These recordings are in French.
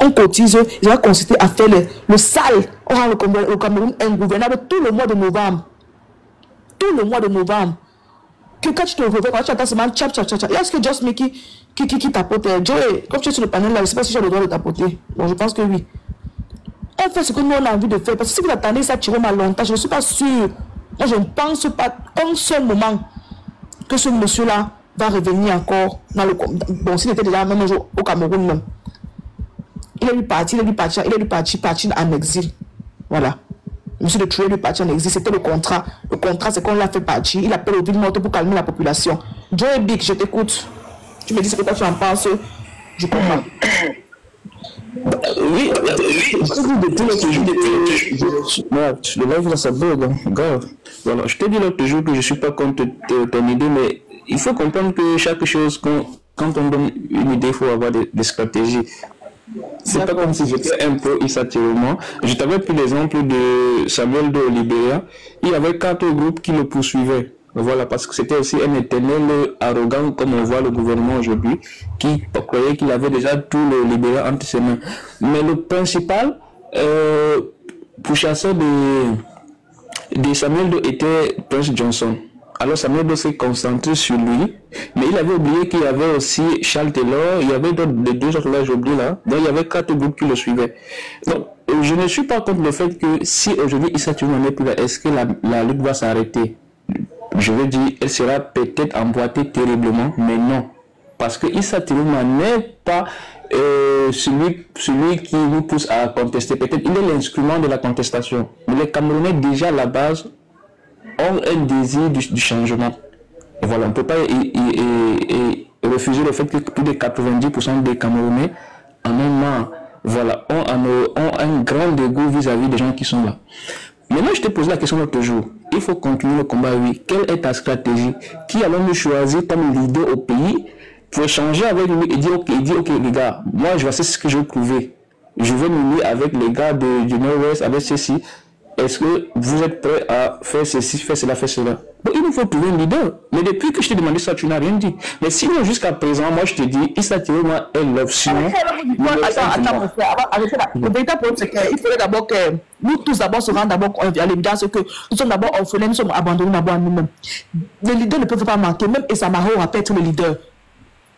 On cotise, il va consister à faire le sale. On rend le Cameroun ingouvernable tout le mois de novembre. Tout le mois de novembre. Que quand tu te réveilles, quand tu attends seulement tchap. Est-ce que Just Me qui tapote? Joey, comme tu es sur le panel là, je ne sais pas si j'ai le droit de tapoter. Bon, je pense que oui. On fait ce que nous on a envie de faire. Parce que si vous attendez ça Chiroma longtemps, je ne suis pas sûre. Moi, je ne pense pas un seul moment que ce monsieur-là va revenir encore dans le... Bon, s'il était déjà même un jour au Cameroun même. Il est parti en exil. Voilà. Monsieur de Truel est parti en exil. C'était le contrat. Le contrat, c'est qu'on l'a fait partir. Il appelle aux villes mortes pour calmer la population. Joey Big, je t'écoute. Tu me dis ce que toi tu en penses. Je comprends. Oui, le live là, ça bug, grave. Voilà, je te dis l'autre jour que je ne suis pas contre ton idée, mais il faut comprendre que chaque chose, quand on donne une idée, il faut avoir des stratégies. C'est pas comme si j'étais un peu Issa-Tiroma. Je t'avais pris l'exemple de Samuel de Libéria. Il y avait 4 groupes qui le poursuivaient. Voilà, parce que c'était aussi un éternel arrogant, comme on voit le gouvernement aujourd'hui, qui croyait qu'il avait déjà tout le Libéria entre ses mains. Mais le principal pourchasseur de Samuel Do était Prince Johnson. Alors Samuel Do s'est concentré sur lui, mais il avait oublié qu'il y avait aussi Charles Taylor, il y avait les 2 autres là, j'ai oublié là, donc il y avait 4 groupes qui le suivaient. Donc je ne suis pas contre le fait que si aujourd'hui Issa-Tiroma n'est plus là, est-ce que la lutte va s'arrêter? Je veux dire, elle sera peut-être emboîtée terriblement, mais non. Parce que Issa-Tiroma n'est pas celui qui nous pousse à contester. Peut-être il est l'instrument de la contestation. Mais les Camerounais, déjà à la base, ont un désir du changement. Et voilà, on ne peut pas refuser le fait que plus de 90% des Camerounais en ont marre. Voilà, ont un grand dégoût vis-à-vis des gens qui sont là. Maintenant, je te pose la question l'autre jour. Il faut continuer le combat, oui. Quelle est ta stratégie? Qui allons-nous choisir comme leader au pays pour échanger avec lui et dire, ok, les gars, moi, je vois ce que je veux prouver. Je vais me lier avec les gars du Nord-Ouest, avec ceci. Est-ce que vous êtes prêts à faire ceci, faire cela, faire cela? Bon, il nous faut trouver un leader. Mais depuis que je t'ai demandé ça, tu n'as rien dit. Mais sinon, jusqu'à présent, moi, je te dis, Issa-Tiroma est l'option. Attends, mon frère, arrêtez là. Le véritable problème, c'est qu'il faudrait d'abord que nous tous d'abord se rendent d'abord à l'évidence que nous sommes d'abord orphelins, nous sommes abandonnés d'abord à nous-mêmes. Les leaders ne peuvent pas manquer, même Esamaro peut être le leader.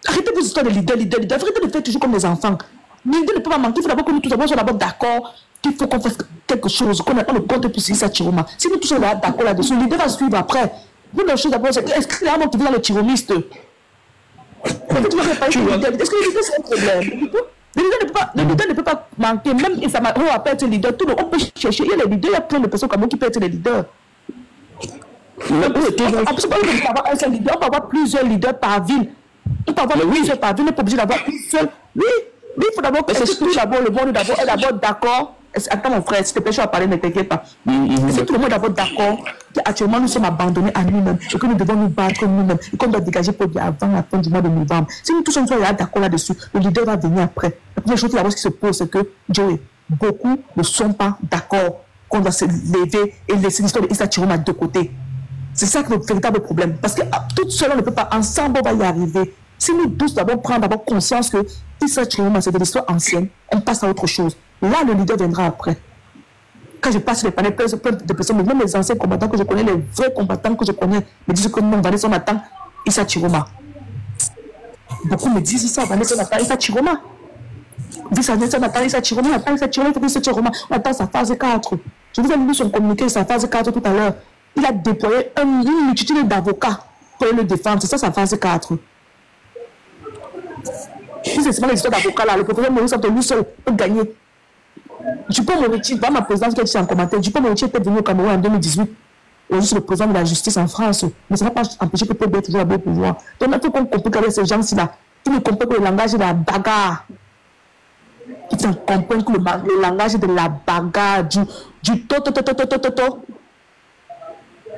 Arrêtez vos histoires de leader. Arrêtez de faire toujours comme les enfants. Les leaders ne peuvent pas manquer, il faut d'abord que nous tous soyons d'abord d'accord qu'il faut qu'on fasse quelque chose, qu'on ne compte plus Issa-Tiroma. Si nous tous sommes d'accord là-dessus, le leader va suivre après. Nous, la chose d'abord, c'est est-ce qu'il y a un qui vient dans le tiromiste? Est-ce que le leader, c'est un problème? Le leader ne peut pas manquer, même Esamaro peut être leader. On peut chercher, il y a les leaders, il y a plein de personnes comme moi qui peuvent être les leaders. On peut avoir plusieurs leaders par ville. On peut avoir plusieurs par ville, on n'est pas obligé d'avoir une seule. Oui, il faut d'abord que le monde d'abord est d'abord d'accord. Attends mon frère, s'il te plaît, je vais parler, ne t'inquiète pas. C'est tout le monde d'abord d'accord qu'actuellement nous sommes abandonnés à nous-mêmes et que nous devons nous battre nous-mêmes et qu'on doit dégager pour bien avant la fin du mois de novembre. Si nous tous sommes d'accord là-dessus, le leader va venir après. La première chose qui se pose, c'est que Joey, beaucoup ne sont pas d'accord qu'on doit se lever et laisser l'histoire de Issa-Tiroma de côté. C'est ça le véritable problème. Parce que toute seule, on ne peut pas. Ensemble, on va y arriver. Si nous tous d'abord prendre d'abord conscience que Issa-Tiroma, c'est de l'histoire ancienne, on passe à autre chose. Là, le leader viendra après. Quand je passe les panels, plein de personnes, même les anciens combattants que je connais, les vrais combattants que je connais, me disent que non, Vanessa, on attend Issa-Tiroma. Beaucoup me disent ça, Vanessa, on attend Issa-Tiroma. Vanessa, on attend Issa-Tiroma, on attend Issa-Tiroma, on attend sa phase 4. Je vous ai mis son communiqué, sa phase 4 tout à l'heure. Il a déployé une multitude d'avocats pour le défendre. C'est ça sa phase 4. C'est seulement l'histoire d'avocats là. Le professeur Maurice Santo, lui seul, peut gagner. Dupond-Moretti, dans ma présidence qui a dit en commentaire, Dupond-Moretti était venu au Cameroun en 2018. Aujourd'hui, c'est le président de la justice en France. Mais ça ne va pas empêcher que peut-être toujours à beau pouvoir. Donc, il faut qu'on comprenne avec ces gens-ci-là. Qui ne comprennent que le langage de la bagarre. Qui ne comprennent que le langage de la bagarre, du to.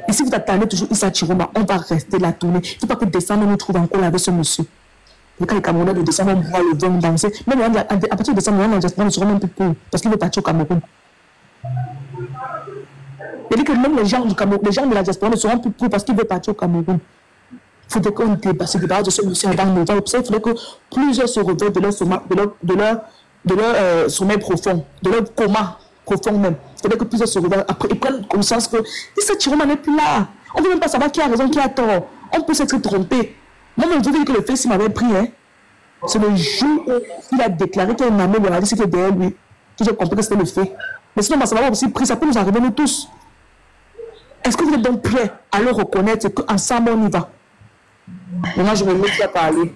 Et si vous attendez toujours Issa-Tiroma, on va rester la tournée. Il ne faut pas que décembre nous trouve encore avec ce monsieur. Et quand les Camerounais de décembre vont voir le vent danser, même à partir de décembre, on ne sera même plus pour, parce qu'il veut partir au Cameroun. Il dit que même les gens du Cameroun, les gens de la diaspora ne seront plus pour parce qu'ils veulent partir au Cameroun. Il faudrait qu'on se débarrasse de ce monsieur avant novembre. Il faudrait que plusieurs se réveillent de sommeil profond, de leur coma profond même. C'est-à-dire que plusieurs se réveillent après, ils prennent conscience que Issa Chiroma n'est plus là. On ne veut même pas savoir qui a raison, qui a tort. On peut s'être trompé. Moi-même, je veux dire que le fait s'il m'avait pris, hein, c'est le jour où il a déclaré qu'un ami lui a dit c'était derrière lui. Que j'ai compris que c'était le fait. Mais sinon, on va savoir aussi pris, ça peut nous arriver nous tous. Est-ce que vous êtes donc prêts à le reconnaître qu'ensemble on y va? Et moi, je me mets à parler.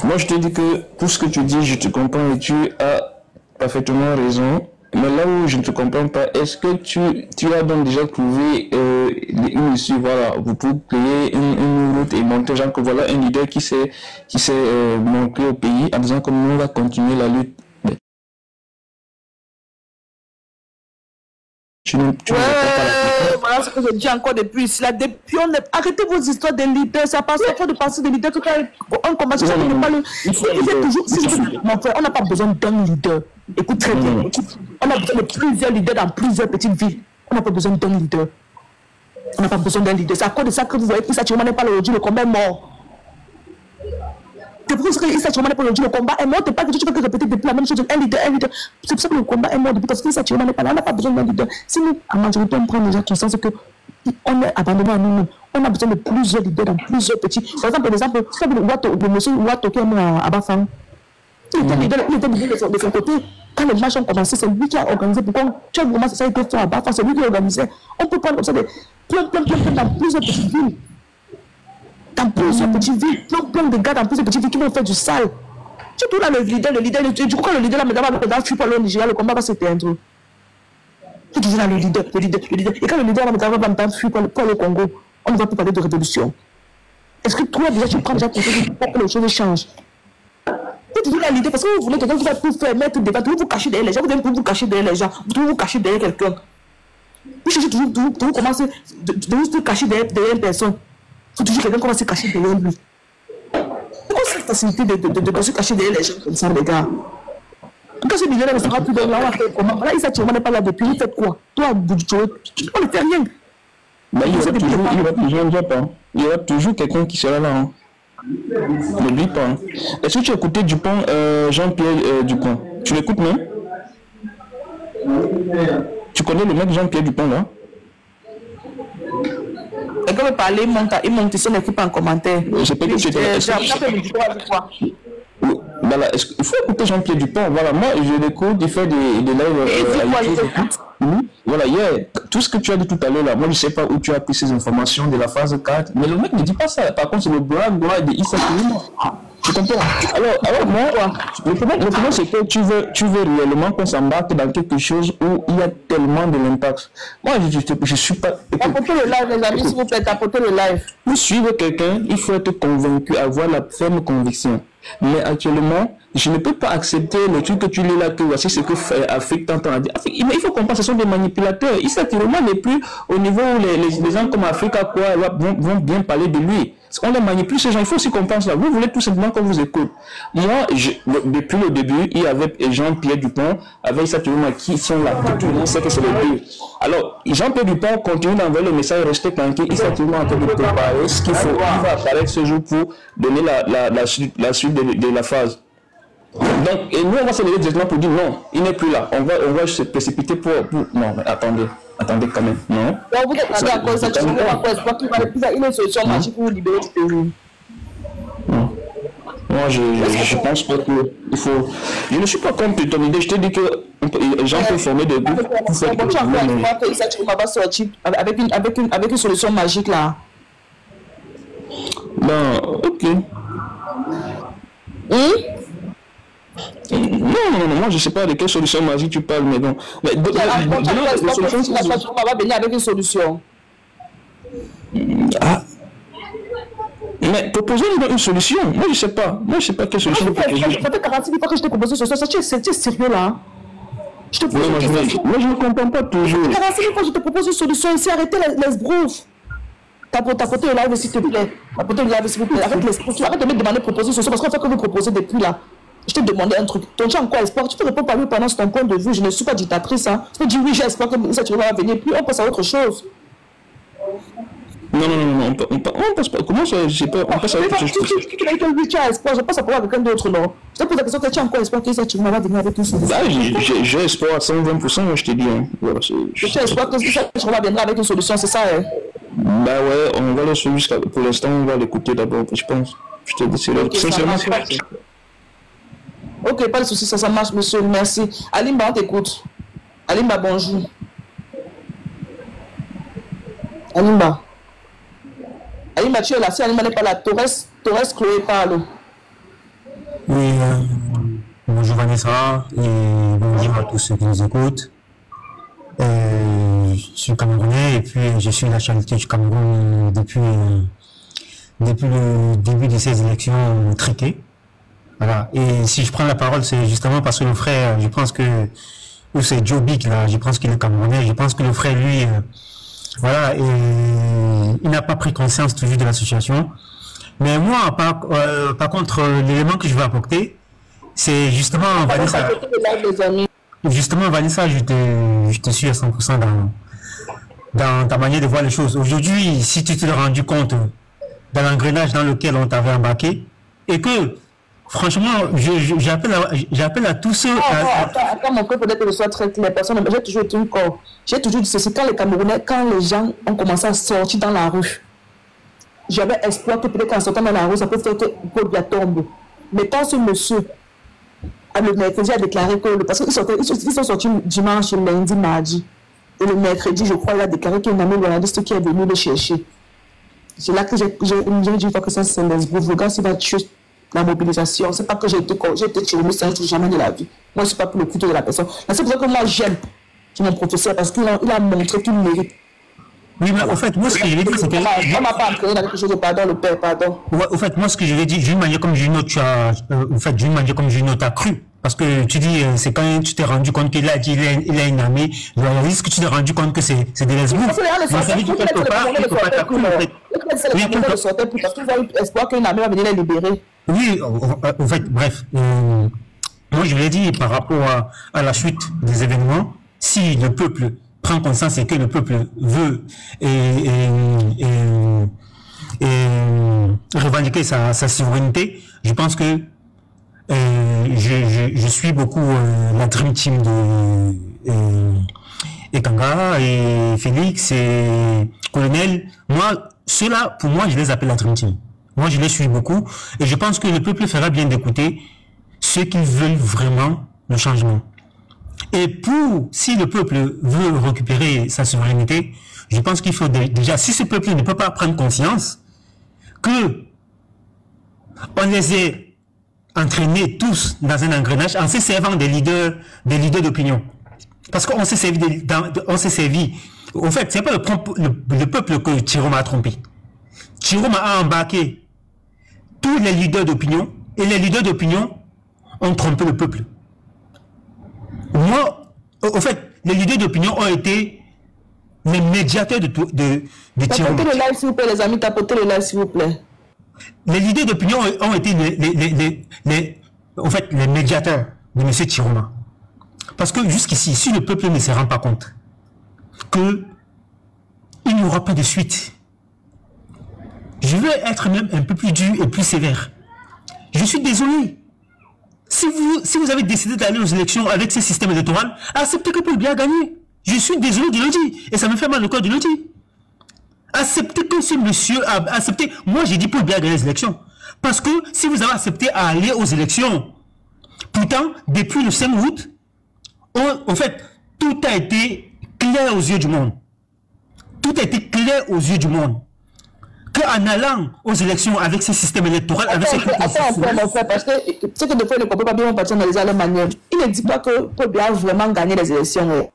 Moi, je te dis que tout ce que tu dis, je te comprends et tu as parfaitement raison. Mais là où je ne te comprends pas, est-ce que tu as donc déjà trouvé une issue, voilà, vous pouvez créer une route et montrer, genre que voilà un leader qui s'est montré au pays en disant que nous on va continuer la lutte. Voilà ce que je dis encore depuis ici. Depuis, arrêtez vos histoires de leaders. C'est à partir de passer des leaders que quand on commence à ne pas le. Mon frère, on n'a pas besoin d'un leader. Écoute très bien. On a besoin de plusieurs leaders dans plusieurs petites villes. On n'a pas besoin d'un leader. On n'a pas besoin d'un leader. C'est à cause de ça que vous voyez que ça n'est pas aujourd'hui, le combat est mort. C'est pour ça que Issa Chiroma n'est pas aujourd'hui, le combat est mort. C'est pas que tu peux répéter depuis la même chose. Un leader. C'est pour ça que le combat est mort depuis parce que Issa Chiroma n'est pas là. On n'a pas besoin d'un leader. Si nous, à majorité, on prend déjà conscience que on est abandonné à nous-mêmes. On a besoin de plusieurs leaders dans plusieurs petits. Par exemple, le monsieur Ouato qui est mort à Bafang. Il était leader de son côté. Quand les marches ont commencé, c'est lui qui a organisé. Pourquoi tu as vraiment ça a été fait à Bafang, c'est lui qui a organisé. On peut prendre comme ça plein dans plusieurs petites villes. Dans plusieurs petites villes, plein de gars dans plusieurs petites villes qui vont faire du sale. Tu trouves là le leader, du coup quand le leader là, madame, fuit pour aller au Nigeria, le combat va s'éteindre. Tu toujours là le leader. Et quand le leader là, madame, va fuir pour le Congo, on ne va plus parler de révolution. Est-ce que toi déjà tu prends déjà pour que les choses changent? Tu toujours là l'idée parce que vous voulez quelqu'un qui va tout faire, mettre des débat, vous cacher derrière les gens, vous allez vous cacher derrière les gens, vous cacher derrière quelqu'un. Vous cherchez toujours commencer de vous cacher derrière une personne. Il faut toujours quelqu'un qui va se cacher derrière lui. Pourquoi cette facilité de se cacher derrière les gens comme ça, les gars? Quand ce milieu-là ne sera plus dans la on va faire comment? Là, Issa Chiroma n'est pas là depuis, vous faites quoi? Toi, on ne fait rien. Bah, il y aura toujours quelqu'un qui sera là. Hein. N'oublie pas. Hein. Est-ce que tu as écouté Dupont, Jean-Pierre Dupont? Tu l'écoutes même? Tu connais le mec Jean-Pierre Dupont là? Et quand vous parlez, il monte son équipe en commentaire. Je peux que tu voilà, il faut écouter Jean-Pierre Dupont. Voilà, moi je l'écoute, il fait des lives. Voilà, tout ce que tu as dit tout à l'heure là, moi je ne sais pas où tu as pris ces informations de la phase 4, mais le mec ne dit pas ça. Par contre, c'est le bras de Issa Chiroma. Tu comprends? Alors moi, le problème c'est que tu veux réellement qu'on s'embarque dans quelque chose où il y a tellement de l'impact. Moi, je suis pas... Apportez le live, les amis, s'il vous plaît, apportez le live. Pour suivre quelqu'un, il faut être convaincu, avoir la ferme conviction. Mais actuellement, je ne peux pas accepter le truc que tu lis là, que voici ce que Afrique t'entend à dire. Mais il faut comprendre, ce sont des manipulateurs. Issa Chiroma n'est plus au niveau où les gens comme Afrique vont bien parler de lui. On les manipule, ces gens, il faut aussi comprendre ça. Vous voulez tout simplement qu'on vous écoute. Moi, depuis le début, il y avait Jean-Pierre Dupont, avec Issa Chiroma qui sont là. Tout le monde sait que c'est les deux. Alors, Jean-Pierre Dupont continue d'envoyer le message, restez tranquille. Issa Chiroma est en train de préparer ce qu'il faut. Il va apparaître ce jour pour donner la suite de la phase. Donc, et nous, on va se lever directement pour dire non, il n'est plus là. On va se précipiter pour... Non, mais attendez quand même, non. Donc, vous êtes d'accord, ça, tu vois quoi, espoir qu'il va y une solution magique pour vous libérer du pays. Non. Moi, je pense pas qu'il faut... Je ne suis pas contre ton idée, je te dis que les gens peuvent former des groupes pour faire quelque chose. Je crois que ça, tu vas sortir avec une solution magique, là. Non, ok. Non, moi je ne sais pas de quelle solution magique tu parles, mais bon. Mais la solution, on va venir avec une solution. Ah. Mais proposez-nous une solution. Moi je ne sais pas. Quelle solution vous proposez. Ça fait 46 fois que je t'ai proposé une solution. C'est sérieux là. Je te propose une solution. Moi je ne comprends pas toujours. 46 fois que je te propose une solution ici. Arrêtez les brouffes. T'apportez le live s'il te plaît. T'apportez le live s'il vous plaît. Arrête de me demander de proposer une solution parce qu'on fait que vous proposez depuis là. Je t'ai demandé un truc. Ton chien en quoi espoir? Tu peux répondre par lui pendant ton point de vue. Je ne suis pas dictatrice. Hein. Tu peux dire oui, j'espère que ça tu vas venir. Puis on passe à autre chose. Non, on passe pas. Comment ça, j'ai pas, on passe à autre chose. Tu as espoir, je pense à pouvoir avec quelqu'un d'autre, non? Je te pose la question, tu as encore espoir que ça, tu vas venir avec une solution? Bah, j'ai espoir à 120%, je te dis. Hein. Voilà, tu as espoir que ça, tu viendra avec une solution, c'est ça, hein? Bah ouais, on va le suivre jusqu'à... Pour l'instant, on va l'écouter d'abord, je pense. Je te dis, c'est là. Sincèrement, c'est vrai. Ok, pas de soucis, ça marche, monsieur, merci. Alimba, on t'écoute. Alimba, bonjour. Alimba, tu es là, si Alimba n'est pas là, Torres Chloé parle. Oui, bonjour Vanessa, et bonjour à tous ceux qui nous écoutent. Je suis camerounais et puis je suis l'actualité du Cameroun depuis le début de ces élections truquées. Voilà. Et si je prends la parole, c'est justement parce que le frère, je pense que, ou c'est Joe Big là, je pense qu'il est camerounais, je pense que le frère, lui, voilà, et il n'a pas pris conscience toujours de la situation. Mais moi, par contre, l'élément que je veux apporter, c'est justement, Vanessa, je te suis à 100% dans ta manière de voir les choses. Aujourd'hui, si tu te l'es rendu compte dans l'engrenage dans lequel on t'avait embarqué, et que, franchement, j'appelle à tous ceux... Attends, mon frère, peut-être que je sois très clair. Personne, j'ai toujours été une corps. J'ai toujours dit ceci, quand les gens ont commencé à sortir dans la rue, j'avais espoir que peut-être qu'en sortant dans la rue, ça peut faire que Paul Biya tombe. Mais quand ce monsieur, le mercredi, a déclaré que... Parce qu'ils sont sortis dimanche, lundi, mardi. Et le mercredi, je crois, il a déclaré qu'il y a un ami loyaliste qui est venu le chercher. C'est là que j'ai dit que ça, c'est lesbos. Regarde s'il va tuer la mobilisation. C'est pas que j'ai été tiré, mais ça ne jamais de la vie. Moi, je ne suis pas pour le couteau de la personne. C'est pour ça que moi, j'aime mon professeur, parce qu'il a montré qu'il mérite. Oui, mais en fait, moi, ce que je vais dire, c'est que... On m'a pas entraîné dans quelque chose de pardon, le père, pardon. Ouais, en fait, moi, ce que je vais dire, d'une manière comme d'une autre, tu as cru. Parce que tu dis, c'est quand tu t'es rendu compte qu'il a dit, il a une armée loyaliste, que tu t'es rendu compte que c'est des lesbiennes. Mais ça veut dire quelque part, t'as cru, en fait. Oui, parce qu'ils ont eu espoir qu'une armée va venir les libérer. Oui, en fait, bref. Moi, je l'ai dit par rapport à la suite des événements, si le peuple prend conscience et que le peuple veut revendiquer sa souveraineté, je pense que je suis beaucoup la Dream Team de Kanga et Félix et Colonel. Moi, ceux-là, pour moi, je les appelle la Dream Team. Moi, je les suis beaucoup et je pense que le peuple fera bien d'écouter ceux qui veulent vraiment le changement. Et si le peuple veut récupérer sa souveraineté, je pense qu'il faut déjà, si ce peuple ne peut pas prendre conscience que on les ait entraînés tous dans un engrenage en se servant des leaders d'opinion. Parce qu'on s'est servi, en fait, c'est pas le peuple que Chiroma a trompé. Chiroma a embarqué tous les leaders d'opinion et les leaders d'opinion ont trompé le peuple. Moi, en fait, les leaders d'opinion ont été les médiateurs de Chiroma. Tapotez le live, s'il vous plaît, les amis, tapotez le live, s'il vous plaît. Les leaders d'opinion ont été les médiateurs de M. Chiroma. Parce que jusqu'ici, si le peuple ne se rend pas compte qu'il n'y aura pas de suite, je veux être même un peu plus dur et plus sévère. Je suis désolé. Si vous avez décidé d'aller aux élections avec ce système électoral, acceptez que Paul Biya a gagné. Je suis désolé de le dire. Et ça me fait mal au cœur de le dire. Acceptez que ce monsieur a accepté. Moi, j'ai dit Paul Biya a gagné les élections. Parce que si vous avez accepté à aller aux élections, pourtant, depuis le 5 août, en fait, tout a été clair aux yeux du monde. Tout a été clair aux yeux du monde. Qu'en allant aux élections avec ce système électoral, avec ce parce que ce que de fois ne comprend pas bien, on partit analyser à leur manière. Il ne dit pas que Paul Biya a vraiment gagné les élections.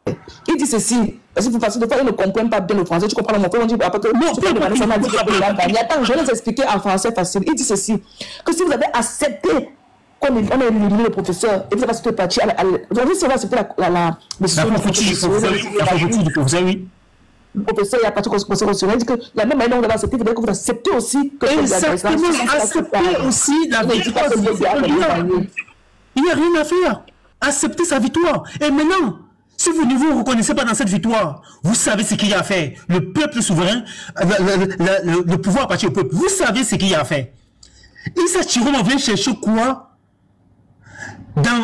Il dit ceci. Parce que des fois, ils ne comprennent pas bien le français. Tu comprends mon frère, on dit après que non, ça m'a dit que Paul Biya a gagné. Attends, je vais les expliquer en français facile. Il dit ceci. Que si vous avez accepté qu'on ait éliminé le professeur, et vous avez accepté le parti, aujourd'hui, si on va accepter la décision du professeur, oui. Le professeur, il y a parti constitutionnel, il dit que la même manière dont vous avez accepté, il faut que vous acceptez aussi que acceptez aussi la victoire. Il n'y a rien à faire. Acceptez sa victoire. Et maintenant, Si vous ne vous reconnaissez pas dans cette victoire, vous savez ce qu'il y a à faire. Le peuple souverain, le pouvoir appartient au peuple. Vous savez ce qu'il y a à faire. Issa Chiroma vient chercher quoi?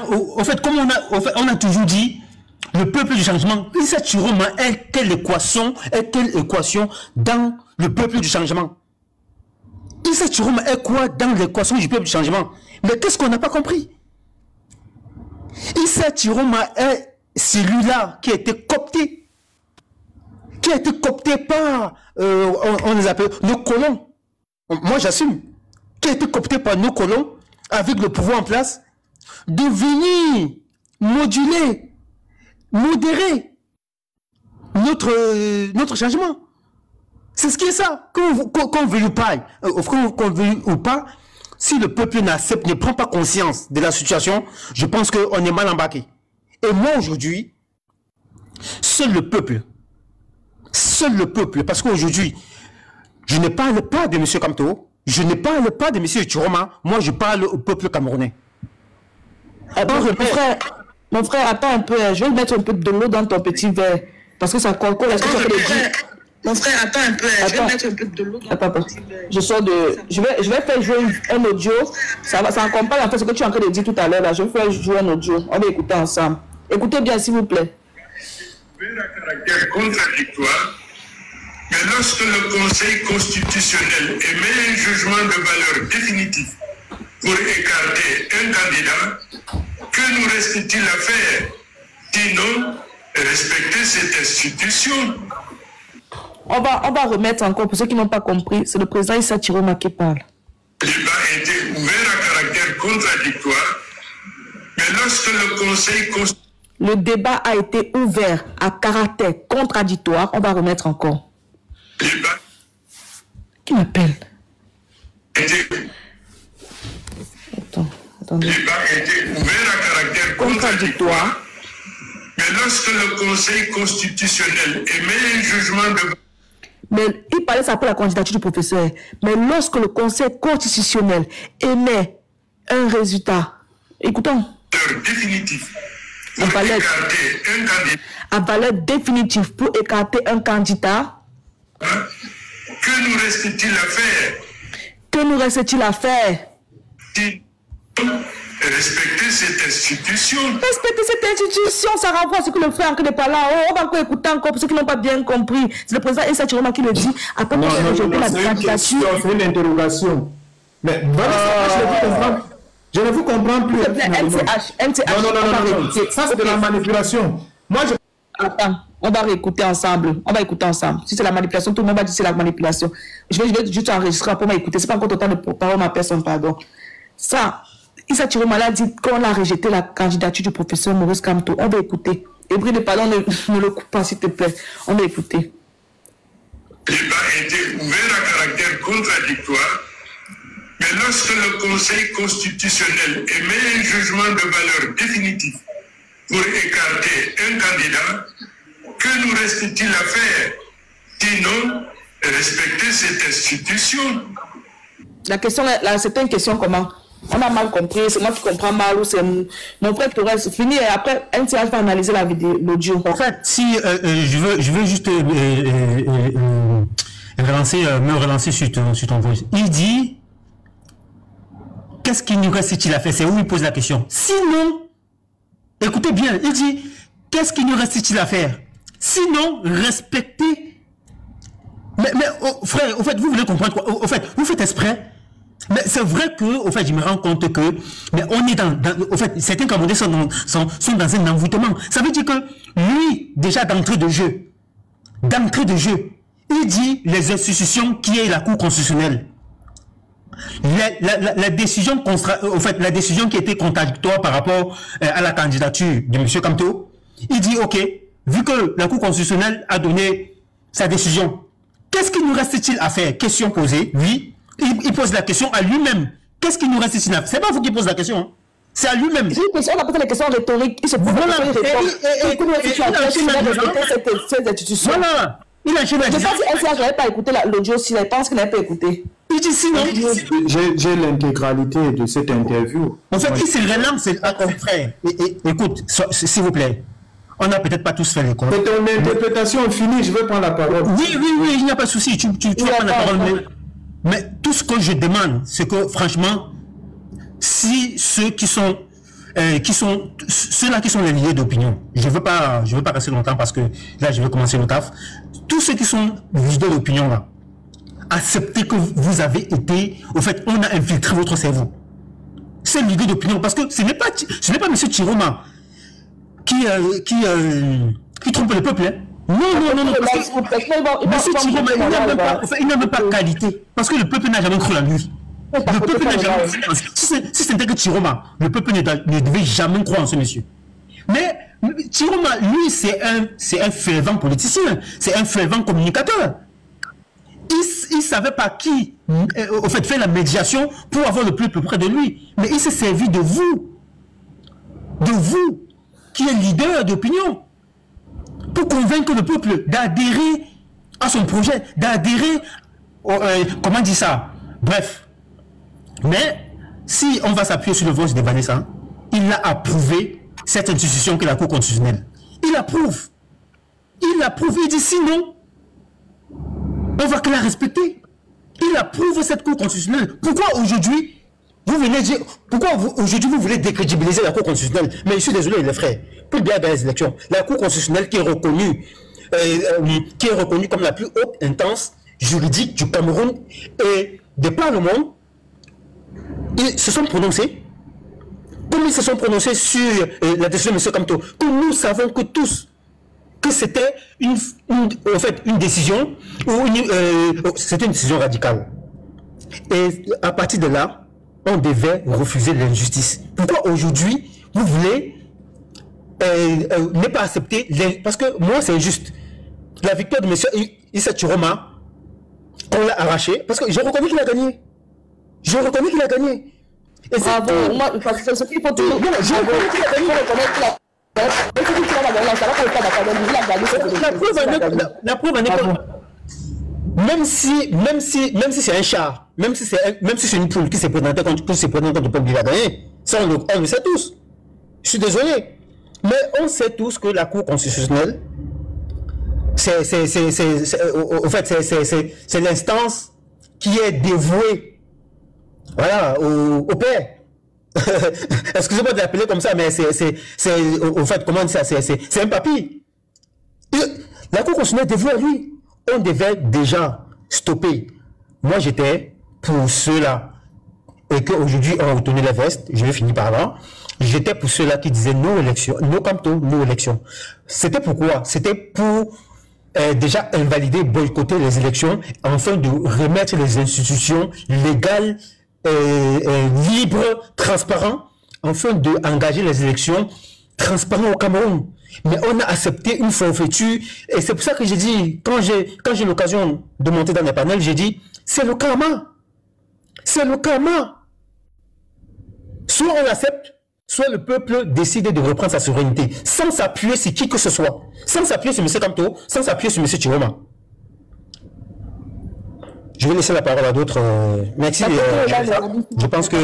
Au fait, comme on a toujours dit, le peuple du changement, Issa Chiroma est quelle équation dans le peuple du changement? Issa Chiroma est quoi dans l'équation du peuple du changement? Mais qu'est-ce qu'on n'a pas compris? Issa Chiroma est celui-là qui a été coopté. Par, on les appelle nos colons. Moi j'assume. Qui a été coopté par nos colons, avec le pouvoir en place, de venir moduler, modérer notre changement. C'est ce qui est ça. Qu'on veuille ou pas, si le peuple n'accepte, ne prend pas conscience de la situation, je pense qu'on est mal embarqué. Et moi aujourd'hui, seul le peuple, parce qu'aujourd'hui, je ne parle pas de M. Kamto, je ne parle pas de M. Chiroma, moi je parle au peuple camerounais. Mon frère, attends un peu, je vais mettre un peu de l'eau dans ton petit verre, parce que ça colle. Mon frère, attends un peu, je vais mettre un peu de l'eau dans ton petit verre. Je vais faire jouer un audio, ça accompagne en fait ce que tu es en train de dire tout à l'heure, là. Je vais faire jouer un audio, on va écouter ensemble. Écoutez bien s'il vous plaît. À caractère contradictoire, mais lorsque le Conseil constitutionnel émet un jugement de valeur définitif pour écarter un candidat, que nous reste-t-il à faire? Sinon, respecter cette institution. On va remettre encore, pour ceux qui n'ont pas compris, c'est le président Issa Chiroma qui parle. Le débat était ouvert à caractère contradictoire, mais lorsque le Conseil constitutionnel... Le débat a été ouvert à caractère contradictoire. On va remettre encore. Qui m'appelle? Attendez. Le débat a été ouvert à caractère contradictoire, mais lorsque le Conseil constitutionnel émet un jugement de... Mais il parlait ça pour la candidature du professeur. Mais lorsque le Conseil constitutionnel émet un résultat, écoutons. Définitif. À valeur définitive pour écarter un candidat. Que nous reste-t-il à faire? Que nous reste-t-il à faire? Respecter cette institution. Respecter cette institution, ça renvoie à ce que le frère de parler. On va encore écouter encore pour ceux qui n'ont pas bien compris. C'est le président Issa Chiroma qui le dit. Après, non, c'est une question, c'est une interrogation. Mais voilà, je ne vous comprends plus. NCH, non. Ça, c'est de la manipulation. Moi, je... Attends, on va réécouter ensemble. On va écouter ensemble. Si c'est la manipulation, tout le monde va dire c'est la manipulation. Je vais juste enregistrer pour m'écouter. C'est pas encore autant de parole ma personne, pardon. Ça, Issa Chiroma a dit qu'on a rejeté la candidature du professeur Maurice Kamto. On va écouter. Et brille de pardon, ne le coupe pas, s'il te plaît. On va écouter. Le débat était ouvert à caractère contradictoire, mais lorsque le Conseil constitutionnel émet un jugement de valeur définitive pour écarter un candidat, que nous reste-t-il à faire? Sinon, respecter cette institution. La question, là, c'était une question comment? On a mal compris, c'est moi qui comprends mal ou c'est mon frère Torres. Fini et après, NCH va analyser la vidéo, l'audio. En fait, si je veux juste me relancer sur ton voix. Il dit, qu'est-ce qu'il nous reste-t-il à faire? C'est où il pose la question. Sinon, écoutez bien, il dit, qu'est-ce qu'il nous reste-t-il à faire? Sinon, respecter. Mais frère, au fait, vous voulez comprendre quoi? Au fait, vous faites exprès. Mais c'est vrai que, au fait, je me rends compte que, mais on est au fait, certains Camerounais sont dans un envoûtement. Ça veut dire que, lui, déjà d'entrée de jeu, il dit les institutions qui est la Cour constitutionnelle. La décision, au fait, la décision qui était contradictoire par rapport à la candidature de M. Kamto, il dit, ok, vu que la Cour constitutionnelle a donné sa décision, qu'est-ce qu'il nous reste-t-il à faire? Question posée, oui. Il pose la question à lui-même. Qu'est-ce qu'il nous reste-t-il à faire? C'est pas vous qui pose la question. Hein. C'est à lui-même. On a posé la question rhétorique. Il se pose la question. Voilà. Il a joué. Je pense que NCH n'avait pas écouté l'audio s'il pense qu'il n'avait pas écouté. Il dit sinon. J'ai l'intégralité de cette interview. En fait, il se relance, c'est frère. Écoute, s'il vous plaît. On n'a peut-être pas tous fait l'école. Mais ton interprétation finie, je vais prendre la parole. Oui, il n'y a pas de souci. Tu vas prendre la parole. Mais tout ce que je demande, c'est que franchement, si ceux qui sont ceux-là qui sont les liés d'opinion, je veux pas rester longtemps parce que là je vais commencer le taf. Tous ceux qui sont leaders d'opinion là, acceptez que vous avez été, au fait, on a infiltré votre cerveau. C'est leader d'opinion parce que ce n'est pas M. Chiroma qui trompe le peuple. Hein. Non. Parce que M. Chiroma, il n'a même pas qualité. Parce que le peuple n'a jamais cru en lui. Le peuple n'a jamais cru en lui. Si c'était que Chiroma, le peuple ne devait jamais croire en ce monsieur. Mais Chiroma, lui, c'est un fervent politicien. C'est un fervent communicateur. Il ne savait pas qui, au fait, faire la médiation pour avoir le peuple près de lui. Mais il s'est servi de vous, qui est leader d'opinion, pour convaincre le peuple d'adhérer à son projet, d'adhérer, comment dire ça? Bref. Mais, si on va s'appuyer sur le vote de Vanessa, il a approuvé cette institution que la Cour constitutionnelle. Il approuve. Il dit sinon, on va que la respecter. Il approuve cette Cour constitutionnelle. Pourquoi aujourd'hui, vous voulez décrédibiliser la Cour constitutionnelle? Mais je suis désolé, les frères. Pour bien des élections, la Cour constitutionnelle qui est reconnue comme la plus haute instance juridique du Cameroun et des parlements, ils se sont prononcés. Comme ils se sont prononcés sur la décision de M. Kamto, que nous savons que tous que c'était une décision c'était une décision radicale. Et à partir de là, on devait refuser l'injustice. Pourquoi aujourd'hui vous voulez ne pas accepter parce que moi c'est injuste. La victoire de M. Issa Chiroma, on l'a arraché parce que je reconnais qu'il a gagné. Et bravo, moi, parce que ce qu'il faut toujours. Je reconnais qu'il a gagné. La preuve en est que même si c'est un char, même si c'est une poule qui s'est présentée contre le peuple, il a gagné. Ça on le sait tous. Je suis désolé, mais on sait tous que la Cour constitutionnelle, c'est l'instance qui est dévouée, voilà, au père. Excusez-moi de l'appeler comme ça, mais au fait, comment dire ça, c'est un papy. La Cour constitutionnelle dévouée à lui. On devait déjà stopper. Moi, j'étais pour ceux-là, et qu'aujourd'hui, on a retenu la veste, je vais finir par là. J'étais pour ceux-là qui disaient non élection, non Kamto, non élection. C'était pourquoi? C'était pour déjà invalider, boycotter les élections, afin de remettre les institutions légales, libres, transparentes, afin d'engager les élections transparentes au Cameroun. Mais on a accepté une forfaiture, et c'est pour ça que j'ai dit, quand j'ai l'occasion de monter dans les panels, j'ai dit, c'est le karma. C'est le karma. Soit on l'accepte, soit le peuple décide de reprendre sa souveraineté, sans s'appuyer sur qui que ce soit, sans s'appuyer sur M. Kamto, sans s'appuyer sur M. Chiroma. Je vais laisser la parole à d'autres. Merci. Je pense que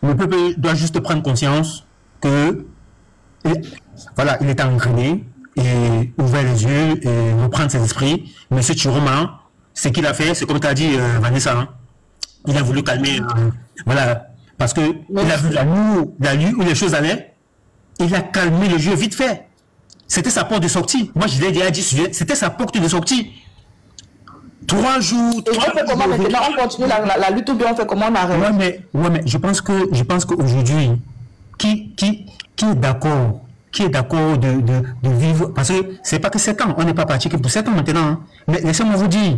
le peuple doit juste prendre conscience que voilà, il est engrainé et ouvert les yeux et reprendre ses esprits. M. Chiroma, ce qu'il a fait, c'est comme tu as dit, Vanessa, hein, il a voulu calmer, voilà, parce que il a vu la nuit où les choses allaient, il a calmé le jeu vite fait. C'était sa porte de sortie. Moi, je l'ai déjà dit, c'était sa porte de sortie. 3 jours. Et on fait comment maintenant? On continue la lutte ou bien on fait comment on arrête? Ouais, mais je pense qu'aujourd'hui, qui est d'accord de vivre, parce que c'est pas que 7 ans, on n'est pas parti que pour 7 ans maintenant, hein. Mais laissez-moi vous dire,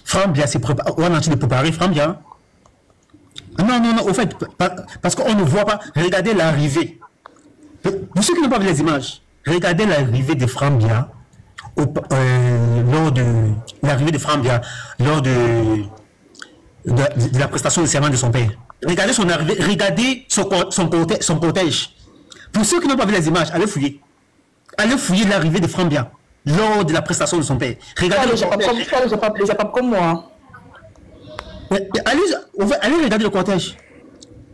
Frambia s'est préparé, on a de préparer Frambia. Non, au fait, parce qu'on ne voit pas, regardez l'arrivée. Pour ceux qui n'ont pas vu les images, regardez l'arrivée de Frambia, lors de la prestation de serment de son père. Regardez son arrivée, regardez son cortège. Pour ceux qui n'ont pas vu les images, allez fouiller. Allez fouiller l'arrivée de Frambia lors de la prestation de son père. Regardez j'ai pas comme moi. Allez regarder le cortège.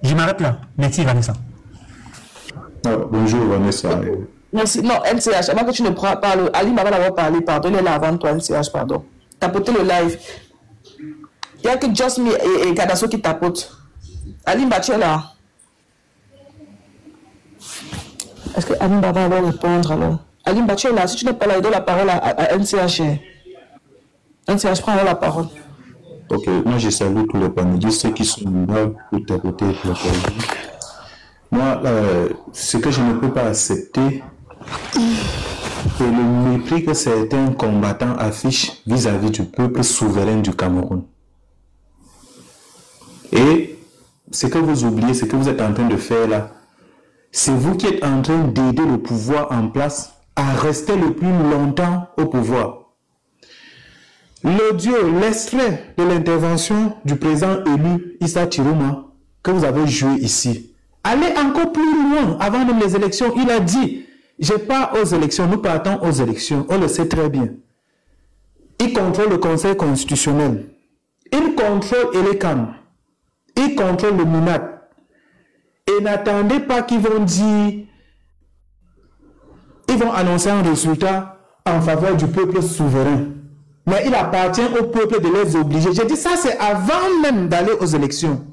Je m'arrête là. Merci Vanessa. Bonjour Vanessa. Merci. Non, NCH, avant que tu ne parles, Ali m'a d'abord parlé, pardon, il est là avant toi, NCH, pardon. Tapoter le live. Il n'y a que Just Me et Gadasso qui tapotent. Ali Mba, tu es là. Est-ce que Ali Mba va alors répondre alors? Ali Mba, tu es là. Si tu n'es pas là, il donne la parole à NCH. NCH, prends la parole. Ok, moi je salue tous les panélistes, ceux qui sont là pour tapoter pour moi, ce que je ne peux pas accepter, c'est le mépris que certains combattants affichent vis-à-vis du peuple souverain du Cameroun. Et ce que vous oubliez, ce que vous êtes en train de faire là, c'est vous qui êtes en train d'aider le pouvoir en place à rester le plus longtemps au pouvoir. L'audio, l'extrait de l'intervention du président élu Issa Chiroma que vous avez joué ici, allez encore plus loin avant même les élections. Il a dit, je pars aux élections, nous partons aux élections, on le sait très bien. Il contrôle le Conseil constitutionnel, il contrôle Elecam, il contrôle le MINAT. Et n'attendez pas qu'ils vont dire, ils vont annoncer un résultat en faveur du peuple souverain. Mais il appartient au peuple de les obliger. J'ai dit ça, c'est avant même d'aller aux élections.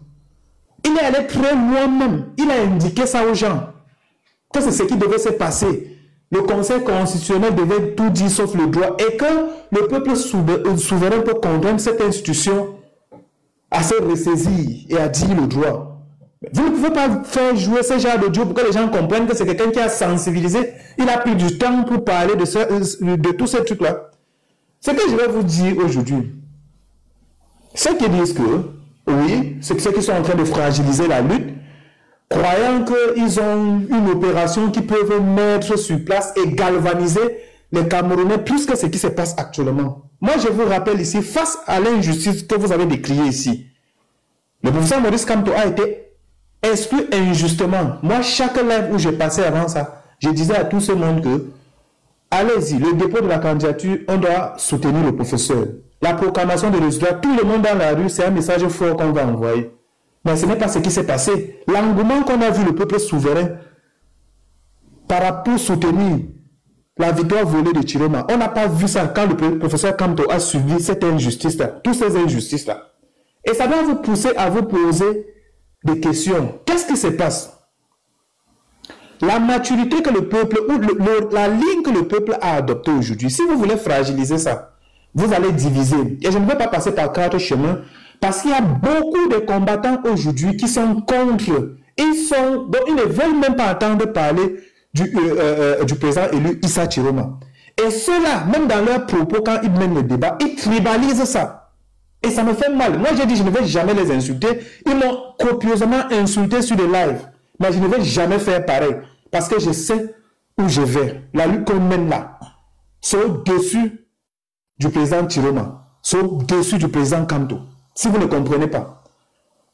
Il est allé très loin même. Il a indiqué ça aux gens. Que c'est ce qui devait se passer. Le Conseil constitutionnel devait tout dire sauf le droit. Et que le peuple souverain peut contraindre cette institution à se ressaisir et à dire le droit. Vous ne pouvez pas faire jouer ce genre d'audio pour que les gens comprennent que c'est quelqu'un qui a sensibilisé. Il a pris du temps pour parler de tous ces trucs-là. Ce que je vais vous dire aujourd'hui, ceux qui disent que, oui, c'est ceux qui sont en train de fragiliser la lutte, croyant qu'ils ont une opération qui peuvent mettre sur place et galvaniser les Camerounais plus que ce qui se passe actuellement. Moi, je vous rappelle ici, face à l'injustice que vous avez décriée ici, le professeur Maurice Kamto a été exclu injustement. Moi, chaque live où j'ai passé avant ça, je disais à tout ce monde que allez-y, le dépôt de la candidature, on doit soutenir le professeur. La proclamation des résultats, tout le monde dans la rue, c'est un message fort qu'on va envoyer. Mais ce n'est pas ce qui s'est passé. L'engouement qu'on a vu le peuple souverain par rapport à soutenir la victoire volée de Chiroma, on n'a pas vu ça quand le professeur Kamto a suivi cette injustice-là, toutes ces injustices-là. Et ça doit vous pousser à vous poser des questions. Qu'est-ce qui se passe? La maturité que le peuple, ou la ligne que le peuple a adoptée aujourd'hui, si vous voulez fragiliser ça, vous allez diviser. Et je ne vais pas passer par 4 chemins, parce qu'il y a beaucoup de combattants aujourd'hui qui sont contre. Donc ils ne veulent même pas entendre parler du président élu Issa Chiroma. Et ceux-là, même dans leurs propos, quand ils mènent le débat, ils tribalisent ça. Et ça me fait mal. Moi, j'ai dit, je ne vais jamais les insulter. Ils m'ont copieusement insulté sur des lives. Mais je ne vais jamais faire pareil. Parce que je sais où je vais. La lutte qu'on mène là, c'est au-dessus du président Chiroma. C'est au-dessus du président Kamto. Si vous ne comprenez pas.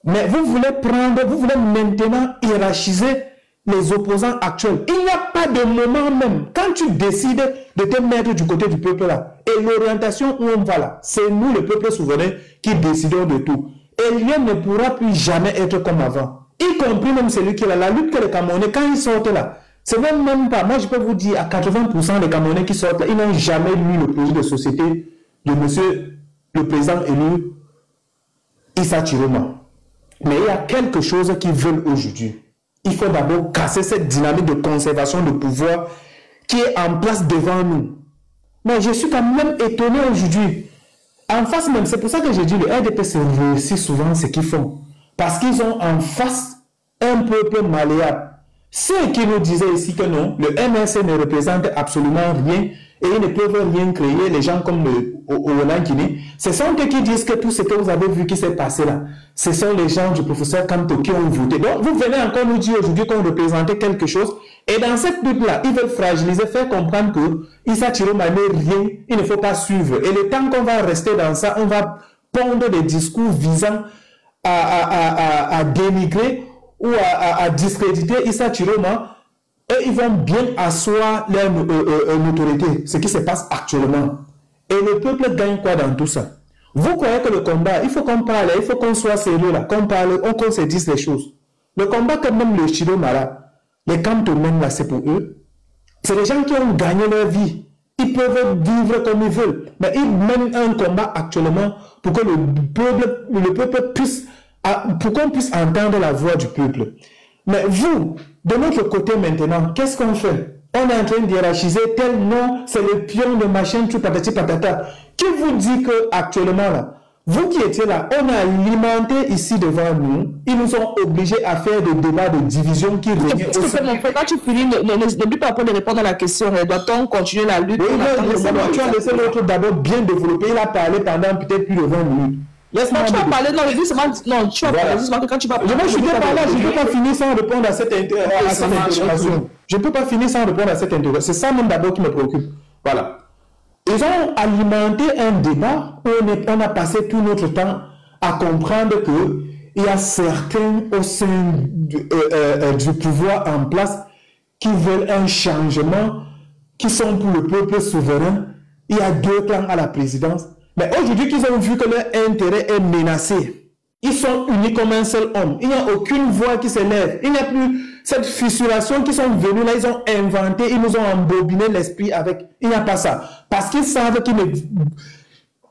Mais vous voulez maintenant hiérarchiser les opposants actuels. Il n'y a pas de moment même. Quand tu décides de te mettre du côté du peuple là, et l'orientation où on va là, c'est nous, le peuple souverain, qui décidons de tout. Et rien ne pourra plus jamais être comme avant. Y compris même celui qui est là, la lutte que les Camerounais, quand ils sortent là, c'est même pas, moi je peux vous dire, à 80% des Camerounais qui sortent là, ils n'ont jamais lu le projet de société de monsieur le président élu Issa Chiroma. Mais il y a quelque chose qu'ils veulent aujourd'hui. Il faut d'abord casser cette dynamique de conservation de pouvoir qui est en place devant nous. Mais je suis quand même étonné aujourd'hui. En face même, c'est pour ça que j'ai dit le RDPC réussit souvent ce qu'ils font. Parce qu'ils ont en face un peuple malléable. Ceux qui nous disaient ici que non, le MRC ne représente absolument rien et ils ne peuvent rien créer, les gens comme le Owonankini, ce sont eux qui disent que tout ce que vous avez vu qui s'est passé là, ce sont les gens du professeur Kamto qui ont voté. Donc vous venez encore nous dire aujourd'hui qu'on représentait quelque chose et dans cette lutte-là, ils veulent fragiliser, faire comprendre que Issa Chiroma n'est rien, il ne faut pas suivre. Et le temps qu'on va rester dans ça, on va pondre des discours visant à dénigrer ou à discréditer Issa Chiroma, et ils vont bien asseoir leur autorité, ce qui se passe actuellement. Et le peuple gagne quoi dans tout ça? Vous croyez que le combat, il faut qu'on parle, il faut qu'on soit sérieux là, qu'on parle, qu'on se dise les choses. Le combat que même le Chiroma là, les Kamto mènent là, c'est pour eux. C'est des gens qui ont gagné leur vie. Ils peuvent vivre comme ils veulent. Mais ils mènent un combat actuellement pour que le peuple puisse, pour qu'on puisse entendre la voix du peuple. Mais vous, de notre côté maintenant, qu'est-ce qu'on fait? On est en train d'hiérarchiser tel nom, c'est le pion de machin, tout patati patata. Qui vous dit que actuellement là, vous qui étiez là, on a alimenté ici devant nous, ils nous ont obligés à faire des débats de division qui régnaient aussi. Mon frère, quand tu finis, n'oublie pas de répondre à la question, doit-on continuer la lutte? Oui, non, tu as laissé l'autre d'abord bien développer, il a parlé pendant peut-être plus de 20 minutes. Laisse-moi tu vas parler, non, tu vas parler justement que quand tu vas parler. Je ne peux pas finir sans répondre à cette interrogation. Je ne peux pas finir sans répondre à cette interrogation. C'est ça même d'abord qui me préoccupe. Voilà. Ils ont alimenté un débat où on a passé tout notre temps à comprendre qu'il y a certains au sein du pouvoir en place qui veulent un changement, qui sont pour le peuple souverain. Il y a deux clans à la présidence. Mais aujourd'hui qu'ils ont vu que leur intérêt est menacé, ils sont unis comme un seul homme. Il n'y a aucune voix qui s'élève. Il n'y a plus cette fissuration qui sont venus là, ils ont inventé, ils nous ont embobiné l'esprit avec. Il n'y a pas ça. Parce qu'ils savent que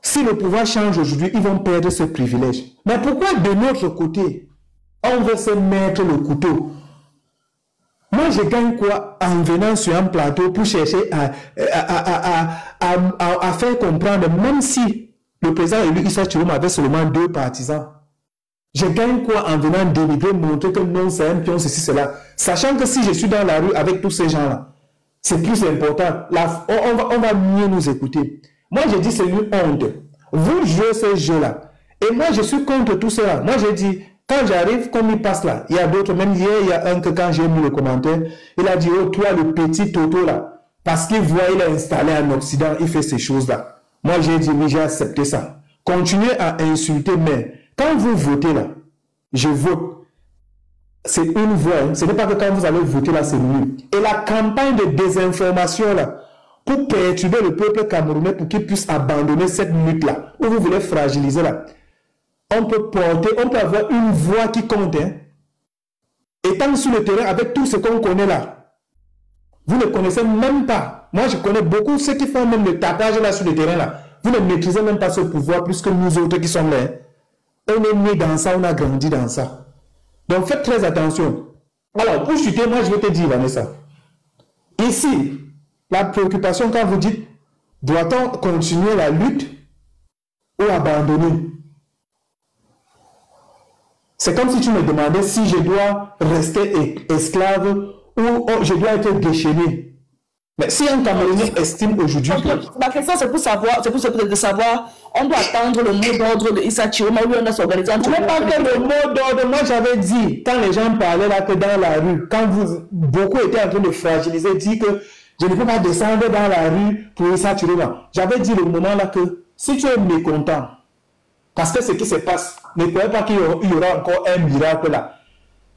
si le pouvoir change aujourd'hui, ils vont perdre ce privilège. Mais pourquoi de notre côté, on veut se mettre le couteau? Moi, je gagne quoi en venant sur un plateau pour chercher à faire comprendre, même si le président élu Issa Chiroma avait seulement 2 partisans, je gagne quoi en venant dénigrer, montrer que non, c'est un pion, ceci, cela, sachant que si je suis dans la rue avec tous ces gens-là, c'est plus important. On va mieux nous écouter. Moi, je dis c'est une honte. Vous jouez ce jeu-là. Et moi, je suis contre tout cela. Moi, je dis, quand j'arrive, comme il passe là, il y a d'autres, même hier, il y a un que quand j'ai mis le commentaire, il a dit, oh, toi, le petit Toto là, parce qu'il voit, il est installé en Occident, il fait ces choses-là. Moi, j'ai dit, oui, j'ai accepté ça. Continuez à insulter, mais quand vous votez là, je vote. C'est une voix. Ce n'est pas que quand vous allez voter là, c'est nul. Et la campagne de désinformation là, pour perturber le peuple camerounais pour qu'il puisse abandonner cette lutte là, où vous voulez fragiliser là, on peut avoir une voix qui compte. Hein. Étant sur le terrain avec tout ce qu'on connaît là, vous ne connaissez même pas. Moi, je connais beaucoup ceux qui font même le tapage là sur le terrain là. Vous ne maîtrisez même pas ce pouvoir plus que nous autres qui sommes là. Hein. On est né dans ça, on a grandi dans ça. Donc, faites très attention. Alors, pour chuter, moi, je vais te dire, Vanessa. Ici, la préoccupation, quand vous dites, doit-on continuer la lutte ou abandonner? C'est comme si tu me demandais si je dois rester esclave ou je dois être déchaîné. Mais si un Camerounais estime aujourd'hui... Ma question, c'est pour savoir, on doit attendre le mot d'ordre de Issa Chiroma où on doit s'organiser. Je n'ai pas que le mot d'ordre. Moi, j'avais dit, quand les gens parlaient là, que dans la rue, quand beaucoup étaient en train de fragiliser, dit que je ne peux pas descendre dans la rue pour Issa Chiroma. J'avais dit le moment là que si tu es mécontent, parce que ce qui se passe, ne croyez pas qu'il y aura encore un miracle là.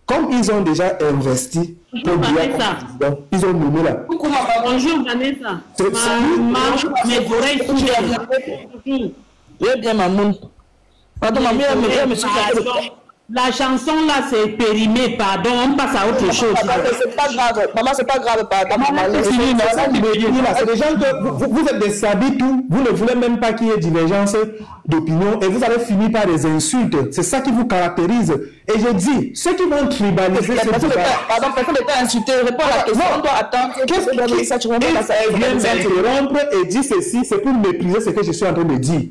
Comme ils ont déjà investi pour dire ça, ils ont nommé là. Bonjour Vanessa. Mes oreilles sont bien Mamoun. Pardon, ma mère me suit. La chanson là c'est périmé, pardon, on passe à autre chose. C'est pas grave, maman, c'est pas grave, pardon. C'est des gens que vous êtes des sabitou, vous ne voulez même pas qu'il y ait divergence d'opinion et vous avez fini par des insultes. C'est ça qui vous caractérise. Et je dis, ceux qui vont tribaliser ce débat. Pardon, personne n'est insulté, réponds à la question. On doit attendre. Qu'est-ce que ça vient m'interrompre et dit ceci, c'est pour mépriser ce que je suis en train de dire.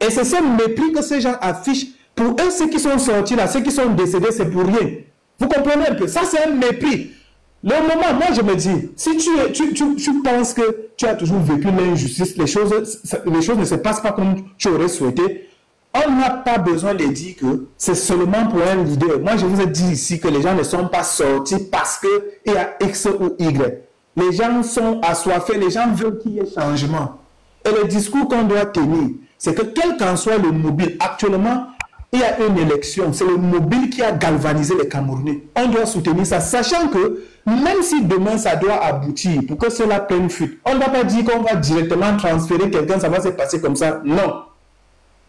Et c'est ce mépris que ces gens affichent. Pour eux, ceux qui sont sortis là, ceux qui sont décédés, c'est pour rien. Vous comprenez un peu? Ça, c'est un mépris. Le moment, moi, je me dis, si tu penses que tu as toujours vécu l'injustice, les choses ne se passent pas comme tu aurais souhaité, on n'a pas besoin de dire que c'est seulement pour un leader. Moi, je vous ai dit ici que les gens ne sont pas sortis parce qu'il y a X ou Y. Les gens sont assoiffés, les gens veulent qu'il y ait changement. Et le discours qu'on doit tenir, c'est que quel qu'en soit le mobile, actuellement, il y a une élection, c'est le mobile qui a galvanisé les Camerounais. On doit soutenir ça, sachant que même si demain ça doit aboutir pour que cela prenne fuite, on ne va pas dire qu'on va directement transférer quelqu'un, ça va se passer comme ça. Non.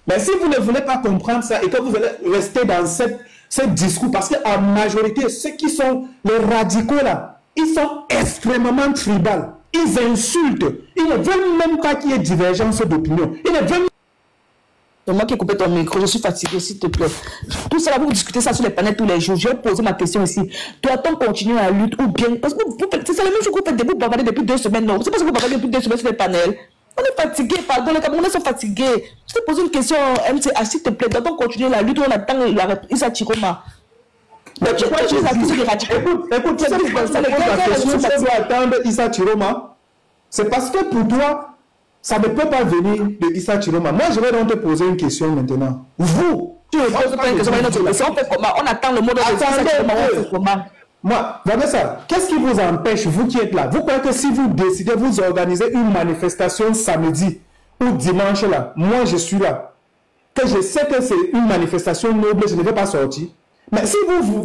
Mais si vous ne voulez pas comprendre ça et que vous allez rester dans ce discours, parce qu'en majorité, ceux qui sont les radicaux là, ils sont extrêmement tribaux. ils insultent. Ils ne veulent même pas qu'il y ait divergence d'opinion. Ils ne veulent. C'est moi qui ai coupé ton micro, je suis fatiguée, s'il te plaît. Tout ça, là, vous discutez ça sur les panels tous les jours. Je vais poser ma question ici. Doit-on continuer la lutte ou bien. Parce que c'est la même chose que vous faites, vous bavardez depuis 2 semaines, non? C'est parce que vous bavardez depuis 2 semaines sur les panels. On est fatigué, pardon, les Camerounais sont fatigués. Je te pose une question, MCH, s'il te plaît. Doit-on continuer la lutte ou on attend la réponse Issa Chiroma? Écoute, tu sais la question, tu dois attendre Issa Chiroma. C'est parce que pour toi, ça ne peut pas venir de Issa Chiroma. Moi, je vais donc te poser une question maintenant. Vous, tu ne poses pas une question, on fait comment? On attend le mot de Issa Chiroma, on fait comment? Moi, Vanessa, qu'est-ce qui vous empêche, vous qui êtes là? Vous croyez que si vous décidez, vous organisez une manifestation samedi ou dimanche là, moi je suis là, que je sais que c'est une manifestation noble, je ne vais pas sortir. Mais si vous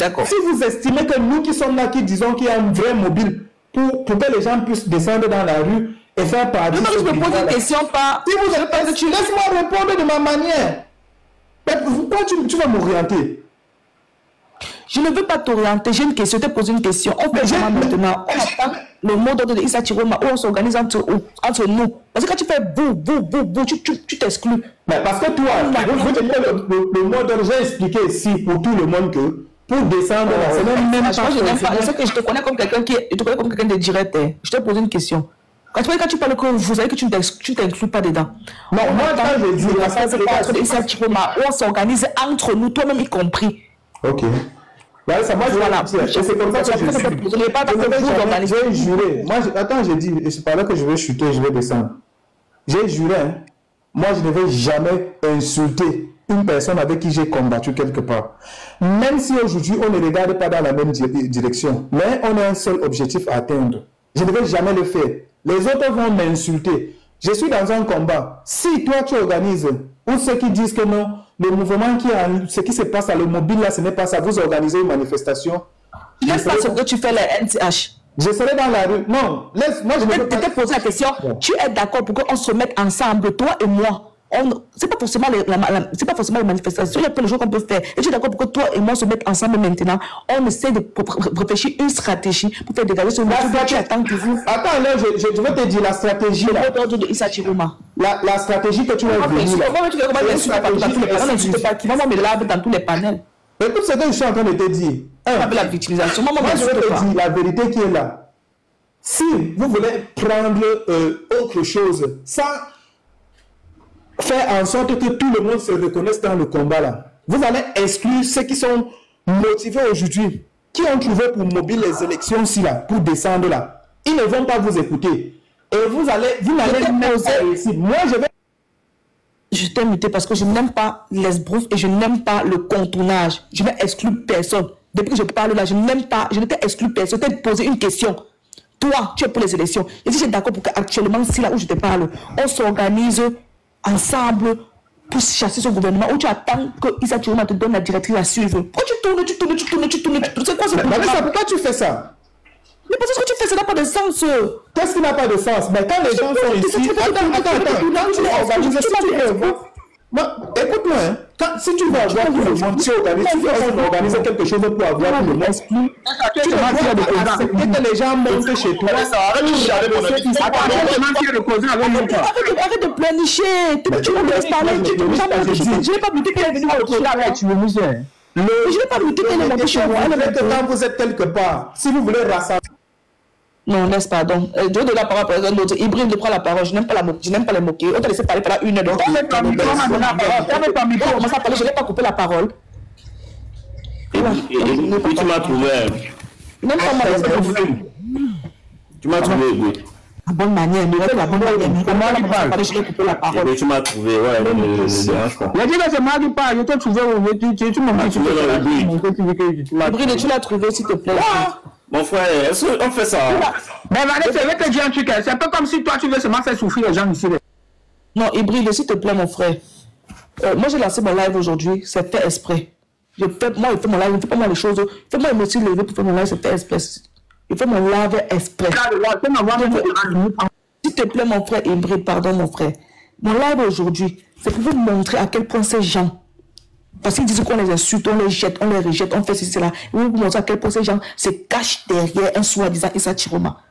estimez que nous qui sommes là, qui disons qu'il y a un vrai mobile pour que les gens puissent descendre dans la rue et faire partie. Je me pose une question pas. Si vous êtes pas, laisse-moi répondre de ma manière. Pourquoi tu vas m'orienter? Je ne veux pas t'orienter, j'ai une question, je te pose une question. On fait comment maintenant? On attend le mot d'ordre de Issa Chiroma où on s'organise entre nous. Parce que quand tu fais bou, tu t'exclus. Mais parce que toi, le mot d'ordre, j'ai expliqué ici pour tout le monde que pour descendre là, c'est même pas. Je sais que je te connais comme quelqu'un de direct. Je te pose une question. Quand tu parles que vous savez que tu ne t'inclus pas dedans. Non, moi quand je dis la phase de Issa Chiroma où on s'organise entre nous, toi-même y compris. Ok. Ouais, ça, moi, voilà. C'est comme ça que je suis. J'ai juré. Moi, attends, j'ai dit, c'est pas là que je vais chuter, je vais descendre. J'ai juré, hein. Moi, je ne vais jamais insulter une personne avec qui j'ai combattu quelque part. Même si aujourd'hui, on ne regarde pas dans la même direction, mais on a un seul objectif à atteindre. Je ne vais jamais le faire. Les autres vont m'insulter. Je suis dans un combat. Si toi, tu organises, ou ceux qui disent que non, le mouvement ce qui se passe à le mobile là, ce n'est pas ça. Vous organisez une manifestation. Je ne sais pas ce que tu fais les NTH. Je serai dans la rue. Non, moi je vais te poser la question. Tu es d'accord pour qu'on se mette ensemble, toi et moi? C'est pas forcément les manifestations. Il y a plein de choses qu'on peut faire. Et tu es d'accord pour que toi et moi se mettent ensemble maintenant? On essaie de réfléchir une stratégie pour faire dégager ce mouvement. Attends, là, je vais te dire la stratégie. De Issa Chiroma. La stratégie que tu vas venir. Comment me lave dans tous les panels? Écoute ce que je suis en train de te dire. La victimisation. Moi, je vais te dire la vérité qui est là. Si vous voulez prendre autre chose, ça faire en sorte que tout le monde se reconnaisse dans le combat là. Vous allez exclure ceux qui sont motivés aujourd'hui, qui ont trouvé pour mobile les élections ici là, pour descendre là. Ils ne vont pas vous écouter. Et vous n'allez même pas réussir. Moi, je t'ai muté parce que je n'aime pas l'esbrouf et je n'aime pas le contournage. Je n'ai exclu personne. Depuis que je parle là, je ne t'ai exclu personne. Je t'ai posé une question. Toi, tu es pour les élections. Et si j'ai d'accord pour qu'actuellement, si là où je te parle, on s'organise ensemble pour chasser ce gouvernement, où tu attends que Issa Chiroma te donne la directive à suivre. Pourquoi tu tournes? C'est quoi ce problème? Pourquoi tu fais ça? Mais parce que tu fais ça n'a pas de sens. Qu'est-ce qui n'a pas de sens? Mais quand les gens sont ici... Écoute-moi, si tu veux avoir tout le monde, si on organise quelque chose pour avoir tout le monde, tu dois accepter que les gens montent chez toi. Arrête de planifier. Tu me laisses parler. Je n'ai pas voulu qu'elle est venue au là. Je n'ai pas voulu qu'elle est montée chez moi. Quand vous êtes quelque part, si vous voulez rassembler. Non, laisse pardon. Je donne la parole à un autre. Ibrahim prend la parole. Je n'aime pas les moquer. On t'a laissé parler pendant 1 heure. Je n'ai pas coupé la parole. Et puis tu m'as trouvé. Même pas moi. Tu m'as trouvé, oui. La bonne manière, la bonne manière. Comment il parle? Je l'ai coupé la parole. Tu m'as trouvé, ouais, Il a dit que c'est moi qui parle. Je t'ai trouvé. Tu m'as trouvé. Ibrahim, tu l'as trouvé, s'il te plaît. Mon frère, est-ce qu'on fait ça? Mais Vanessa, je vais te dire un truc. C'est un peu comme si toi, tu veux seulement faire souffrir les gens ici. Non, Ibrahim, s'il te plaît, mon frère. Moi, j'ai lancé mon live aujourd'hui. C'est fait exprès. Moi, il fait mon live. Il ne fait pas moi les choses. Fais-moi me aussi lever pour faire mon live. C'est fait exprès. Il fait mon live exprès. S'il te plaît, mon frère Ibrahim, pardon, mon frère. Mon live aujourd'hui, c'est pour vous montrer à quel point ces gens... Parce qu'ils disent qu'on les insulte, on les jette, on les rejette, on fait ceci, cela. Et vous montrez à quel point ces gens se cachent derrière un soi-disant Issa Chiroma.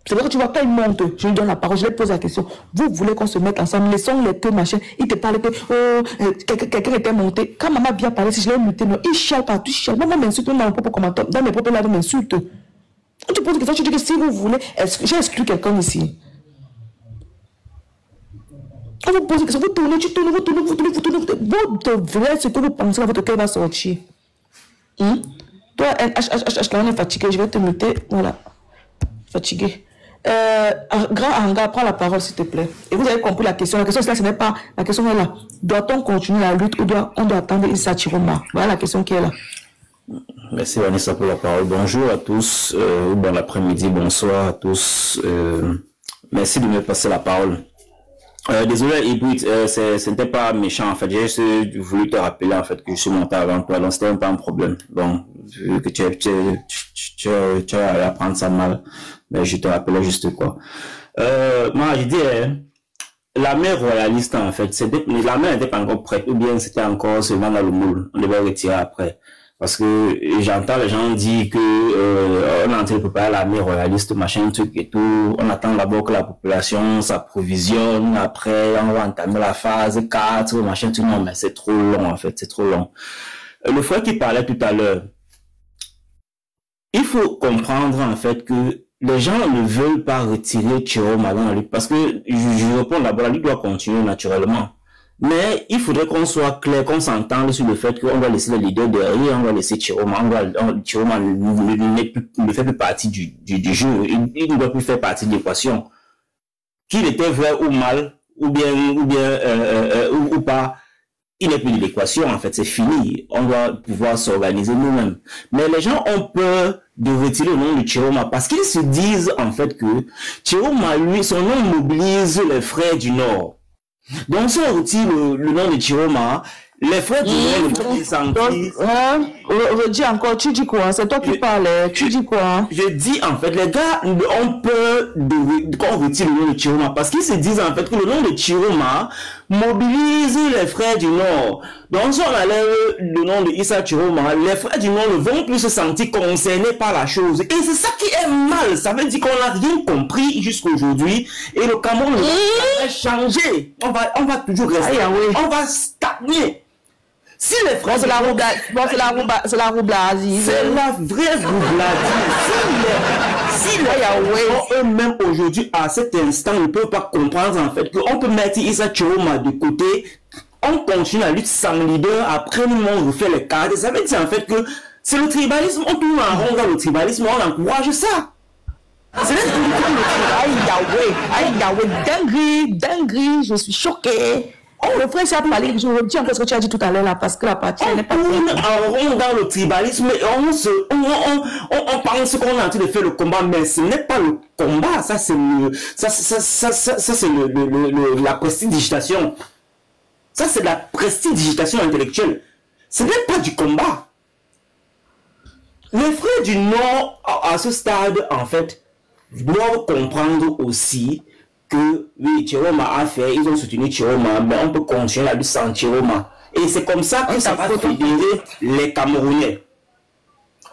C'est vrai que tu vois, quand il monte, je lui donne la parole, je lui pose la question. Vous voulez qu'on se mette ensemble, laissons les que machin. Il te parle que, oh, quelqu'un était monté. Quand maman bien parlé, si je l'ai muté, il chiale partout, il chiale. Maman m'insulte dans mon propre commentaire, dans mes propres lives, m'insulte. Quand tu poses une question, tu dis que si vous voulez, j'ai exclu quelqu'un ici. Quand vous posez une question, vous tournez, tu tournes, vous tournez. Votre vrai, ce que vous pensez, votre cœur va sortir. Toi, on est fatigué, je vais te muter, voilà. Fatigué. Grand Anga, prends la parole s'il te plaît. Et vous avez compris la question. La question, ce n'est pas. La question est là. Doit-on continuer la lutte ou on doit attendre Issa Chiroma? Voilà la question qui est là. Merci Vanessa pour la parole. Bonjour à tous, bon après-midi, bonsoir à tous. Merci de me passer la parole. Désolé, Ibrit, ce n'était pas méchant en fait. J'ai juste voulu te rappeler en fait que je suis monté avant toi, donc c'était pas un problème. Bon, vu que tu as à prendre ça mal, mais je te rappelais juste quoi. Moi, je dis, la mère royaliste en fait, la mère n'était pas encore prête, ou bien c'était encore seulement dans le moule. On devait retirer après. Parce que j'entends les gens dire que on est en train de préparer l'armée royaliste, machin, truc et tout. On attend d'abord que la population s'approvisionne. Après, on va entamer la phase 4, machin, tout. Non, mais c'est trop long, en fait. C'est trop long. Le frère qui parlait tout à l'heure, il faut comprendre, en fait, que les gens ne veulent pas retirer Chiroma dans la lutte. Parce que, je réponds d'abord, la lutte doit continuer naturellement. Mais il faudrait qu'on soit clair, qu'on s'entende sur le fait qu'on va laisser le leader derrière, on va laisser Chiroma, Chiroma ne fait plus partie du jeu, il ne doit plus faire partie de l'équation. Qu'il était vrai ou mal, ou pas, il n'est plus de l'équation, en fait, c'est fini. On doit pouvoir s'organiser nous-mêmes. Mais les gens ont peur de retirer le nom de Chiroma parce qu'ils se disent, en fait, que Chiroma, lui, son nom mobilise les frères du Nord. Donc, si on retire le nom de Chiroma, les frères du Nord ne sentir. Redis encore, tu dis quoi? C'est toi qui parles, tu dis quoi? Je dis, en fait, les gars ont peur qu'on retire le nom de Chiroma parce qu'ils se disent, en fait, que le nom de Chiroma mobilise les frères du Nord. Donc, si on enlève le nom de Issa Chiroma, les frères du Nord ne vont plus se sentir concernés par la chose. Et c'est ça qui est mal. Ça veut dire qu'on n'a rien compris jusqu'à aujourd'hui. Et le Cameroun va changer. On va toujours rester. On va stagner. Si les frères... C'est la roubladie. C'est la vraie roubladie. Si les gens eux-mêmes aujourd'hui, à cet instant, ne peuvent pas comprendre en fait qu'on peut mettre Issa Chiroma de côté, on continue la lutte sans leader, après nous on refait les cartes. Ça veut dire en fait que c'est le tribalisme, on tourne en rond dans le tribalisme, on encourage ça. C'est dinguerie, je suis choqué. Le frère s'est parlé, je retiens ce que tu as dit tout à l'heure là, parce que la partie n'est pas tourne en rond dans le tribalisme, on pense qu'on est en train de faire le combat, mais ce n'est pas le combat, ça c'est la prestidigitation. Ça c'est la prestidigitation intellectuelle. Ce n'est pas du combat. Les frères du Nord, à ce stade, en fait, doivent comprendre aussi que oui, Chiroma a fait, ils ont soutenu Chiroma, mais on peut continuer la lutte sans Chiroma. Et c'est comme ça que ça va fédérer les Camerounais.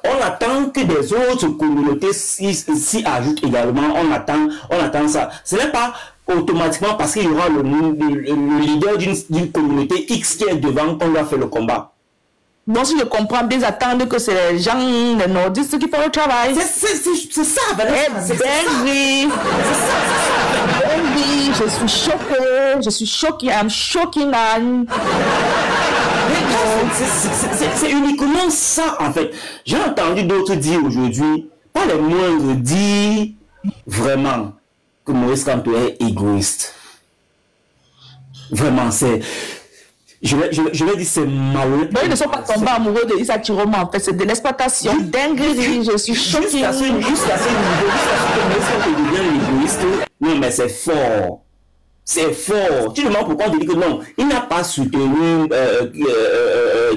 On attend que des autres communautés s'y ajoutent également. On attend ça. Ce n'est pas automatiquement parce qu'il y aura le leader d'une communauté X qui est devant qu'on doit faire le combat. Donc, si je comprends bien, ils attendent que c'est les gens, les nordistes qui font le travail. C'est ça, Vanessa. Je suis choquée, I'm shocking, man. C'est uniquement ça, en fait. J'ai entendu d'autres dire aujourd'hui, pas les moindres dire vraiment que Maurice Kamto est égoïste. Vraiment, c'est... Je vais dire c'est malheureux. Ils ne sont pas tombés amoureux de Issa Chiroma, en fait, c'est de l'exploitation. Dinguerie, je suis choquée. Jusqu'à ce niveau, jusqu'à ce que devienne égoïste. Non, mais c'est fort. C'est fort. Tu demandes pourquoi on te dit que non, il n'a pas soutenu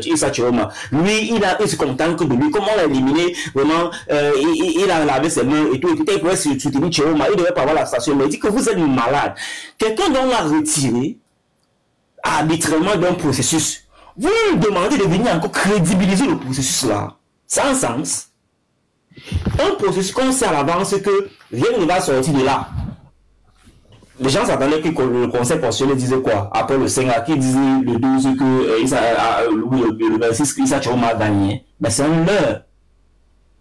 Issa Chiroma. Lui, il se contente que de lui. Comment on l'a éliminé, vraiment, il a lavé ses mains et tout. Il pourrait soutenir Chiroma. Il ne devait pas avoir la station. Mais il dit que vous êtes malade. Quelqu'un dont on l'a retiré arbitrairement d'un processus. Vous nous demandez de venir encore crédibiliser le processus là. Ça a un sens. Un processus qu'on sait à l'avance que rien ne va sortir de là. Les gens s'attendaient que le conseil constitutionnel disait quoi? Après le 5 qui disait le 12 que le 26 Issa Chiroma a gagné. Mais c'est un leurre.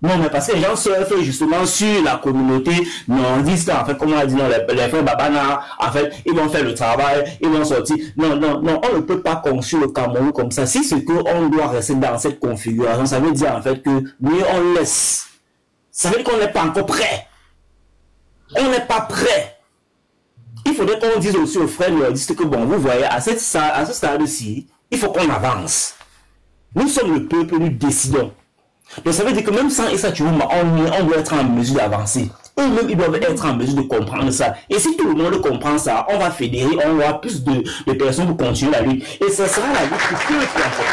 Non, mais parce que les gens surfent justement sur la communauté, non, disent ça, en fait, comme on a dit, non, les frères Babana, en fait, ils vont faire le travail, ils vont sortir. Non, non, non, on ne peut pas construire le Cameroun comme ça. Si c'est qu'on doit rester dans cette configuration, ça veut dire en fait que oui, on laisse. Ça veut dire qu'on n'est pas encore prêt. On n'est pas prêt. Il faudrait qu'on dise aussi aux frères nordistes que bon, vous voyez, à ce stade-ci, il faut qu'on avance. Nous sommes le peuple, nous décidons. Donc ça veut dire que même sans Issa Chiroma, on doit être en mesure d'avancer. Eux-mêmes, ils doivent être en mesure de comprendre ça. Et si tout le monde comprend ça, on va fédérer, on aura plus de personnes pour continuer la lutte. Et ça sera la lutte pour tout le peuple.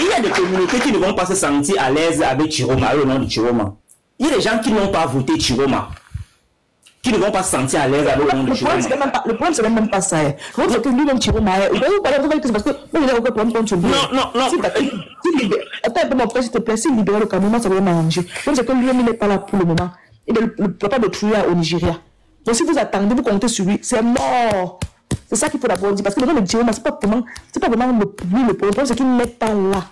Il y a des communautés qui ne vont pas se sentir à l'aise avec Chiroma, au nom de Chiroma. Il y a des gens qui n'ont pas voté Chiroma, qui ne vont pas se sentir à l'aise avec le nom de Chiroma. Le problème, c'est même pas ça. Le problème, c'est que lui-même, Chiroma, il va vous parler de parce que moi, il a aucun problème contre lui. Non. Attends un peu, mon frère, s'il te plaît, s'il libère le Cameroun, ça va m'arranger. Le problème, c'est que lui-même, il n'est pas là pour le moment. Il est le papa de Trouya au Nigeria. Donc, si vous attendez, vous comptez sur lui, c'est mort. C'est ça qu'il faut d'abord dire. Parce que le nom de Chiroma, c'est pas vraiment lui le problème, c'est qu'il n'est pas là.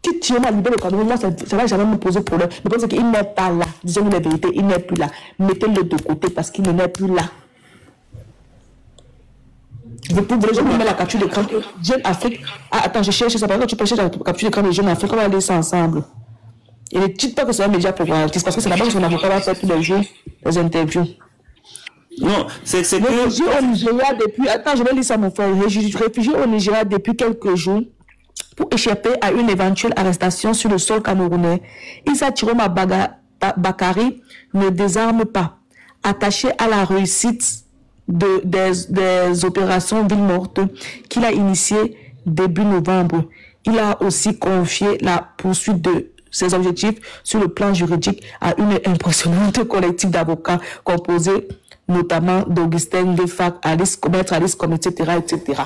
Si Chiroma libère le Cameroun, moi, ça ne va jamais me poser problème. Le problème, c'est qu'il n'est pas là. Disons-nous la vérité, il n'est plus là. Mettez-le de côté parce qu'il n'est plus là. Vous pouvez jamais mettre la capture d'écran. Jeune Afrique. Ah, attends, je cherche ça. Par exemple, tu peux chercher la capture d'écran de Jeune Afrique. On va aller ça ensemble. Et le titre, que c'est un média pour artiste parce que c'est là-bas que son avocat va faire tous les jours les interviews. Non, c'est que. Réfugié au Nigeria depuis. Attends, je vais lire ça, mon frère. Réfugié au Nigeria depuis quelques jours. Pour échapper à une éventuelle arrestation sur le sol camerounais, Issa Chiroma Bakari ne désarme pas. Attaché à la réussite des opérations Ville Morte qu'il a initiées début novembre, il a aussi confié la poursuite de ses objectifs sur le plan juridique à une impressionnante collectif d'avocats composé notamment d'Augustin Defac, Maître Alice Comme, etc., etc.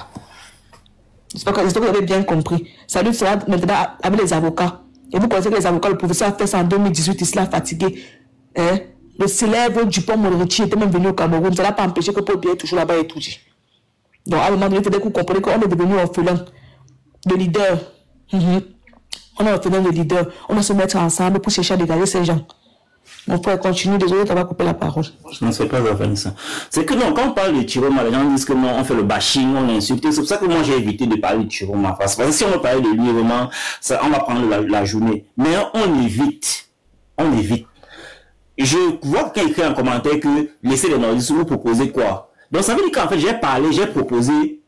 J'espère que vous avez bien compris. Ça lui sera maintenant avec les avocats. Et vous connaissez que les avocats, le professeur a fait ça en 2018, il s'est fatigué. Hein? Le célèbre Dupont-Moretti était même venu au Cameroun. Ça n'a pas empêché que Paul Biya est toujours là-bas et tout dit. Donc à un moment donné, il faudrait que vous compreniez qu'on est devenu orphelin de leader. On est orphelin de leader. On doit se mettre ensemble pour chercher à dégager ces gens. On peut continuer, désolé, ça va couper la parole. Non, c'est pas grave, ça. C'est que non, quand on parle de Chiroma, les gens disent que non, on fait le bashing, on insulte. C'est pour ça que moi j'ai évité de parler de Chiroma. Parce que si on veut parler de lui, vraiment, ça, on va prendre la journée. Mais on évite. On évite. Je vois quelqu'un écrit en commentaire que laissez les nordistes vous proposer quoi. Donc ça veut dire qu'en fait, j'ai parlé, j'ai proposé.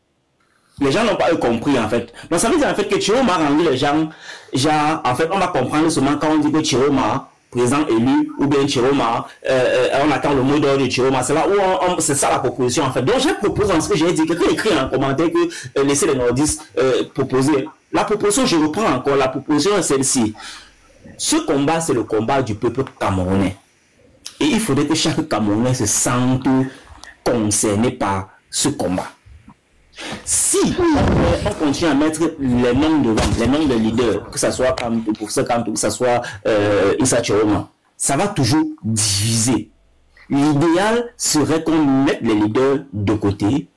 Les gens n'ont pas compris en fait. Donc ça veut dire en fait que Chiroma a rendu les gens, genre, en fait, on va comprendre seulement quand on dit que Chiroma, président élu, ou bien Chiroma, on attend le mot d'ordre de Chiroma, c'est là où c'est ça la proposition en fait. Donc j'ai proposé dans ce que j'ai dit, quelqu'un écrit en commentaire que laissez les nordistes proposer. La proposition, je reprends encore, la proposition est celle-ci. Ce combat, c'est le combat du peuple camerounais. Et il faudrait que chaque Camerounais se sente concerné par ce combat. Si on continue à mettre les noms devant, les noms de leaders, que ce soit le professeur Kantou, que ce soit Issa Chiroma, ça va toujours diviser. L'idéal serait qu'on mette les leaders de côté,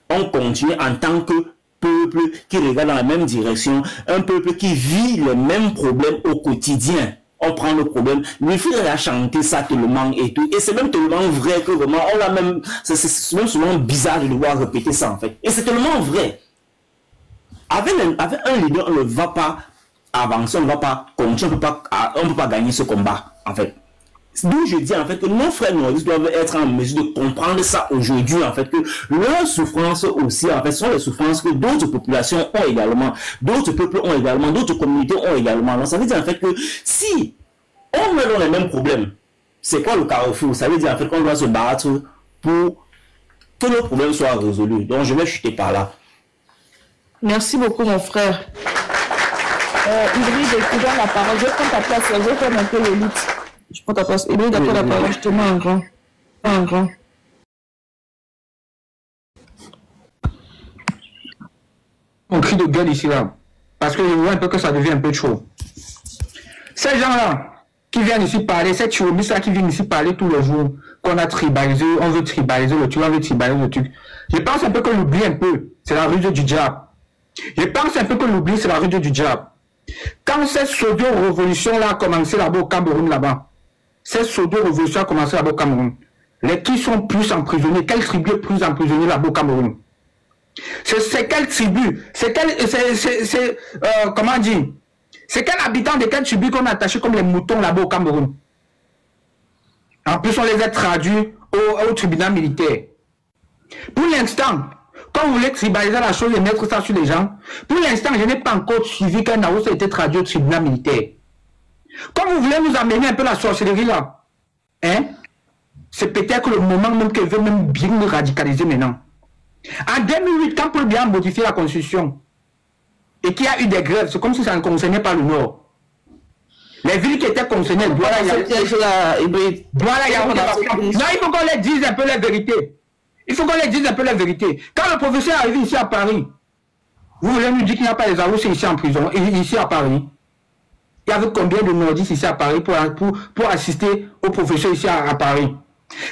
on continue en tant que peuple qui regarde dans la même direction, un peuple qui vit les mêmes problèmes au quotidien. On prend le problème, lui faudrait la chanter ça tellement et tout, et c'est même tellement vrai que vraiment, on a même, c'est même souvent bizarre de devoir répéter ça en fait, et c'est tellement vrai. Avec un leader, on ne va pas avancer, on ne va pas continuer, on ne peut pas gagner ce combat en fait. D'où je dis en fait que nos frères nordistes doivent être en mesure de comprendre ça aujourd'hui en fait, que leurs souffrances aussi en fait sont les souffrances que d'autres populations ont également, d'autres peuples ont également, d'autres communautés ont également. Donc ça veut dire en fait que si on met dans les mêmes problèmes, c'est quoi le carrefour? Ça veut dire en fait qu'on doit se battre pour que nos problèmes soient résolus. Donc je vais chuter par là. Merci beaucoup mon frère. Idriss, tu donnes la parole. Je vais prendre ta place, je vais faire un peu le lutte. Je prends ta place. Et bien, d'accord, la parole, je te mets en grand. En grand. On crie de gueule ici, là. Parce que je vois un peu que ça devient un peu chaud. Ces gens-là, qui viennent ici parler, cette choumistes-là qui viennent ici parler tous les jours, qu'on a tribalisé, on veut tribaliser le truc, on veut tribaliser le truc. Je pense un peu qu'on l'oublie un peu, c'est la rue du diable. Je pense un peu qu'on l'oublie, c'est la rue du diable. Quand cette pseudo-révolution-là a commencé là-bas au Cameroun, là-bas, cette pseudo-révolution a commencé là-bas au Cameroun, les qui sont plus emprisonnés, quelle tribu est plus emprisonnée là-bas au Cameroun? C'est quelle tribu? C'est quel, comment dire? C'est quel habitant de quelle tribu qu'on a attaché comme les moutons là-bas au Cameroun? En plus, on les a traduits au tribunal militaire. Pour l'instant, quand vous voulez tribaliser la chose et mettre ça sur les gens, pour l'instant, je n'ai pas encore suivi qu'un Naos a été traduit au tribunal militaire. Quand vous voulez nous amener un peu la sorcellerie là, hein, c'est peut-être le moment même qu'elle veut même bien nous radicaliser maintenant. En 2008, quand Paul Biya a modifié la constitution et qu'il y a eu des grèves, c'est comme si ça ne concernait pas le Nord. Les villes qui étaient concernées, Douala, il faut qu'on les dise un peu la vérité. Il faut qu'on les dise un peu la vérité. Quand le professeur est arrivé ici à Paris, vous voulez nous dire qu'il n'y a pas les Aroussés ici en prison, ici à Paris. Il y avait combien de nordistes ici à Paris pour assister au professeur ici à Paris?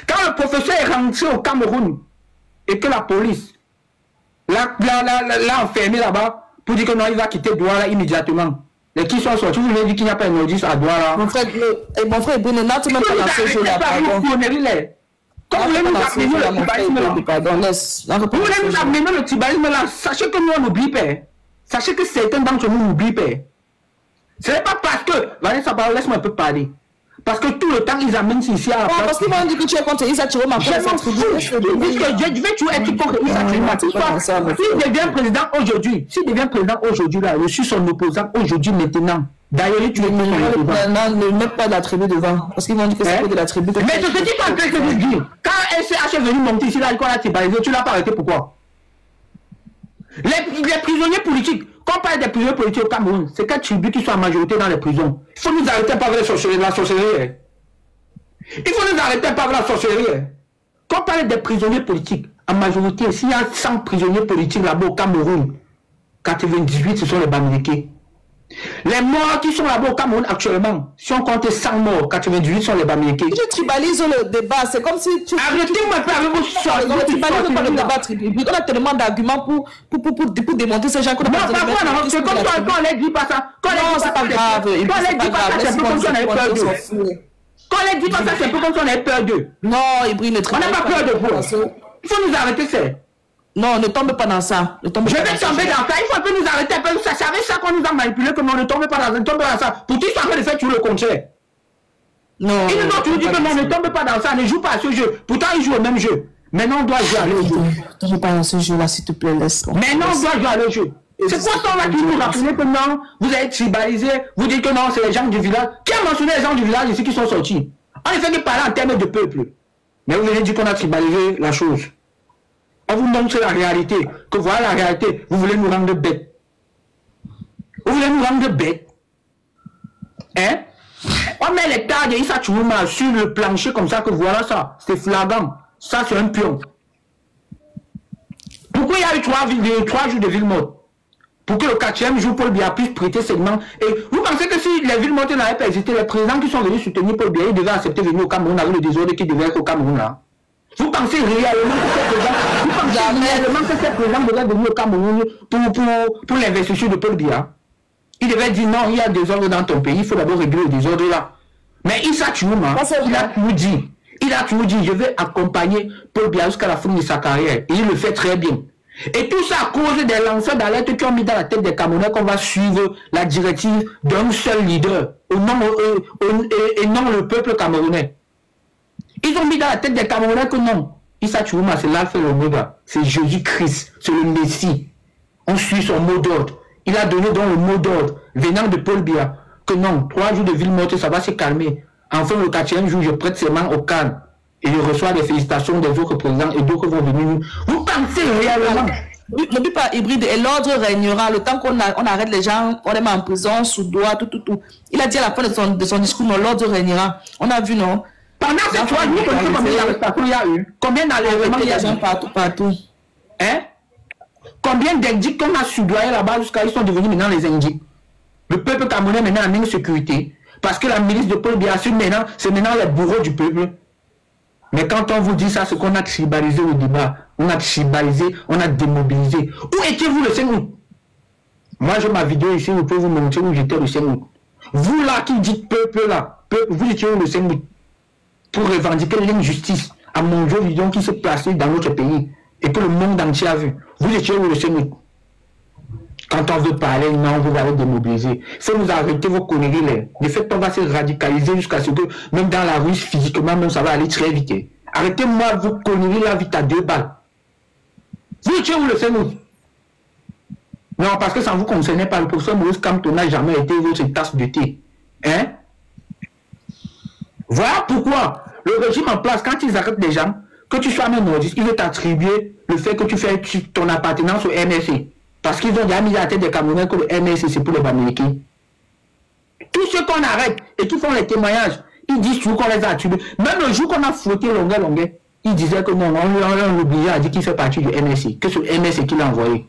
Quand le professeur est rentré au Cameroun et que la police l'a enfermé là-bas pour dire que non, il va quitter Douala immédiatement. Les qui sont sortis, vous voulez dire qu'il n'y a pas de nordistes à Douala? Mon frère, Bruno, n'a tu même pas dans ce jeu-là, quand vous voulez nous amener le tribalisme là, sachez que nous on n'oublie pas. Sachez que certains d'entre nous n'oublient pas. Ce n'est pas parce que, laisse-moi un peu parler. Parce que tout le temps ils amènent ici à la place. Parce qu'ils vont dire que tu es contre Issa Chiroma. Je vais toujours être contre Issa Chiroma. S'il devient président aujourd'hui, là, je suis son opposant aujourd'hui maintenant. D'ailleurs, tu es ne mets pas de la tribu devant. Parce qu'ils vont dire que c'est de la tribu. Mais ce que tu penses que je dis, quand SCH est venu monter ici, là, il a tribalisé, tu l'as pas arrêté, pourquoi? Les prisonniers politiques, quand on parle des prisonniers politiques au Cameroun, c'est quelle tribu qui sont en majorité dans les prisons? Il faut nous arrêter par la sorcellerie. Il faut nous arrêter par la sorcellerie. Quand on parle des prisonniers politiques, en majorité, s'il y a 100 prisonniers politiques là-bas au Cameroun, 98 ce sont les Bamileke. Les morts qui sont là-bas au Cameroun actuellement, si on compte 100 morts, 98 sont les Bamileke. Tu tribalises le débat, c'est comme si tu... Arrêtez-moi pas avec vos sorties. Tu tribalises pas le débat tribal. On a tellement d'arguments pour démonter ces gens qu'on a pas de débat. Non, c'est comme toi, quand on les dit pas ça. Non, c'est pas grave. Quand on les dit pas ça, c'est un peu comme si on avait peur d'eux. Quand on les dit pas ça, c'est un peu comme si on avait peur d'eux. Non, Ibri, ne tribalise pas. On n'a pas peur de vous. Il faut nous arrêter, c'est... Non, ne tombe pas dans ça. Je vais tomber dans ça. Il faut un peu nous arrêter. C'est avec ça qu'on nous a manipulé que non, ne tombe pas dans ça. Pour qu'ils soient en train de faire tout le contraire. Non. Ils nous ont toujours dit que non, ne tombe pas dans ça. Ne joue pas à ce jeu. Pourtant, ils jouent au même jeu. Maintenant, on doit jouer à l'autre jeu. Ne joue pas dans ce jeu-là, s'il te plaît, laisse-moi. Maintenant, on doit jouer à l'autre jeu. C'est quoi ça là qui nous rappelle que non, vous êtes tribalisé, vous dites que non, c'est les gens du village. Qui a mentionné les gens du village ici qui sont sortis? On ne fait que parler en termes de peuple. Mais vous venez dire qu'on a tribalisé la chose. On vous montre la réalité, que voilà la réalité, vous voulez nous rendre bêtes. Vous voulez nous rendre bêtes. Hein? On met les tas de Issa Chiroma sur le plancher comme ça, que voilà ça, c'est flagrant. Ça, c'est un pion. Pourquoi il y a eu 3 jours de ville morte? Pour que le 4e jour, Paul Biya puisse prêter segment. Et vous pensez que si les villes mortes n'avaient pas existé, les présidents qui sont venus soutenir Paul Biya, ils devaient accepter de venir au Cameroun avec le désordre qui devait être au Cameroun là? Vous pensez réellement que ces présidents devaient venir au Cameroun pour l'investiture de Paul Biya? Il devait dire non, il y a des ordres dans ton pays, il faut d'abord régler le désordre là. Mais Issa Chiroma, il a toujours dit, je vais accompagner Paul Biya jusqu'à la fin de sa carrière. Et il le fait très bien. Et tout ça à cause des lanceurs d'alerte qui ont mis dans la tête des Camerounais qu'on va suivre la directive d'un seul leader, et non le peuple camerounais. Ils ont mis dans la tête des Camerounais que non. Issa Chiroma, c'est l'alpha et l'oméga. C'est Jésus-Christ, c'est le Messie. On suit son mot d'ordre. Il a donné donc le mot d'ordre, venant de Paul Biya, que non, 3 jours de ville morte, ça va se calmer. Enfin, le 4e jour, je prête serment au calme. Et je reçois les félicitations des autres présidents et d'autres vont venir. Vous pensez réellement? N'oublie pas, hybride, et l'ordre régnera. Le temps qu'on arrête les gens, on les met en prison, sous doigt, tout. Il a dit à la fin de son discours, non, l'ordre régnera. On a vu, non? Pendant ces 3 jours, combien d'arrestations il y a eu? Combien d'enlèvements il y a eu? Partout. Hein? Combien d'indiques qu'on a soudoyé là-bas jusqu'à ils sont devenus maintenant les indiques? Le peuple camerounais maintenant en insécurité. Parce que la milice de Paul Biya, c'est maintenant les bourreaux du peuple. Mais quand on vous dit ça, c'est qu'on a tribalisé le débat. On a tribalisé, on a démobilisé. Où étiez-vous le 5 août? Moi, j'ai ma vidéo ici, je peux vous montrer où j'étais le 5 août. Vous là qui dites peuple là, peuple, vous étiez où le 5 août? Pour revendiquer l'injustice à mon Dieu Vision qui se plaçait dans notre pays et que le monde entier a vu. Vous étiez où le 5 août? Quand on veut parler, non, vous allez démobiliser. Il faut nous arrêter vos conneries là. De fait, on va se radicaliser jusqu'à ce que, même dans la rue, physiquement, même ça va aller très vite. Arrêtez-moi vos conneries là, vite à 2 balles. Vous étiez où le 5 août? Non, parce que ça ne vous concernait pas. Le professeur Maurice Kamto n'a jamais été votre tasse de thé. Hein? Voilà pourquoi le régime en place, quand ils arrêtent des gens, que tu sois même nordiste, ils veulent t'attribuer le fait que tu fais ton appartenance au MSC. Parce qu'ils ont déjà mis à la tête des Camerounais que le MSC c'est pour les Bamilekis. Tous ceux qu'on arrête et qui font les témoignages, ils disent toujours qu'on les a attribués. Même le jour qu'on a flotté longueur, ils disaient que non, on l'oblige à dire qu'il fait partie du MSC, que c'est le MSC qui l'a envoyé.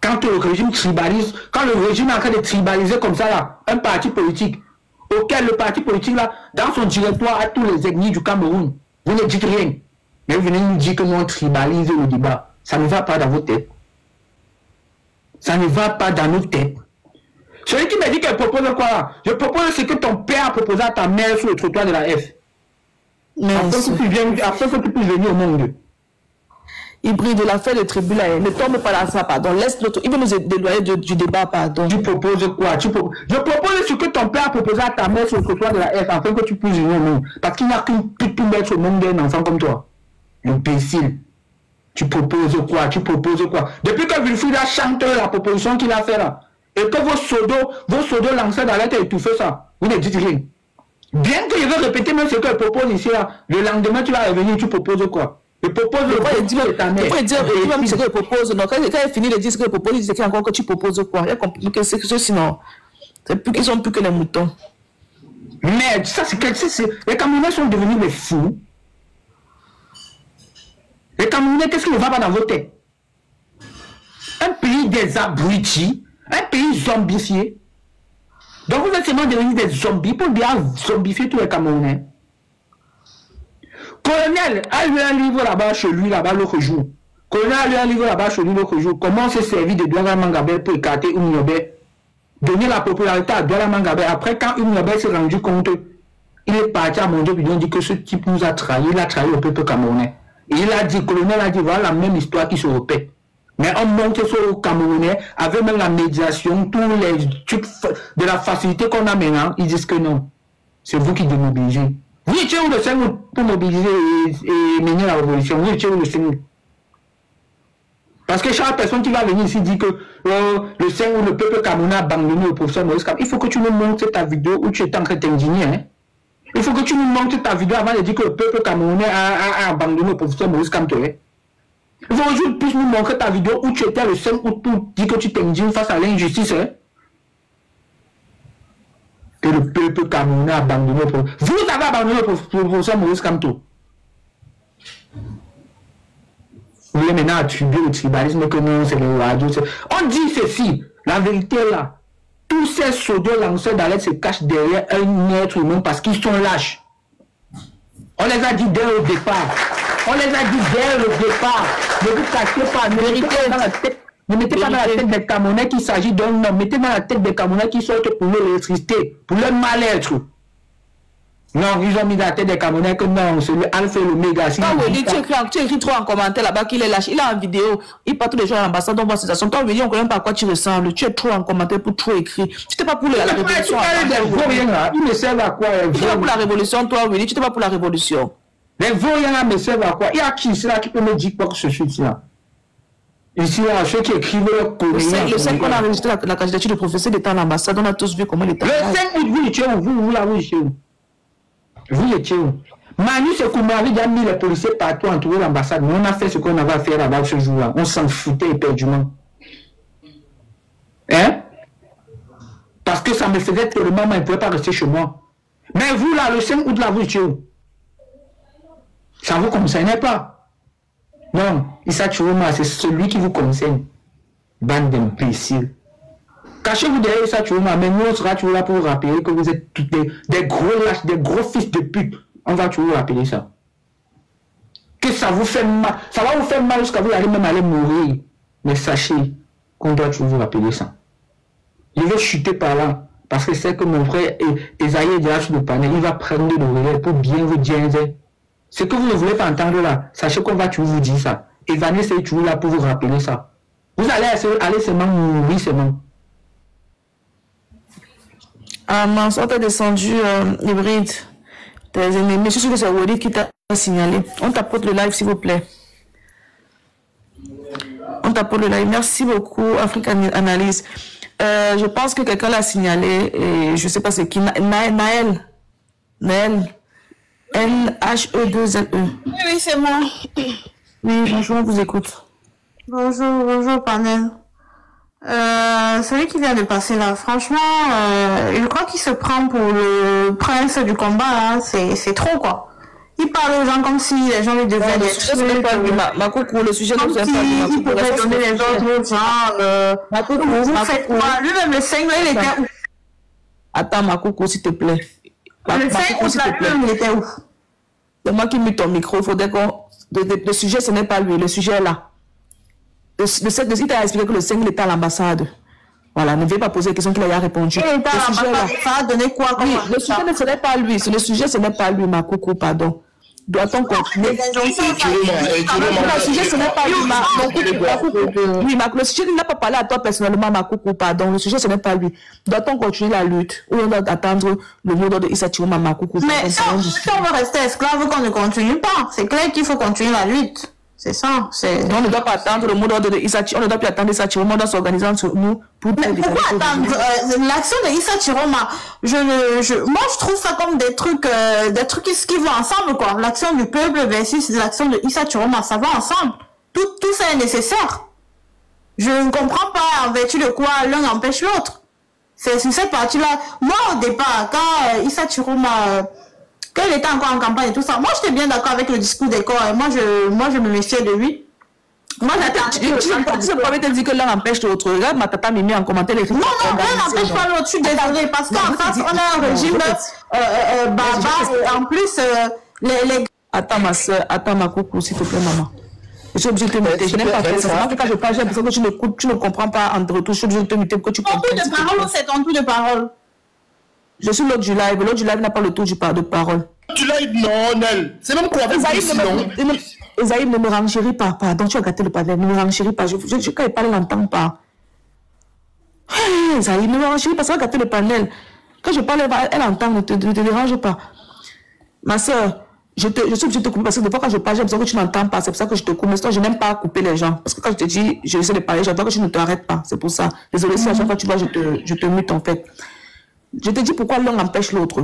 Quand le régime tribalise, quand le régime est en train de tribaliser comme ça là, un parti politique, auquel le parti politique là, dans son directoire, a tous les ethnies du Cameroun, vous ne dites rien. Mais vous venez nous dire que nous on tribalise le débat. Ça ne va pas dans vos têtes. Ça ne va pas dans nos têtes. Celui qui me dit qu'elle propose quoi là? Je propose ce que ton père a proposé à ta mère sur le trottoir de la F. Après que tu puisses venir au monde. Hybride, l'affaire de tribunal, ne tombe pas dans ça, pardon. Laisse l'autre. Il veut nous déloyer du débat, pardon. Tu proposes quoi? Je propose ce que ton père a proposé à ta mère sur le trottoir de la F afin que tu puisses venir au monde. Parce qu'il n'y a qu'une petite mettre au monde d'un enfant comme toi. Imbécile. Tu proposes quoi? Depuis que Wilfrida chante la proposition qu'il a fait là, et que vos pseudos lancés dans l'air étouffer ça, vous ne dites rien. Bien que je veux répéter même ce qu'elle propose ici là, le lendemain tu vas revenir, tu proposes quoi? Je propose le point de ta mère. Il faut dire ce qu'elle propose. Non, quand elle finit de dire ce qu'elle propose, il dit encore que tu proposes quoi? Elle complique que c'est sinon. Ils sont plus que les moutons. Mais ça, les Camerounais sont devenus des fous. Les Camerounais, qu'est-ce qui ne va pas dans vos têtes? Un pays des abrutis, un pays zombifié. Donc vous êtes seulement devenus des zombies pour bien zombifier tous les Camerounais. Colonel a lu un livre là-bas chez lui, là-bas l'autre jour. Colonel a lu un livre là-bas chez lui l'autre jour. Comment on s'est servi de Douala Mangabé pour écarter Oumniobé? Donner la popularité à Douala Mangabé. Après, quand Oumniobé s'est rendu compte, il est parti à Mondial, puis il a dit que ce type nous a trahi. Il a trahi le peuple camerounais. Et il a dit, colonel a dit, voilà la même histoire qui se répète. Mais on montre ça aux Camerounais, avec même la médiation, tous les trucs de la facilité qu'on a maintenant, ils disent que non. C'est vous qui démobilisez. Vous étiez où le 5 août pour mobiliser et mener la révolution? Vous étiez où le 5 août? Parce que chaque personne qui va venir ici dit que le 5 août, le peuple camerounais a abandonné le professeur Maurice Kamto. Il faut que tu nous montres ta vidéo où tu es en train d'indigner. Hein? Il faut que tu nous montres ta vidéo avant de dire que le peuple camerounais a abandonné le professeur Maurice Kamto. Hein? Il faut que tu puisses nous montrer ta vidéo où tu étais le 5 août pour dire que tu t'indignes face à l'injustice. Hein? Que le peuple camerounais a abandonné le professeur. Vous avez abandonné le professeur Maurice Kamto. Vous voulez maintenant attribuer le tribalisme que non, c'est le radio. On dit ceci, la vérité est là. Tous ces pseudo lanceurs d'alerte se cachent derrière un être humain parce qu'ils sont lâches. On les a dit dès le départ. Ne vous cachez pas, ne mettez pas dans la tête. Ne mettez pas dans la tête des Camerounais qu'il s'agit d'un homme. Mettez dans la tête des Camerounais qui sortent pour l'électricité, pour leur mal-être. Non, ils ont mis dans la tête des Camerounais que non, c'est le Alpha et l'Oméga. Toi, Willy, tu écris trop en commentaire là-bas qu'il est lâche. Il est en vidéo. Il part tous les jours à l'ambassade, on voit ses actions. Toi, Willy, on ne connaît pas à quoi tu ressembles. Tu es trop en commentaire pour trop écrire. Tu n'étais pas pour la révolution. Ils me servent à quoi? Tu n'étais pas pour la révolution, toi, Willy. Tu n'étais pas pour la révolution. Les vauriens là me servent à quoi? Il y a qui ici là qui peut me dire quoi que ce soit ici là? Ici là, ceux qui écrivent leur courrier. Le 5 qu'on a enregistré la candidature du professeur d'État à l'ambassade, on a tous vu comment il était. Le 5 août, vous étiez où? Vous étiez où? Vous étiez où? Manu Sekoumari a mis les policiers partout entourer l'ambassade. Mais on a fait ce qu'on avait à faire là-bas ce jour-là. On s'en foutait éperdument. Hein? Parce que ça me faisait tellement mal, il ne pouvait pas rester chez moi. Mais vous là, le 5 août là, vous étiez où? Ça ne vous concernait pas. Non, Issa Chiroma, c'est celui qui vous concerne. Bande d'imbéciles. Cachez-vous derrière ça, tu vois, mais nous, on sera toujours là pour vous rappeler que vous êtes tous des gros lâches, des gros fils de pute. On va toujours vous rappeler ça. Que ça vous fait mal. Ça va vous faire mal jusqu'à vous allez même aller mourir. Mais sachez qu'on doit toujours vous rappeler ça. Je vais chuter par là. Parce que c'est que mon frère Esaïe est déjà sur le panel. Il va prendre le relais pour bien vous dire. Ce que vous ne voulez pas entendre là, sachez qu'on va toujours vous dire ça. Et Vanessa est toujours là pour vous rappeler ça. Vous allez aller seulement mourir seulement. Ah mince, on t'a descendu hybride. Tes ennemis. Je suis sûr que c'est Walid qui t'a signalé. On tapote le live s'il vous plaît. On tapote le live. Merci beaucoup, Afrique Analyse. Je pense que quelqu'un l'a signalé et je ne sais pas c'est qui. Naël. L-H-E-2-L-E. Oui, c'est moi. Oui, bonjour, on vous écoute. Bonjour, panel. Celui qui vient de passer là, franchement, je crois qu'il se prend pour le prince du combat, hein. C'est trop, quoi. Il parle aux gens comme si les gens lui devaient le sujet n'est pas lui, ma coucou, le sujet ne vient pas lui. Il pourrait donner les ordres aux gens, ma coucou, vous faites quoi? Lui-même, le 5, il était où? Attends, ma coucou, s'il te plaît. Le 5, il était où? C'est moi qui mets ton micro, il faudrait qu'on... Le sujet, ce n'est pas lui, le sujet est là. Il t'a expliqué que le 5 il était à l'ambassade. Voilà, ne veuillez pas poser la question qu'il a répondu. Il était à l'ambassade, ça a donné quoi? Oui, le sujet ce n'est pas lui. Le sujet, ce n'est pas lui, ma coucou, pardon. Doit-on continuer? Le sujet, ce n'est pas lui, ma coucou. Oui, le sujet n'a pas parlé à toi personnellement, ma coucou, pardon. Le sujet, ce n'est pas lui. Doit-on continuer la lutte ou on doit attendre le mot d'ordre de Issa Chiroma, ma coucou? Mais si on veut rester esclave, qu'on ne continue pas. C'est clair qu'il faut continuer la lutte. C'est ça. On ne doit pas attendre le mot d'ordre de Issa Chiroma. On ne doit plus attendre Issa Chiroma. On doit s'organiser entre nous pour... Mais pourquoi attendre l'action de Issa Chiroma? Moi, je trouve ça comme des trucs qui vont ensemble, quoi. L'action du peuple versus l'action de Issa Chiroma, ça va ensemble. Tout ça est nécessaire. Je ne comprends pas en vertu de quoi l'un empêche l'autre. C'est sur cette partie-là. Moi, au départ, quand Issa Chiroma... Quand il était encore en campagne et tout ça, moi j'étais bien d'accord avec le discours des corps et moi je me méfiais de lui. Moi j'attendais. Tu ne peux pas te dire que l'un empêche l'autre. Regarde ma tata Mimi en commentaire les Non, l'un n'empêche pas l'autre, je suis désolée parce qu'en face on a un régime barbare et en plus les... Attends ma soeur, attends ma coucou s'il te plaît maman. Je suis obligée de te muter. Je n'aime pas faire ça. Quand je parle, j'ai l'impression que tu ne comprends pas en retour. Je suis obligée de te muter pour que tu comprennes. Ton tour de parole ou c'est ton tour de parole? Je suis l'autre du live. L'autre du live n'a pas le tour de parole. Tu live, non, Nel. C'est même quoi avec Esaïe, ne me renchéris pas. Pardon, tu as gâté le panel. Ne me renchéris pas. Quand il parle, il n'entend pas. Esaïe, ne me renchéris pas. Ça va gâter le panel. Quand je parle, elle entend. Ne te dérange pas. Ma soeur, je suis obligée de te couper parce que des fois, quand je parle, j'ai l'impression que tu n'entends pas. C'est pour ça que je te coupe. Mais sinon, je n'aime pas couper les gens. Parce que quand je te dis, je essaie de parler, j'attends que tu ne t'arrêtes pas. C'est pour ça. Désolée si à chaque fois tu vois, je te mute en fait. Je te dis pourquoi l'un empêche l'autre.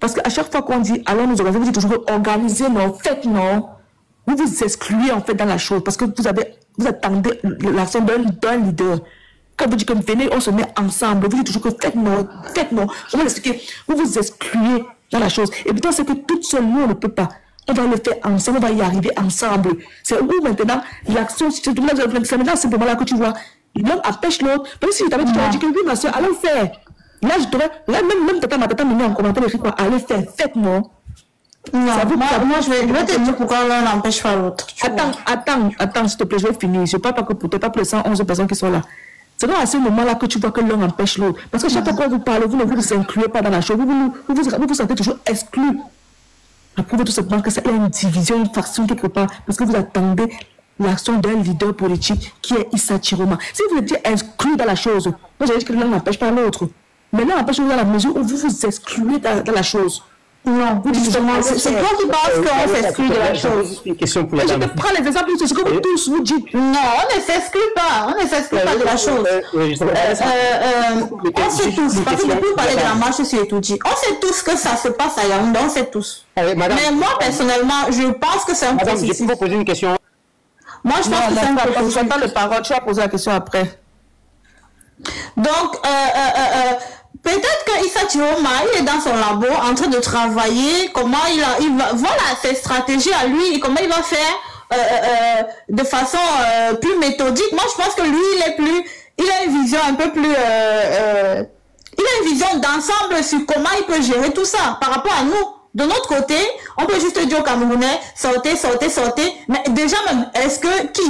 Parce qu'à chaque fois qu'on dit allons nous organiser, vous dites toujours organiser, non, faites non. Vous vous excluez en fait dans la chose parce que vous attendez l'action d'un leader. Quand vous dites que venez, on se met ensemble, vous dites toujours que faites non. On va l'expliquer. Vous vous excluez dans la chose. Et pourtant, c'est que toute seule, nous, on ne peut pas. On va le faire ensemble, on va y arriver ensemble. C'est où maintenant l'action, c'est maintenant ce moment-là que tu vois. L'un empêche l'autre. Même si je t'avais dit que oui, ma soeur, allons faire. Là, je devrais. Là, même ma tata Mimi en commentaire, écrit quoi? Allez faire, faites-moi. Non, moi, je vais te dire pourquoi l'un n'empêche pas l'autre. Attends, s'il te plaît, je vais finir. Je ne parle pas que pour toi, pas pour les 111 personnes qui sont là. C'est dans à ce moment-là que tu vois que l'un empêche l'autre. Parce que chaque fois que vous parlez, vous ne vous incluez pas dans la chose. Vous vous sentez toujours exclu. Approuvez tout simplement que c'est une division, une faction quelque part. Parce que vous attendez l'action d'un leader politique qui est Issa Chiroma. Si vous êtes exclu dans la chose, moi j'ai dit que l'un n'empêche pas l'autre. Mais l'un empêche l'autre dans la mesure où vous vous excluez dans la chose. Non, justement, c'est toi qui penses qu'on s'exclut de la chose. Une question pour la je te prends les exemples, c'est ce que vous tous vous dites. Non, on ne s'exclut pas. On ne s'exclut pas de la chose. On sait tous, parce que depuis parler de la marche sur Etoudji, on sait tous que ça se passe à Yaoundé, on sait tous. Mais moi, personnellement, je pense que c'est un processus. Madame, je peux vous poser une question. Moi, je pense que c'est un processus. J'entends le parole, tu vas poser la question après. Donc, peut-être que Issa Chiroma, il est dans son labo en train de travailler, comment il va, voilà, ses stratégies à lui, comment il va faire de façon plus méthodique. Moi, je pense que lui, il a une vision un peu plus... il a une vision d'ensemble sur comment il peut gérer tout ça par rapport à nous. De notre côté, on peut juste dire aux Camerounais, sortez. Mais déjà même, est-ce que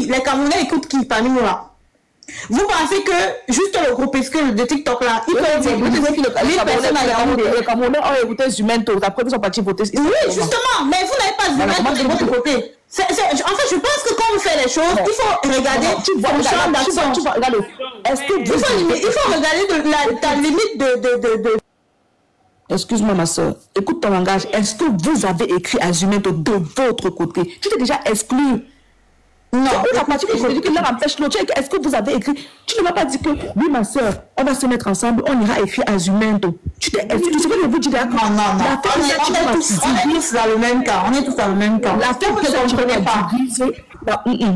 les Camerounais écoutent qui parmi nous là? Vous pensez que juste le groupuscule de TikTok là, il peut dire les Camerounais ont écouté Zumento, après ils sont partis voter. Oui, justement, mais vous n'avez pas Zumento de votre côté. En fait, je pense que quand on fait les choses, il faut regarder son champ d'action. Est-ce que il faut regarder ta limite de... Excuse-moi, ma soeur. Écoute ton langage. Est-ce que vous avez écrit à Zumento de votre côté? Tu t'es déjà exclu. Non. Est-ce que vous avez écrit? Tu ne m'as pas dit que, oui, ma soeur, on va se mettre ensemble, on ira écrire à Zumento. Tu t'es exclu. C'est que je vous dis d'accord. Non. On est tous dans le même cas. On est tous dans le même cas. La fête que je ne connais pas.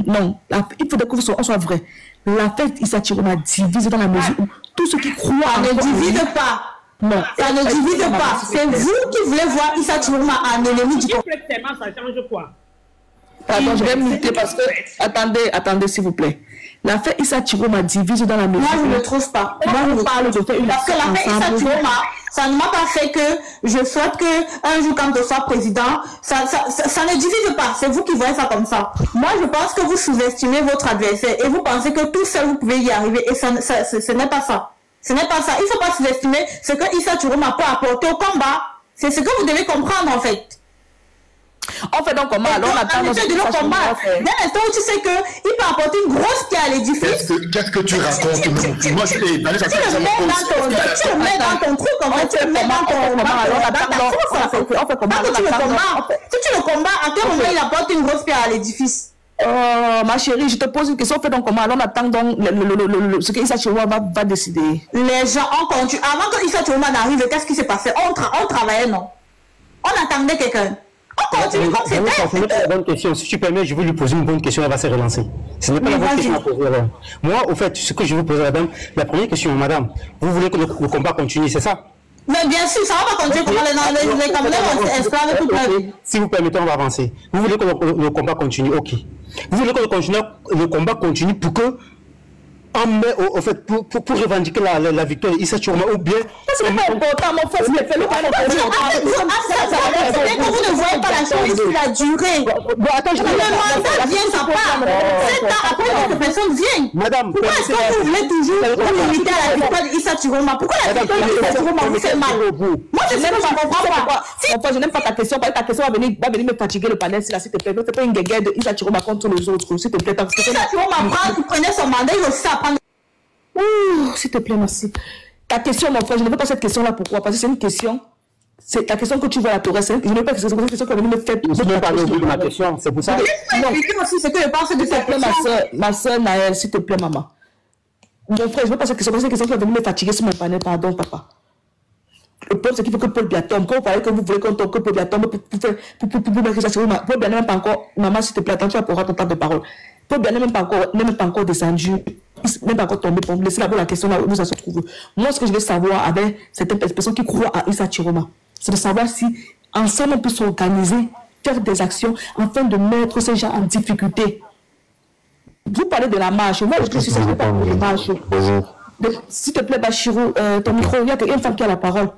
Non. Il faudrait qu'on soit vrai. La fête, Issa Chiroma divise dans la mesure où tout ce qui croit. Ça ne divise pas. Non, ça ne divise pas. C'est vous qui voulez voir Issa Chiroma en ennemi du peuple. Ça change quoi? Pardon, je vais m'inviter parce que... Attendez, s'il vous plaît. L'affaire Issa Chiroma divise dans la mesure... Moi, je ne le trouve pas. Moi, je parle de faire une... Parce que l'affaire Issa Chiroma, ça ne m'a pas fait que je souhaite qu'un jour, quand je sois président, ça ne divise pas. C'est vous qui voyez ça comme ça. Moi, je pense que vous sous-estimez votre adversaire et vous pensez que tout seul, vous pouvez y arriver. Et ce n'est pas ça. Ce n'est pas ça. Il ne faut pas sous-estimer ce que Issa Chiroma peut apporter au combat. C'est ce que vous devez comprendre, en fait. On fait donc comment? Alors on attend de le combat. Dès l'instant où tu sais qu'il peut apporter une grosse pierre à l'édifice. Qu'est-ce que tu racontes? Moi, tu le mets dans ton truc, en fait. Tu le mets dans ton combat. Si tu le combats, à quel moment il apporte une grosse pierre à l'édifice? Ma chérie, je te pose une question. On fait donc comment? Alors on attend donc ce que Issa Chiroma va décider. Les gens ont continué. Avant que Issa Chiroma n'arrive, qu'est-ce qui s'est passé? On travaillait, non? On attendait quelqu'un. C'est pas la bonne question. Si tu permets, je vais lui poser une bonne question, elle va se relancer. Ce n'est pas la bonne question à poser. Moi, au fait, ce que je veux poser à la dame, la première question, madame, vous voulez que le combat continue, c'est ça? Mais bien sûr, ça va pas continuer. Les Camerounais vont esclaves toute la vie. Si vous permettez, on va avancer. Vous voulez que le combat continue, ok. Vous voulez que le combat continue pour que au fait, pour revendiquer la victoire Issa Chiroma ou bien... C'est pas important, mon frère, c'est le fait. Vous ne voyez pas la chose sur la durée. Bon, attends, le mandat vient sa part. 7 ans après, cette personne vient. Madame, pourquoi est-ce que vous voulez toujours limiter à la victoire d'Issa Chiroma? Pourquoi la victoire d'Issa Chiroma vous fait mal? Moi, je ne comprends pas. Enfin, je n'aime pas ta question. Ta question va venir me fatiguer le panel, s'il te plaît. C'est pas une guerre de Issa Chiroma contre les autres, s'il te plaît. Issa Chiroma prenait son mandat, il aussi apprendre. S'il te plaît, merci. Ta question, mon frère, je ne veux pas cette question-là. Pourquoi? Parce que c'est une question. C'est ta question que tu vois à la tour. Je ne veux pas que c'est une question que me fait. Je ne veux pas parler de ma question, c'est pour ça. Non, aussi ce que je pense de cette question. Ma soeur Naël, s'il te plaît, maman. Mon frère, je ne veux pas cette question. C'est une question qui va venir me fatiguer sur mon panel. Pardon, papa. Le problème, c'est qu'il faut que Paul Biya tombe. Quand vous parlez que vous voulez qu'on tombe, que Paul Biya tombe pour mettre ça sur vous. Paul Biya n'est même pas encore. Maman, s'il te plaît, attends, tu vas pouvoir ton temps de parole. Paul Biya n'est même pas encore descendu. Même pas encore tombé pour me laisser la question là où ça se trouve. Moi, ce que je veux savoir avec certaines personnes qui croient à Issa Chiroma, c'est de savoir si ensemble on peut s'organiser, faire des actions afin de mettre ces gens en difficulté. Vous parlez de la marche. Moi, je suis pas pour la marche. S'il te plaît, Bachirou, ton micro, il y a une femme qui a la parole.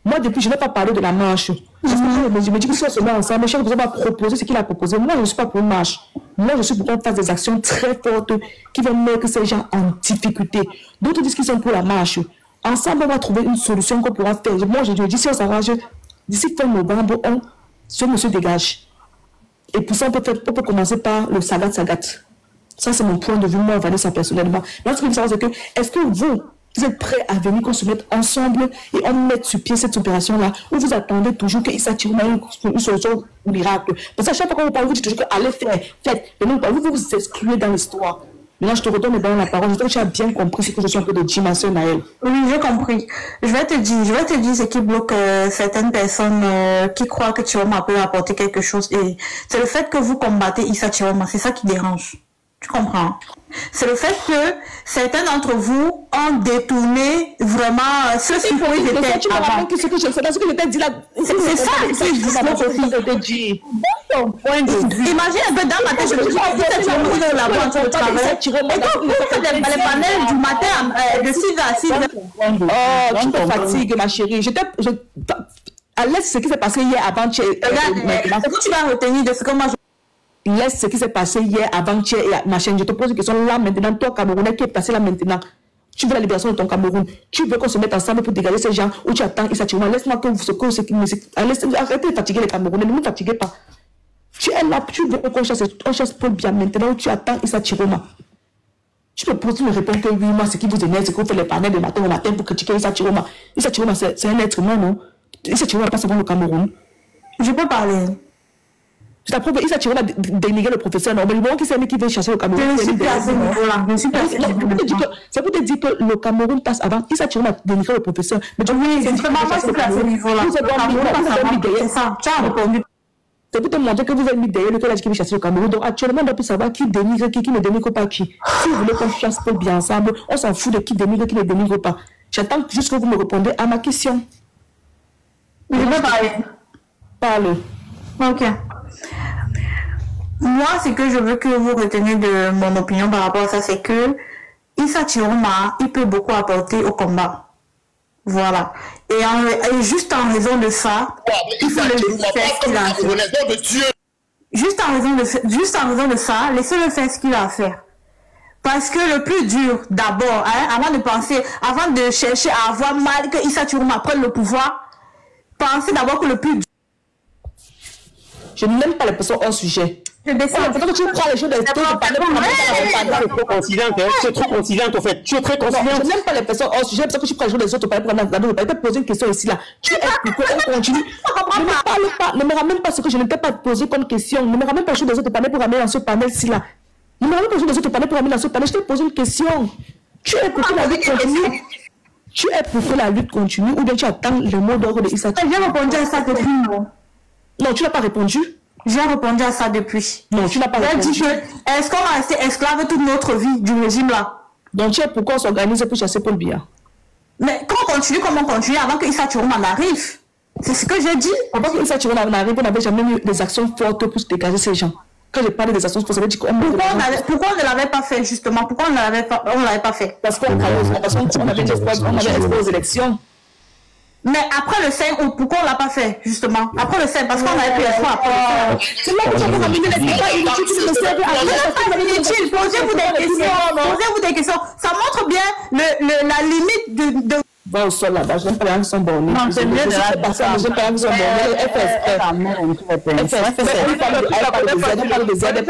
Moi, depuis, je n'ai pas parlé de la marche. Je me dis que si on se met ensemble, chacun va proposer ce qu'il a proposé. Moi, je ne suis pas pour une marche. Moi, je suis pour qu'on fasse des actions très fortes qui vont mettre ces gens en difficulté. D'autres disent qu'ils sont pour la marche. Ensemble, on va trouver une solution qu'on pourra faire. Moi, je dis, si on s'arrange, d'ici fin novembre, ce monsieur dégage. Et pour ça, on peut commencer par le sagat. Ça, c'est mon point de vue, moi, Vanessa, personnellement. Là, ce que je veux savoir, c'est que, est-ce que vous êtes prêts à venir qu'on se mette ensemble et on mette sur pied cette opération-là, ou vous attendez toujours qu'il s'attire une solution miracle? Parce que à chaque fois qu'on vous parle, vous dites toujours que allez faire, faites. Et non, vous vous excluez dans l'histoire. Maintenant, je te redonne la parole. Je sais que tu as bien compris ce que je suis un peu de dire, ma soeur Naël. Oui, j'ai compris. Je vais te dire ce qui bloque certaines personnes qui croient que Chiroma peut apporter quelque chose. Et c'est le fait que vous combattez Issa Chiroma. C'est ça qui dérange. Tu comprends? C'est le fait que certains d'entre vous ont détourné vraiment ce sur quoi ils étaient tu me rappelles que ce que je t'ai dit là. C'est ça, c'est juste te dire. Imagine un peu dans ma tête, je me dis, tu vas mourir la voiture au travail. Et donc, vous faites les panels du matin de 6h à 6h. Oh, tu me fatigues, ma chérie. Laisse ce qui s'est passé hier avant-hier. Regarde, tu vas retenir de ce que moi je... Laisse ce qui s'est passé hier, avant-hier et ma chaîne. Je te pose une question là maintenant. Toi, Camerounais, qui est passé là maintenant? Tu veux la libération de ton Cameroun? Tu veux qu'on se mette ensemble pour dégager ces gens ou tu attends Issa Chiroma? Laisse-moi que vous arrêtez de fatiguer les Camerounais. Ne me fatiguez pas. Tu es là, tu veux qu'on chasse Paul Biya maintenant ou tu attends Issa Chiroma? Tu me réponds que oui, moi, ce qui vous énerve, c'est que vous faites les panels de matin au matin pour critiquer Issa Chiroma. Issa Chiroma, c'est un être humain, non? Issa Chiroma passe avant le Cameroun. Je peux parler. Je t'apprends que Issa Chiroma a dénigré le professeur. Non, mais le moment qui s'est qui veut chasser le Cameroun. Je ne suis pas à ce niveau-là. C'est pour te dire que le Cameroun passe avant. Issa Chiroma a dénigré le professeur. Mais oui, c'est vraiment pas à ce niveau-là. Vous êtes ça. Tu as répondu. C'est pour te montrer que vous êtes mis derrière lequel qui veut chasser le Cameroun. Donc actuellement, on doit plus savoir qui dénigre qui ne dénigre pas qui. Si vous voulez qu'on chasse Paul Biya ensemble, on s'en fout de qui dénigre, qui ne dénigre pas. J'attends juste que vous me répondez à ma question. Je peux parler. Parle. Ok. Moi, ce que je veux que vous reteniez de mon opinion par rapport à ça, c'est que Issa Chiroma, il peut beaucoup apporter au combat. Voilà. Et juste en raison de ça, il faut le faire ce qu'il a à faire. Juste en raison de ça, laissez-le faire ce qu'il a à faire. Parce que le plus dur, d'abord, avant de penser, avant de chercher à avoir mal que Issa Chiroma prenne le pouvoir, pensez d'abord que le plus dur. Je n'aime pas les personnes hors sujet. Je descends. Pourquoi tu prends les choses de tu es trop conciliante, tu es trop conciliante en fait. Tu es très conciliante. Je n'aime pas les personnes hors sujet parce que tu prends les choses des autres pour parler pour la te poser une question ici là. Tu es pour qu'on continue. Ne me parle pas, ne me ramène pas ce que je ne t'ai pas posé comme question. Ne me ramène pas les choses des autres panels pour ramener dans ce panel-ci là. Ne me ramène pas les choses des autres panels pour ramener dans ce panel. Je t'ai posé une question. Tu es pour que la lutte continue. Tu es pour que la lutte continue ou bien tu attends le mot d'ordre de Issa Chiroma? J'ai répondu à ça depuis, non? Non, tu n'as pas répondu. J'ai répondu à ça depuis. Non, tu n'as pas répondu. J'ai dit que est-ce qu'on va rester esclave toute notre vie du régime là? Donc tu es pourquoi on s'organise pour chasser Paul Biya? Mais qu'on continue comme on continue avant que Issa Chiroma n'arrive. C'est ce que j'ai dit. Avant que Issa Chiroma n'arrive, on n'avait jamais eu des actions fortes pour se dégager ces gens. Quand je parlais des actions fortes, ça veut dire qu'on... Pourquoi on ne l'avait pas fait justement? Pourquoi on ne l'avait pas fait? Parce qu'on avait espoir aux élections. Mais après le 5 août, pourquoi on ne l'a pas fait, justement? Après le 5, parce qu'on avait pris l'espoir après le 5. C'est là que tu as ramené les débats inutiles. Posez-vous des questions. Ça montre bien la limite de... Va au sol là-bas, je n'aime pas les gens qui sont bornés. Non, c'est mieux de la personne, je n'aime pas les gens qui sont bornés.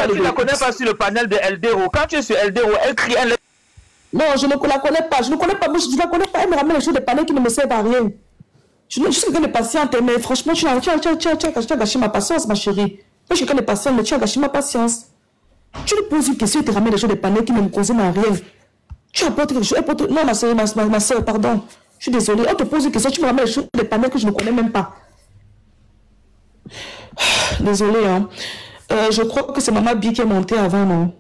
Tu ne la connais pas sur le panel de LDO. Quand tu es sur LDO, elle crie... Non, je ne la connais pas. Je ne la connais pas. Elle me ramène les choses de panel qui ne me servent à rien. Je suis quelqu'un de patiente, mais franchement, tu as gâché ma patience, ma chérie. Moi, je suis quelqu'un de patiente, mais tu as gâché ma patience. Tu lui poses une question et tu ramènes les choses de panel qui ne me concernent à rien. Tu apportes quelque chose. Non, ma soeur, pardon. Je suis désolée. On te pose une question, tu me ramènes les choses de panel que je ne connais même pas. Désolée, hein. Je crois que c'est Maman Bi qui est montée avant, non?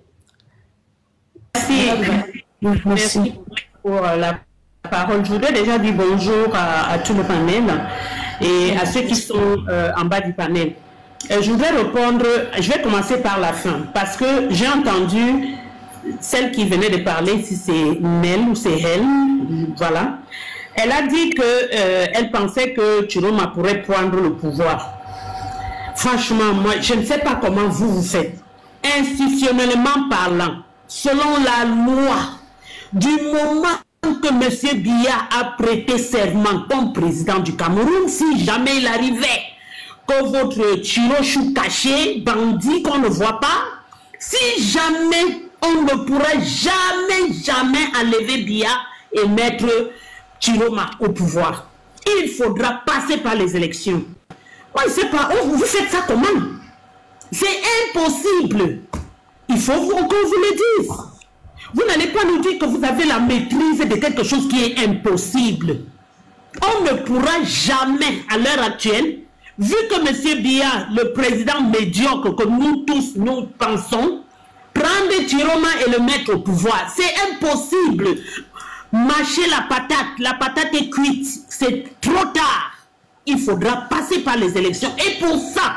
Merci pour la parole. Je voudrais déjà dire bonjour à tout le panel et à ceux qui sont en bas du panel. Je voudrais répondre, je vais commencer par la fin, parce que j'ai entendu celle qui venait de parler, si c'est Nel ou c'est elle, voilà. Elle a dit qu'elle pensait que Chiroma pourrait prendre le pouvoir. Franchement, moi, je ne sais pas comment vous faites. Institutionnellement parlant, selon la loi, du moment que M. Biya a prêté serment comme président du Cameroun, si jamais il arrivait que votre Chiroshu caché, bandit qu'on ne voit pas, si jamais on ne pourrait jamais enlever Biya et mettre Chiroma au pouvoir, il faudra passer par les élections. Moi, je ne sais pas, vous faites ça comment? C'est impossible. Il faut qu'on vous le dise. Vous n'allez pas nous dire que vous avez la maîtrise de quelque chose qui est impossible. On ne pourra jamais, à l'heure actuelle, vu que M. Biya, le président médiocre que nous tous nous pensons, prendre Chiroma et le mettre au pouvoir. C'est impossible. Mâcher la patate est cuite. C'est trop tard. Il faudra passer par les élections. Et pour ça,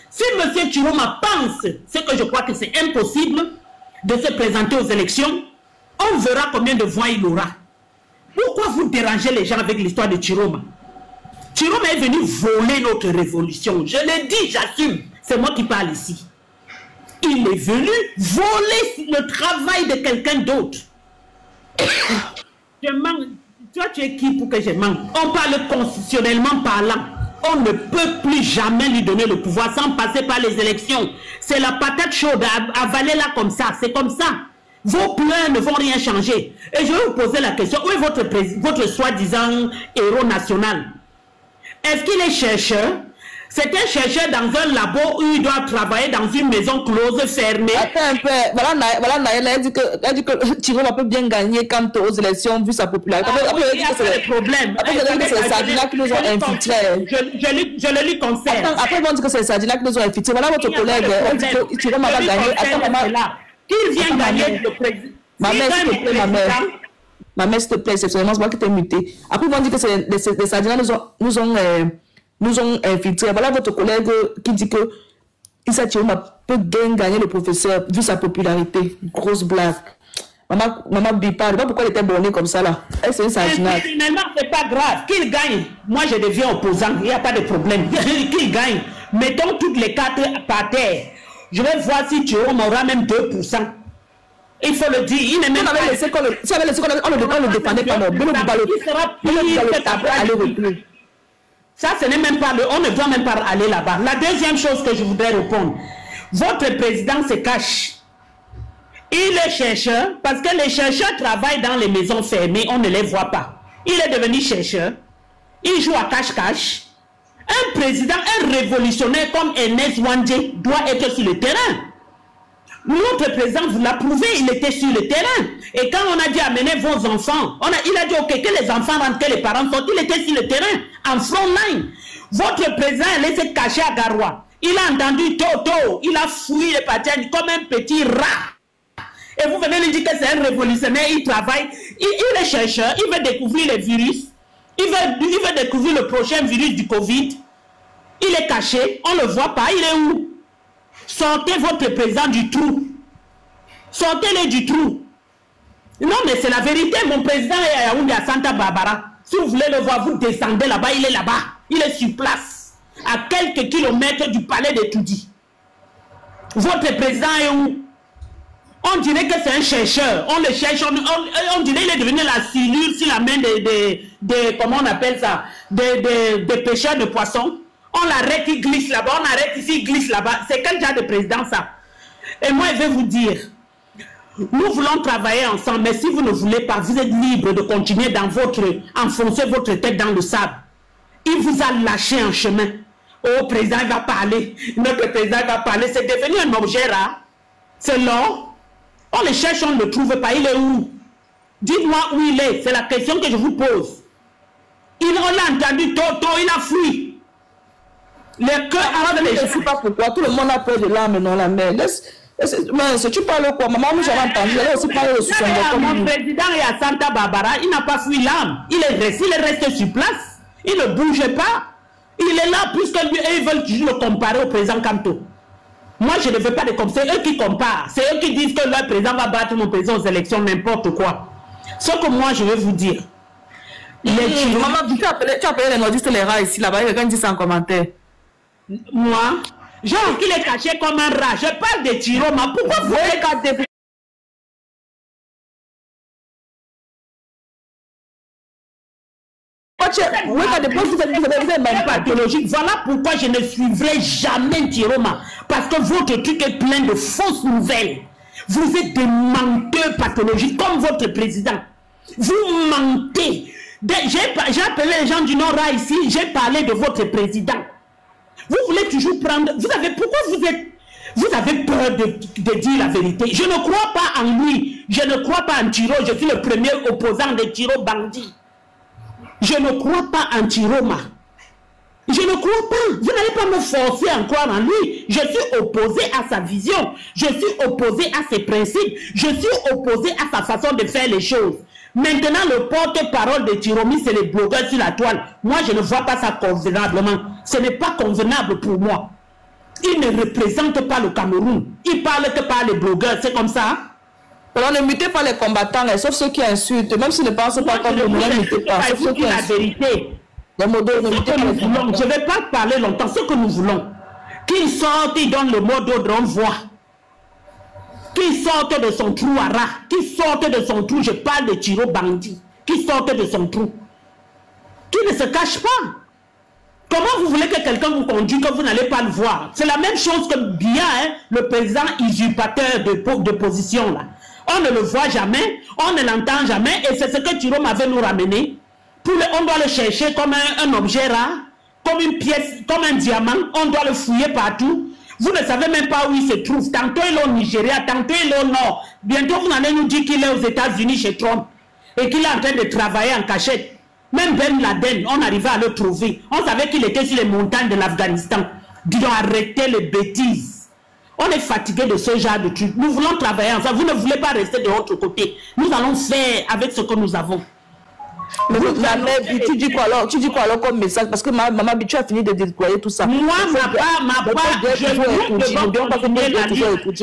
si M. Chiroma pense, ce que je crois que c'est impossible, de se présenter aux élections, on verra combien de voix il aura. Pourquoi vous dérangez les gens avec l'histoire de Chiroma? Chiroma est venu voler notre révolution. Je l'ai dit, j'assume. C'est moi qui parle ici. Il est venu voler le travail de quelqu'un d'autre. Je manque. Toi, tu es qui pour que je manque? On parle constitutionnellement parlant. On ne peut plus jamais lui donner le pouvoir sans passer par les élections. C'est la patate chaude, avalez-la comme ça. C'est comme ça. Vos plans ne vont rien changer. Et je vais vous poser la question. Où est votre soi-disant héros national? Est-ce qu'il est chercheur? C'est un chercheur dans un labo où il doit travailler dans une maison close, fermée. Attends un peu. Voilà Naël, elle dit que Chiroma peut bien gagner quant aux élections vu sa popularité. Il y a des problèmes. Après, ils disent que c'est les Sardinats qui nous ont infiltrés. Je le lui concerne. Après, ils vont dire que c'est les Sardinats qui nous ont infiltrés. Voilà votre collègue. Elle dit que Chiroma va gagner. Attends, maman. Qu'il vient gagner le président. Ma mère, s'il te plaît, ma mère. Ma mère, s'il te plaît, c'est moi qui t'ai muté. Après, ils vont dire que les Sardinats nous ont infiltrés. Voilà votre collègue qui dit que Issa Chiroma peut gagner le professeur vu sa popularité. Grosse blague. Maman Bipa, pourquoi elle était bornée comme ça là? Elle, c'est une Sardinate. Finalement, c'est pas grave. Qu'il gagne. Moi, je deviens opposant. Il n'y a pas de problème. Qu'il gagne. Mettons toutes les cartes par terre. Je vais voir si Chiroma aura même 2%. Il faut le dire. Il n'est même pas... Si on avait laissé on le défendait pas. Il sera pire. Ça, ce n'est même pas on ne doit même pas aller là-bas. La deuxième chose que je voudrais répondre, votre président se cache. Il est chercheur, parce que les chercheurs travaillent dans les maisons fermées, on ne les voit pas. Il est devenu chercheur, il joue à cache-cache. Un président, un révolutionnaire comme Ernest Wandje doit être sur le terrain. Notre président vous l'a prouvé, il était sur le terrain. Et quand on a dit amener vos enfants, il a dit ok, que les enfants rentrent, que les parents sortent, il était sur le terrain, en front line. Votre président allait se cacher à Garoua. Il a entendu Toto, il a fouillé les parties comme un petit rat. Et vous venez lui dire que c'est un révolutionnaire, il travaille, il est chercheur, il veut découvrir les virus, il veut découvrir le prochain virus du Covid. Il est caché, on ne le voit pas, il est où? Sortez votre président du trou. Sortez-le du trou. Non, mais c'est la vérité. Mon président est à Yaoundé, à Santa Barbara. Si vous voulez le voir, vous descendez là-bas. Il est là-bas. Il est sur place. À quelques kilomètres du palais de Toudi. Votre président est où? On dirait que c'est un chercheur. On le cherche. On dirait qu'il est devenu la silure sur la main des comment on appelle ça? Des pêcheurs de poissons. On l'arrête, il glisse là-bas, on arrête ici, il glisse là-bas. C'est quel genre de président ça? Et moi, je vais vous dire, nous voulons travailler ensemble, mais si vous ne voulez pas, vous êtes libre de continuer dans enfoncer votre tête dans le sable. Il vous a lâché en chemin. Oh, président, il va parler. Notre président va parler. C'est devenu un objet rare. C'est l'or. On le cherche, on ne le trouve pas. Il est où? Dites-moi où il est. C'est la question que je vous pose. On l'a entendu, Toto, il a fui. Les cœurs arabes, je ne sais pas pourquoi. Tout le monde a peur de l'âme, non la mère. Si tu parles quoi? Maman, moi j'avais entendu. Elle aussi parle aussi. Mon président est à Santa Barbara. Il n'a pas fui l'âme. Il est resté sur place. Il ne bouge pas. Il est là puisque lui, ils veulent toujours le comparer au président Kanto. Moi, je ne veux pas de comme c'est eux qui comparent. C'est eux qui disent que leur président va battre mon président aux élections, n'importe quoi. Ce que moi, je veux vous dire. Maman, tu as appelé les nordistes les rats ici, là-bas. Quelqu'un dit ça en commentaire. Moi, genre qu'il est caché comme un rat. Je parle de Chiroma. Pourquoi vous regardez? Voilà pourquoi je ne suivrai jamais Chiroma. Parce que votre truc est plein de fausses nouvelles. Vous êtes des menteurs pathologiques comme votre président. Vous mentez. J'ai appelé les gens du Nord ici. J'ai parlé de votre président. Vous voulez toujours prendre... Pourquoi vous avez peur de dire la vérité? Je ne crois pas en lui. Je ne crois pas en Chiro. Je suis le premier opposant de Chiro Bandit. Je ne crois pas en Chiroma. Je ne crois pas. Vous n'allez pas me forcer à croire en lui. Je suis opposé à sa vision. Je suis opposé à ses principes. Je suis opposé à sa façon de faire les choses. Maintenant, le porte-parole de Tiromi, c'est les blogueurs sur la toile. Moi, je ne vois pas ça convenablement. Ce n'est pas convenable pour moi. Il ne représente pas le Cameroun. Il parle que par les blogueurs. C'est comme ça. Alors ne mutez pas les combattants, sauf ceux qui insultent. Même s'ils ne pensent pas comme vous, ne mutez pas. Sauf ceux qui insultent. La vérité. Je ne vais pas parler longtemps. Ce que nous voulons, qu'ils sortent, ils donnent le mot d'ordre, on voit. Qu'ils sortent de son trou à rat, qu'ils sortent de son trou, je parle de Tiro Bandit, qu'ils sortent de son trou. Qu'ils ne se cachent pas. Comment vous voulez que quelqu'un vous conduise que vous n'allez pas le voir? C'est la même chose que bien, hein, le président usurpateur de position là. On ne le voit jamais, on ne l'entend jamais, et c'est ce que Tiro m'avait nous ramené. On doit le chercher comme un objet rare, comme une pièce, comme un diamant, on doit le fouiller partout. Vous ne savez même pas où il se trouve. Tantôt il est au Nigeria, tantôt il est au Nord. Bientôt vous allez nous dire qu'il est aux États-Unis chez Trump et qu'il est en train de travailler en cachette. Même Ben Laden, on arrivait à le trouver. On savait qu'il était sur les montagnes de l'Afghanistan. Disons, arrêtez les bêtises. On est fatigué de ce genre de trucs. Nous voulons travailler ensemble. Vous ne voulez pas rester de l'autre côté. Nous allons faire avec ce que nous avons. Mais tu dis quoi alors? Tu dis quoi alors comme message? Parce que maman, tu as fini de déployer tout ça. Moi, ma part, je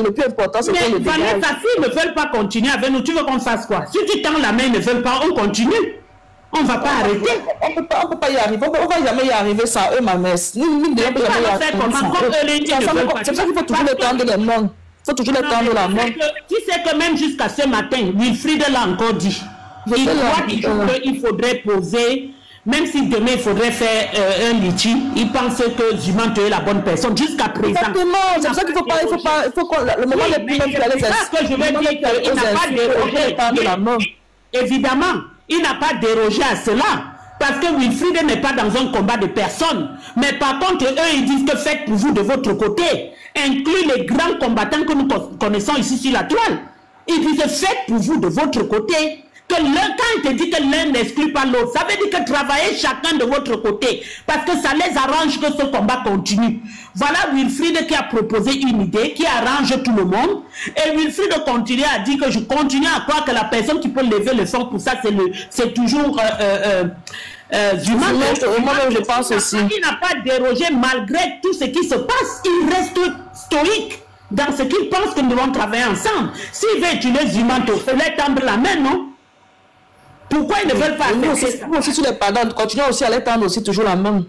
le plus important, c'est que le dégage. Vanessa, s'ils ne veulent pas continuer avec nous, tu veux qu'on fasse quoi? Si tu tends la main, ils ne veulent pas, on continue. On ne va pas arrêter. On peut pas y arriver. On ne va jamais y arriver sans eux, ma messe. C'est pour ça qu'il faut toujours les tendre les mains. Il faut toujours les tendre la main. Tu sais que même jusqu'à ce matin, Wilfried l'a encore dit. Il croit qu'il faudrait poser, même si demain il faudrait faire un litchi, il pense que Zumanto est la bonne personne jusqu'à présent. Exactement, c'est pour ça qu'il faut qu'on le moment le plus même c'est ça que je veux dire qu'il n'a pas dérogé. Évidemment, il n'a pas dérogé à cela. Parce que Wilfried n'est pas dans un combat de personnes. Mais par contre, eux, ils disent que faites pour vous de votre côté. Inclut les grands combattants que nous connaissons ici sur la toile. Ils disent faites pour vous de votre côté. Que quand il te dit que l'un n'exclut pas l'autre, ça veut dire que travaillez chacun de votre côté. Parce que ça les arrange que ce combat continue. Voilà Wilfried qui a proposé une idée qui arrange tout le monde. Et Wilfried continue à dire que je continue à croire que la personne qui peut lever le son pour ça, c'est toujours moi-même, je pense aussi. Il n'a pas dérogé malgré tout ce qui se passe. Il reste stoïque dans ce qu'il pense que nous devons travailler ensemble. S'il veut utiliser Zumanto, il faut leur tendre la main, non? Pourquoi ils ne veulent pas faire ça? Nous aussi, tu les pardonnes. Continuons aussi à les tendre aussi toujours la main.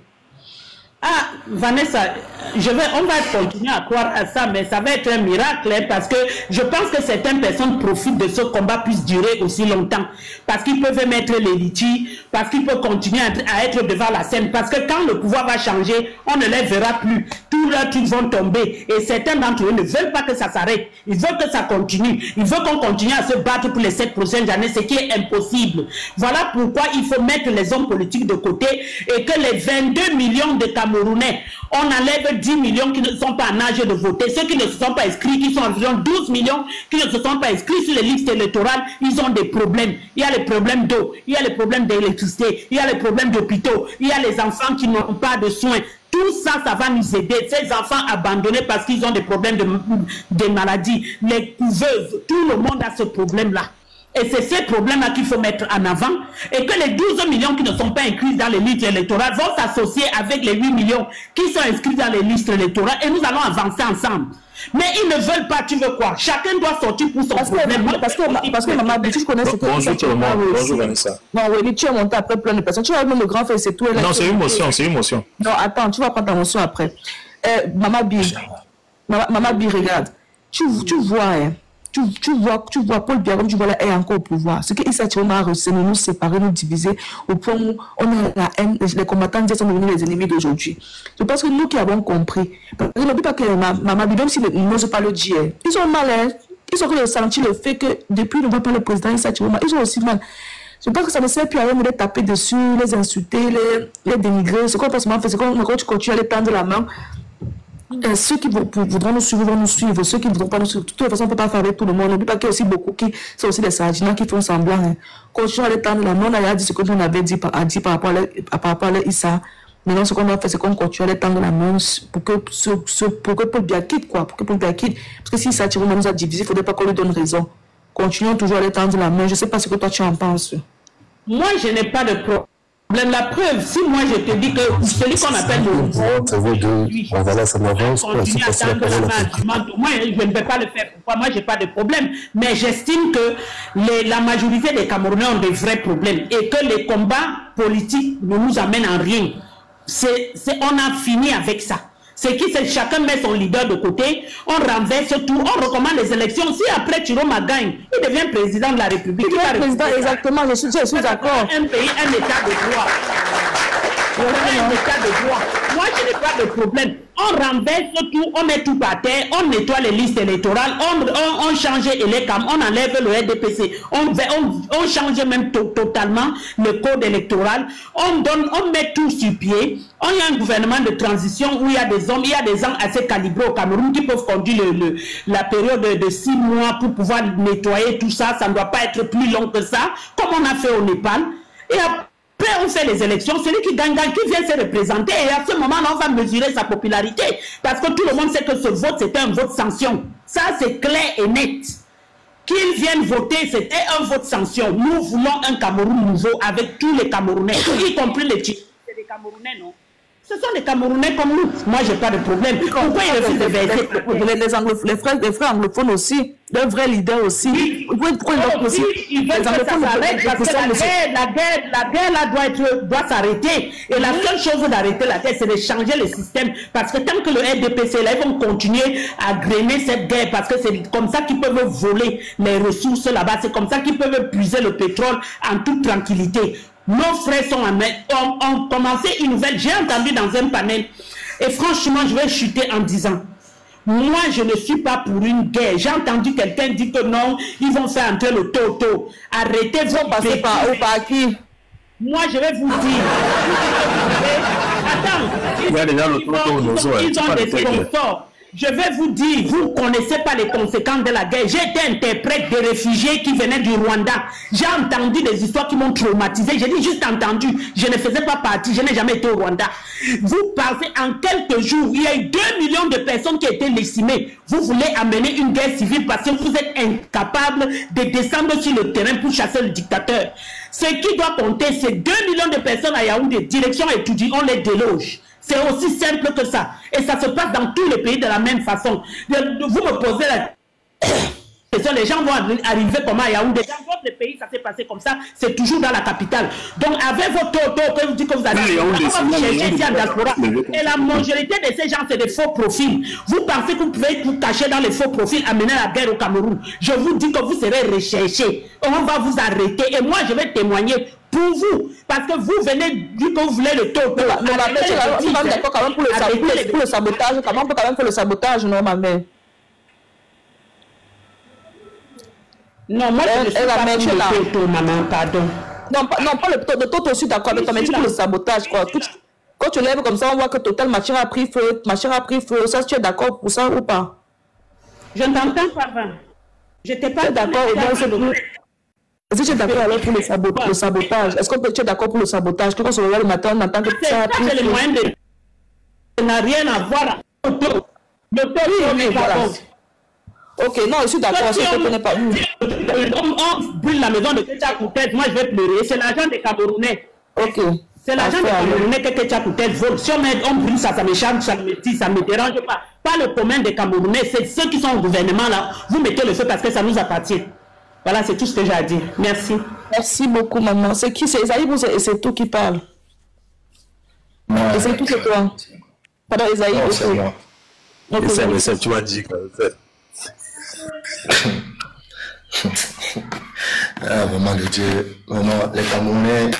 Ah, Vanessa, on va continuer à croire à ça, mais ça va être un miracle, hein, parce que je pense que certaines personnes profitent de ce combat puisse durer aussi longtemps. Parce qu'ils peuvent mettre les litiges, parce qu'ils peuvent continuer à être devant la scène. Parce que quand le pouvoir va changer, on ne les verra plus. Tous leurs trucs vont tomber. Et certains d'entre eux ne veulent pas que ça s'arrête. Ils veulent que ça continue. Ils veulent qu'on continue à se battre pour les 7 prochaines années, ce qui est impossible. Voilà pourquoi il faut mettre les hommes politiques de côté et que les 22 millions de Camerounais, on enlève 10 millions qui ne sont pas en âge de voter. Ceux qui ne se sont pas inscrits, qui sont environ 12 millions qui ne se sont pas inscrits sur les listes électorales, ils ont des problèmes. Il y a les problèmes d'eau, il y a les problèmes d'électricité, il y a les problèmes d'hôpitaux, il y a les enfants qui n'ont pas de soins. Tout ça, ça va nous aider. Ces enfants abandonnés parce qu'ils ont des problèmes de maladies, les couveuses, tout le monde a ce problème-là. Et c'est ces problèmes-là qu'il faut mettre en avant. Et que les 12 millions qui ne sont pas inscrits dans les listes électorales vont s'associer avec les 8 millions qui sont inscrits dans les listes électorales. Et nous allons avancer ensemble. Mais ils ne veulent pas, tu veux quoi? Chacun doit sortir pour son problème. Parce que maman, tu connais ce que bonjour Vanessa. Non, oui, tu es monté après plein de personnes. Tu vois, même le grand frère, c'est tout. Non, c'est une motion, c'est une motion. Non, attends, tu vas prendre ta motion après. Maman Bi, regarde. Tu vois, hein. Tu vois Paul Biya, comme tu vois là, est encore au pouvoir. Ce qu'Issa Chiroma a reçu, nous séparer, nous diviser, au point où on a la haine, les combattants sont devenus les ennemis d'aujourd'hui. Je pense que nous qui avons compris, parce que n'oublie pas que Maman Bi, même s'ils n'osent pas le dire, ils ont mal, hein. Ils ont ressenti le fait que depuis ne voit pas le président Issa Chiroma, ils ont aussi mal. Je pense que ça ne sert plus à rien de les taper dessus, les insulter, les dénigrer. Ce qu'on peut faire, c'est quand tu continues à les tendre la main. Ceux qui voudront nous suivre vont nous suivre. Ceux qui ne voudront pas nous suivre, de toute façon, on ne peut pas faire avec tout le monde. N'oublie pas qu'il y a aussi beaucoup qui sont aussi des sardinats qui font semblant. Hein. Continuons à les tendre la main. On a dit ce que nous avait dit par rapport à Issa. Maintenant, ce qu'on doit faire, c'est qu'on continue à l'étendre la main pour que Paul Biya quitte, quoi. Pour que Paul Biya quitte. Parce que si Issa Chiroma nous a divisé, il ne faudrait pas qu'on lui donne raison. Continuons toujours à l'étendre la main. Je ne sais pas ce que toi tu en penses. Moi, je n'ai pas de problème. La preuve, si moi je te dis que celui qu'on appelle le moi je ne vais pas le faire. Pourquoi? Moi, je n'ai pas de problème. Mais j'estime que la majorité des Camerounais ont de vrais problèmes et que les combats politiques ne nous amènent en rien. On a fini avec ça. C'est qui chacun met son leader de côté, on renverse tout, on recommande les élections. Si après Chiroma gagne, il devient président de la République. Il devient président, exactement, je suis d'accord. Un pays, un état de droit. Un état de droit. Moi, je n'ai pas de problème. On renverse tout, on met tout par terre, on nettoie les listes électorales, on change ELECAM, on enlève le RDPC, on change même totalement le code électoral, on met tout sur pied. On a un gouvernement de transition où il y a des hommes, assez calibrés au Cameroun qui peuvent conduire la période de 6 mois pour pouvoir nettoyer tout ça. Ça ne doit pas être plus long que ça, comme on a fait au Népal. Et après, on fait les élections, celui qui gagne, qui vient se représenter, et à ce moment-là, on va mesurer sa popularité. Parce que tout le monde sait que ce vote, c'était un vote sanction. Ça, c'est clair et net. Qu'ils viennent voter, c'était un vote sanction. Nous voulons un Cameroun nouveau avec tous les Camerounais, y compris les Tchèques. C'est des Camerounais, non? Ce sont des Camerounais comme nous. Moi, je n'ai pas de problème. Pourquoi ils refusent de verser? Les frères anglophones aussi, les vrais leaders aussi. Pourquoi ils veulent que ça s'arrête parce que la guerre là doit s'arrêter. Et la seule chose d'arrêter la guerre, c'est de changer le système. Parce que tant que le RDPC là, ils vont continuer à grainer cette guerre parce que c'est comme ça qu'ils peuvent voler les ressources là-bas. C'est comme ça qu'ils peuvent puiser le pétrole en toute tranquillité. Nos frères ont commencé une nouvelle, j'ai entendu dans un panel, et franchement, je vais chuter en disant, moi, je ne suis pas pour une guerre. J'ai entendu quelqu'un dire que non, ils vont faire entrer le toto. Arrêtez vos passer par qui? Moi, je vais vous dire. Attends, ils ont des sponsors. Je vais vous dire, vous ne connaissez pas les conséquences de la guerre. J'ai été interprète de réfugiés qui venaient du Rwanda. J'ai entendu des histoires qui m'ont traumatisé. J'ai dit juste entendu. Je ne faisais pas partie. Je n'ai jamais été au Rwanda. Vous pensez en quelques jours, il y a eu 2 millions de personnes qui ont été décimées. Vous voulez amener une guerre civile parce que vous êtes incapable de descendre sur le terrain pour chasser le dictateur. Ce qui doit compter, c'est 2 millions de personnes à Yaoundé. Direction étudiante, on les déloge. C'est aussi simple que ça. Et ça se passe dans tous les pays de la même façon. Vous me posez la question, les gens vont arriver comment à Yaoundé. Dans votre pays, ça s'est passé comme ça. C'est toujours dans la capitale. Donc, avec votre auto, que vous dites que vous allez on va vous chercher ici en diaspora. Et la majorité de ces gens, c'est des faux profils. Vous pensez que vous pouvez vous cacher dans les faux profils, amener la guerre au Cameroun. Je vous dis que vous serez recherchés. On va vous arrêter. Et moi, je vais témoigner pour vous, parce que vous venez dire que vous voulez le taux. Mais d'accord quand même pour le sabotage. Comment on peut quand même faire le sabotage, non, ma mère? Non, moi je ne suis pas pour le taux, maman, pardon. Non, pas le taux, aussi d'accord avec toi, mais pour le sabotage, quoi. Quand tu lèves comme ça, on voit que Total machine a pris feu, ça, tu es d'accord pour ça ou pas? Je ne t'entends pas, je n'étais pas d'accord. Est-ce que tu es d'accord alors pour le sabotage? Est-ce que tu es d'accord pour le sabotage? Quand on se réveille le matin, on entend que ça a pris feu. Ça n'a rien à voir. Le taux, voilà. Ok, non, je suis d'accord, je ne connais pas. On brûle la maison de Ketia Koutet, moi je vais pleurer. C'est l'argent des Camerounais. Ok. C'est l'argent des Camerounais que Ketia Koutet vole. Si on brûle ça, ça me charme, ça me dérange pas. Pas le commun des Camerounais, c'est ceux qui sont au gouvernement là. Vous mettez le feu parce que ça nous appartient. Voilà, c'est tout ce que j'ai à dire. Merci. Merci beaucoup, maman. C'est qui? C'est Esaïe ou c'est tout qui parle? C'est tout, c'est toi. Pardon, Esaïe. Non, c'est moi. Okay. C'est tu m'as dit. Vraiment, le Dieu, vraiment, les Camerounais,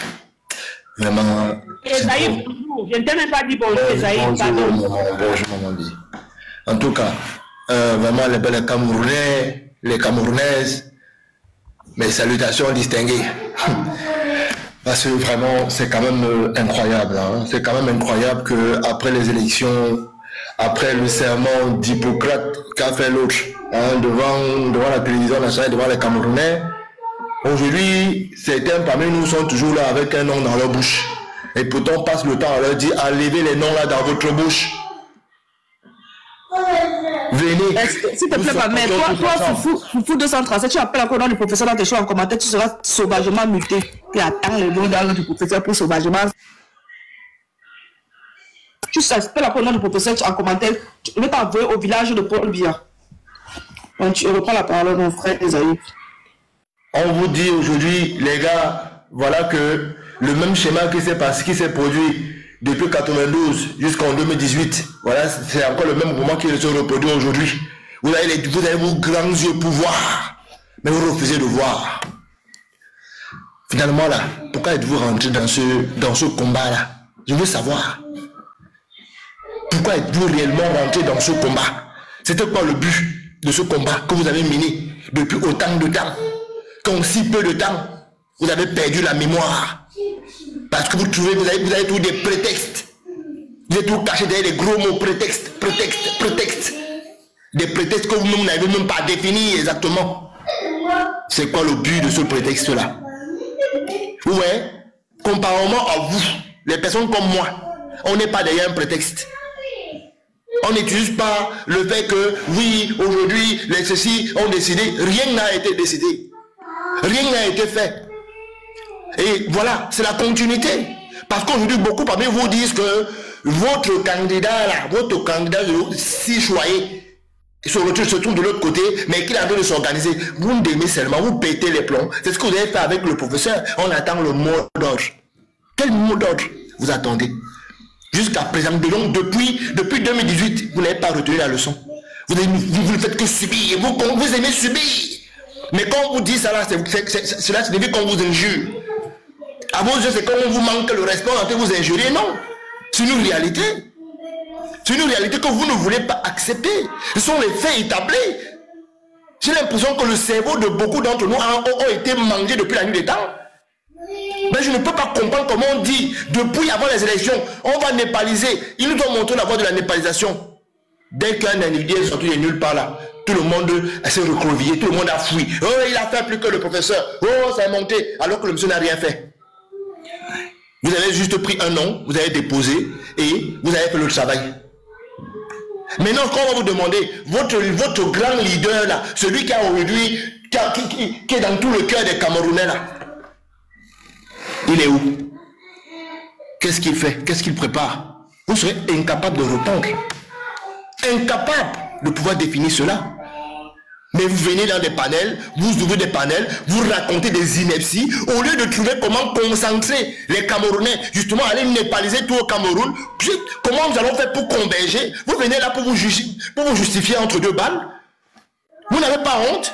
vraiment. Esaïe, bonjour. Je ne t'ai même pas dit bonjour, Esaïe. Bonjour, maman. En tout cas, vraiment, les belles Camerounais, les Camerounaises, mes salutations distinguées. Parce que vraiment, c'est quand même incroyable. Hein? C'est quand même incroyable qu'après les élections, après le serment d'Hippocrate qu'a fait l'autre, hein, devant la télévision nationale, devant les Camerounais, aujourd'hui, certains parmi nous sont toujours là avec un nom dans leur bouche. Et pourtant, on passe le temps à leur dire, enlevez les noms là dans votre bouche. Venez. S'il te plaît, ma mère, toi, Foufou 237, tu appelles encore le nom du professeur dans tes choix en commentaire, tu seras sauvagement muté. Puis attends le nom dans du professeur pour sauvagement. Tu appelles encore le nom du professeur en commentaire, je vais t'envoyer au village de Paul Biya. Donc, tu reprends la parole, mon frère Esaïe. On vous dit aujourd'hui, les gars, voilà que le même schéma qui s'est produit depuis 92 jusqu'en 2018, voilà, c'est encore le même moment qui se reproduit aujourd'hui. Vous avez vos grands yeux pour voir, mais vous refusez de voir. Finalement là, pourquoi êtes-vous rentré dans ce combat-là? Je veux savoir. Pourquoi êtes-vous réellement rentré dans ce combat? C'était quoi le but de ce combat que vous avez mené depuis autant de temps? Qu'en si peu de temps, vous avez perdu la mémoire. Parce que vous trouvez, vous avez tous des prétextes. Vous êtes tout caché derrière des gros mots, prétexte. Des prétextes que vous-même n'avez même pas définis exactement. C'est quoi le but de ce prétexte-là? Ouais, comparément à vous, les personnes comme moi, on n'est pas derrière un prétexte. On n'utilise pas le fait que, oui, aujourd'hui, les ceci ont décidé, rien n'a été décidé. Rien n'a été fait. Et voilà, c'est la continuité. Parce qu'aujourd'hui, beaucoup parmi vous disent que votre candidat si choyé, se retrouve de l'autre côté, mais qu'il est en train de s'organiser. Vous me démez seulement, vous pétez les plombs. C'est ce que vous avez fait avec le professeur. On attend le mot d'ordre. Quel mot d'ordre vous attendez? Jusqu'à présent, donc depuis 2018, vous n'avez pas retenu la leçon. Vous ne faites que subir. Vous aimez subir. Mais quand on vous dit ça là, cela signifie qu'on vous injure. À vos yeux, c'est quand on vous manque le respect en train de vous injurier. Non. C'est une réalité. C'est une réalité que vous ne voulez pas accepter. Ce sont les faits établis. J'ai l'impression que le cerveau de beaucoup d'entre nous ont été mangé depuis la nuit des temps. Mais je ne peux pas comprendre comment on dit, depuis avant les élections, on va népaliser. Il nous doit montrer la voie de la népalisation. Dès qu'un individu est sorti de nulle part là, tout le monde s'est recroquevillé, tout le monde a fui. Oh, il a fait plus que le professeur. Oh, ça a monté, alors que le monsieur n'a rien fait. Vous avez juste pris un nom, vous avez déposé et vous avez fait le travail. Maintenant, quand on va vous demander, votre grand leader là, celui qui a aujourd'hui, qui est dans tout le cœur des Camerounais là, il est où? Qu'est-ce qu'il fait? Qu'est-ce qu'il prépare? Vous serez incapable de répondre. Incapable de pouvoir définir cela. Mais vous venez dans des panels, vous ouvrez des panels, vous racontez des inepties, au lieu de trouver comment concentrer les Camerounais, justement aller népaliser tout au Cameroun. Comment nous allons faire pour converger? Vous venez là pour vous justifier entre deux balles. Vous n'avez pas honte?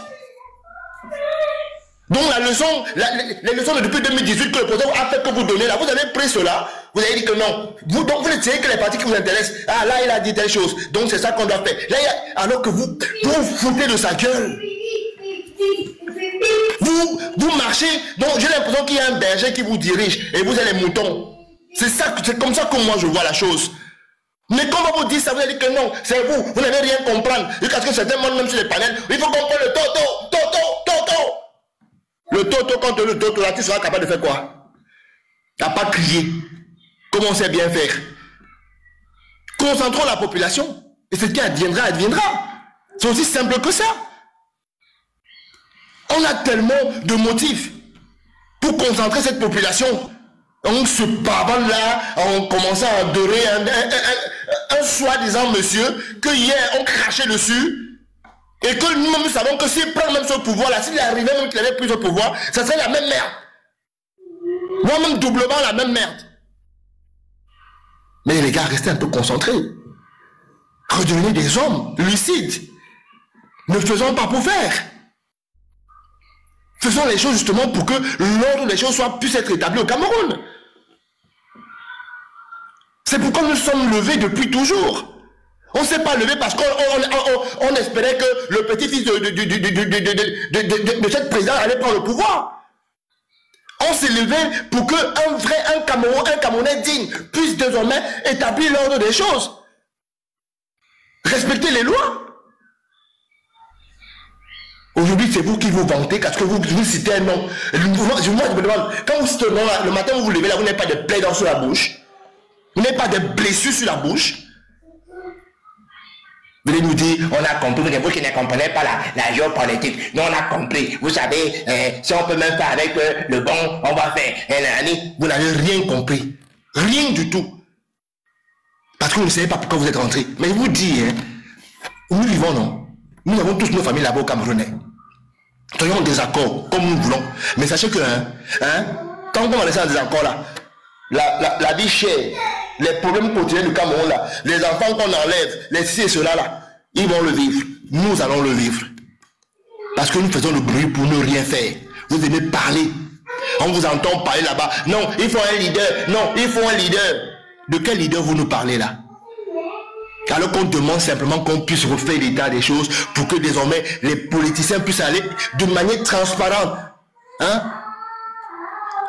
Donc la leçon, les leçons de depuis 2018 que le président a fait que vous donnez là, vous avez pris cela, vous avez dit que non. Donc vous ne savez que les parties qui vous intéressent. Ah là il a dit telle chose, donc c'est ça qu'on doit faire. Là, alors que vous foutez de sa gueule. Vous marchez, donc j'ai l'impression qu'il y a un berger qui vous dirige et vous avez les moutons. C'est comme ça que moi je vois la chose. Mais quand on vous dit ça, vous allez dire que non, c'est vous n'avez rien comprendre. Parce que certains monde même sur les panels, il faut comprendre le toto. Le toto, quand le toto là, tu seras capable de faire quoi? T'as pas crié. Comment on sait bien faire? Concentrons la population. Et ce qui adviendra, adviendra. C'est aussi simple que ça. On a tellement de motifs pour concentrer cette population. On se pavane là, on commence à adorer un soi-disant monsieur que hier on crachait dessus. Et que nous-mêmes savons que s'il prend même ce pouvoir-là, s'il arrivait même qu'il avait pris ce pouvoir, ça serait la même merde. Moi-même doublement la même merde. Mais les gars, restez un peu concentrés. Redevenez des hommes lucides. Ne faisons pas pour faire. Faisons les choses justement pour que l'ordre des choses puisse être établi au Cameroun. C'est pourquoi nous sommes levés depuis toujours. On ne s'est pas levé parce qu'on espérait que le petit-fils de cette présidente allait prendre le pouvoir. On s'est levé pour qu'un Camerounais digne puisse désormais établir l'ordre des choses. Respecter les lois. Aujourd'hui, c'est vous qui vous vantez parce que vous citez un nom. Moi, je me demande, quand vous citez un nom, le matin, vous vous levez là, vous n'avez pas de plaies sur la bouche. Vous n'avez pas de blessures sur la bouche. Vous allez nous dire, on a compris, vous qui ne comprenez pas la géopolitique. Nous, on a compris. Vous savez, si on peut même faire avec le bon, on va faire. Vous n'avez rien compris. Rien du tout. Parce que vous ne savez pas pourquoi vous êtes rentré. Mais je vous dis, nous vivons, non? Nous avons tous nos familles là-bas au Camerounais. Soyons en désaccord, comme nous voulons. Mais sachez que, tant qu'on est en désaccord là, la vie chère, les problèmes quotidiens du Cameroun là, les enfants qu'on enlève, les ci et cela là, ils vont le vivre. Nous allons le vivre. Parce que nous faisons le bruit pour ne rien faire. Vous venez parler. On vous entend parler là-bas. Non, il faut un leader. Non, il faut un leader. De quel leader vous nous parlez là? Alors qu'on demande simplement qu'on puisse refaire l'état des choses pour que désormais les politiciens puissent aller de manière transparente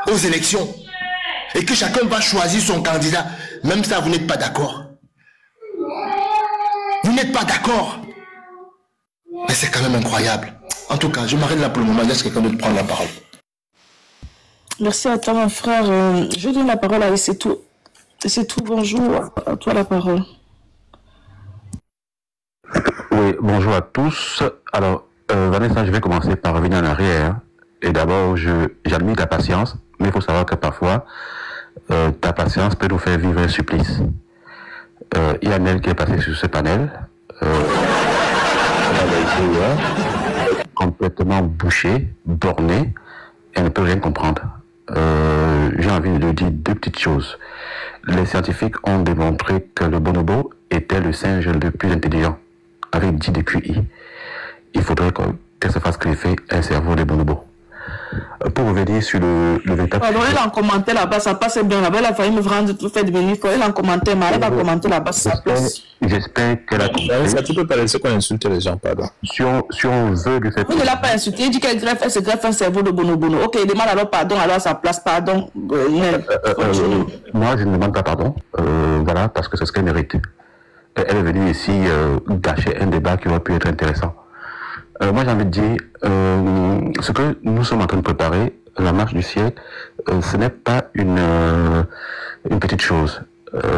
aux élections. Et que chacun va choisir son candidat. Même ça, vous n'êtes pas d'accord. Vous n'êtes pas d'accord. Mais c'est quand même incroyable. En tout cas, je m'arrête là pour le moment. Laisse quelqu'un d'autre prendre la parole. Merci à toi, mon frère. Je donne la parole à C'est tout. C'est tout. Bonjour. À toi la parole. Oui, bonjour à tous. Alors, Vanessa, je vais commencer par revenir en arrière. Et d'abord, j'admire ta patience, mais il faut savoir que parfois, ta patience peut nous faire vivre un supplice. Il y a Nel qui est passé sur ce panel. Elle a été complètement bouchée, bornée. Elle ne peut rien comprendre. J'ai envie de dire deux petites choses. Les scientifiques ont démontré que le bonobo était le singe le plus intelligent, avec 10 de QI. Il faudrait que se fasse greffer un cerveau de bonobo. Pour revenir sur le véritable... Alors, elle en commentait là-bas, ça passe bien là-bas, elle a failli me rendre tout fait devenir quoi. Elle en commentait, mais elle va commenter là-bas, ça passe. J'espère qu'elle a compris. Ça, tu peux pas laisser qu'on insulte les gens, pardon. Si on veut lui faire... Oui, elle ne l'a pas insulté, il dit qu'elle greffe, elle se greffe un cerveau de bonobo. Ok, il demande alors pardon, alors à sa place, pardon. Moi, je ne demande pas pardon, voilà, parce que c'est ce qu'elle mérite. Elle est venue ici gâcher un débat qui aurait pu être intéressant. Moi, j'ai envie de dire, ce que nous sommes en train de préparer, la marche du siècle, ce n'est pas une petite chose.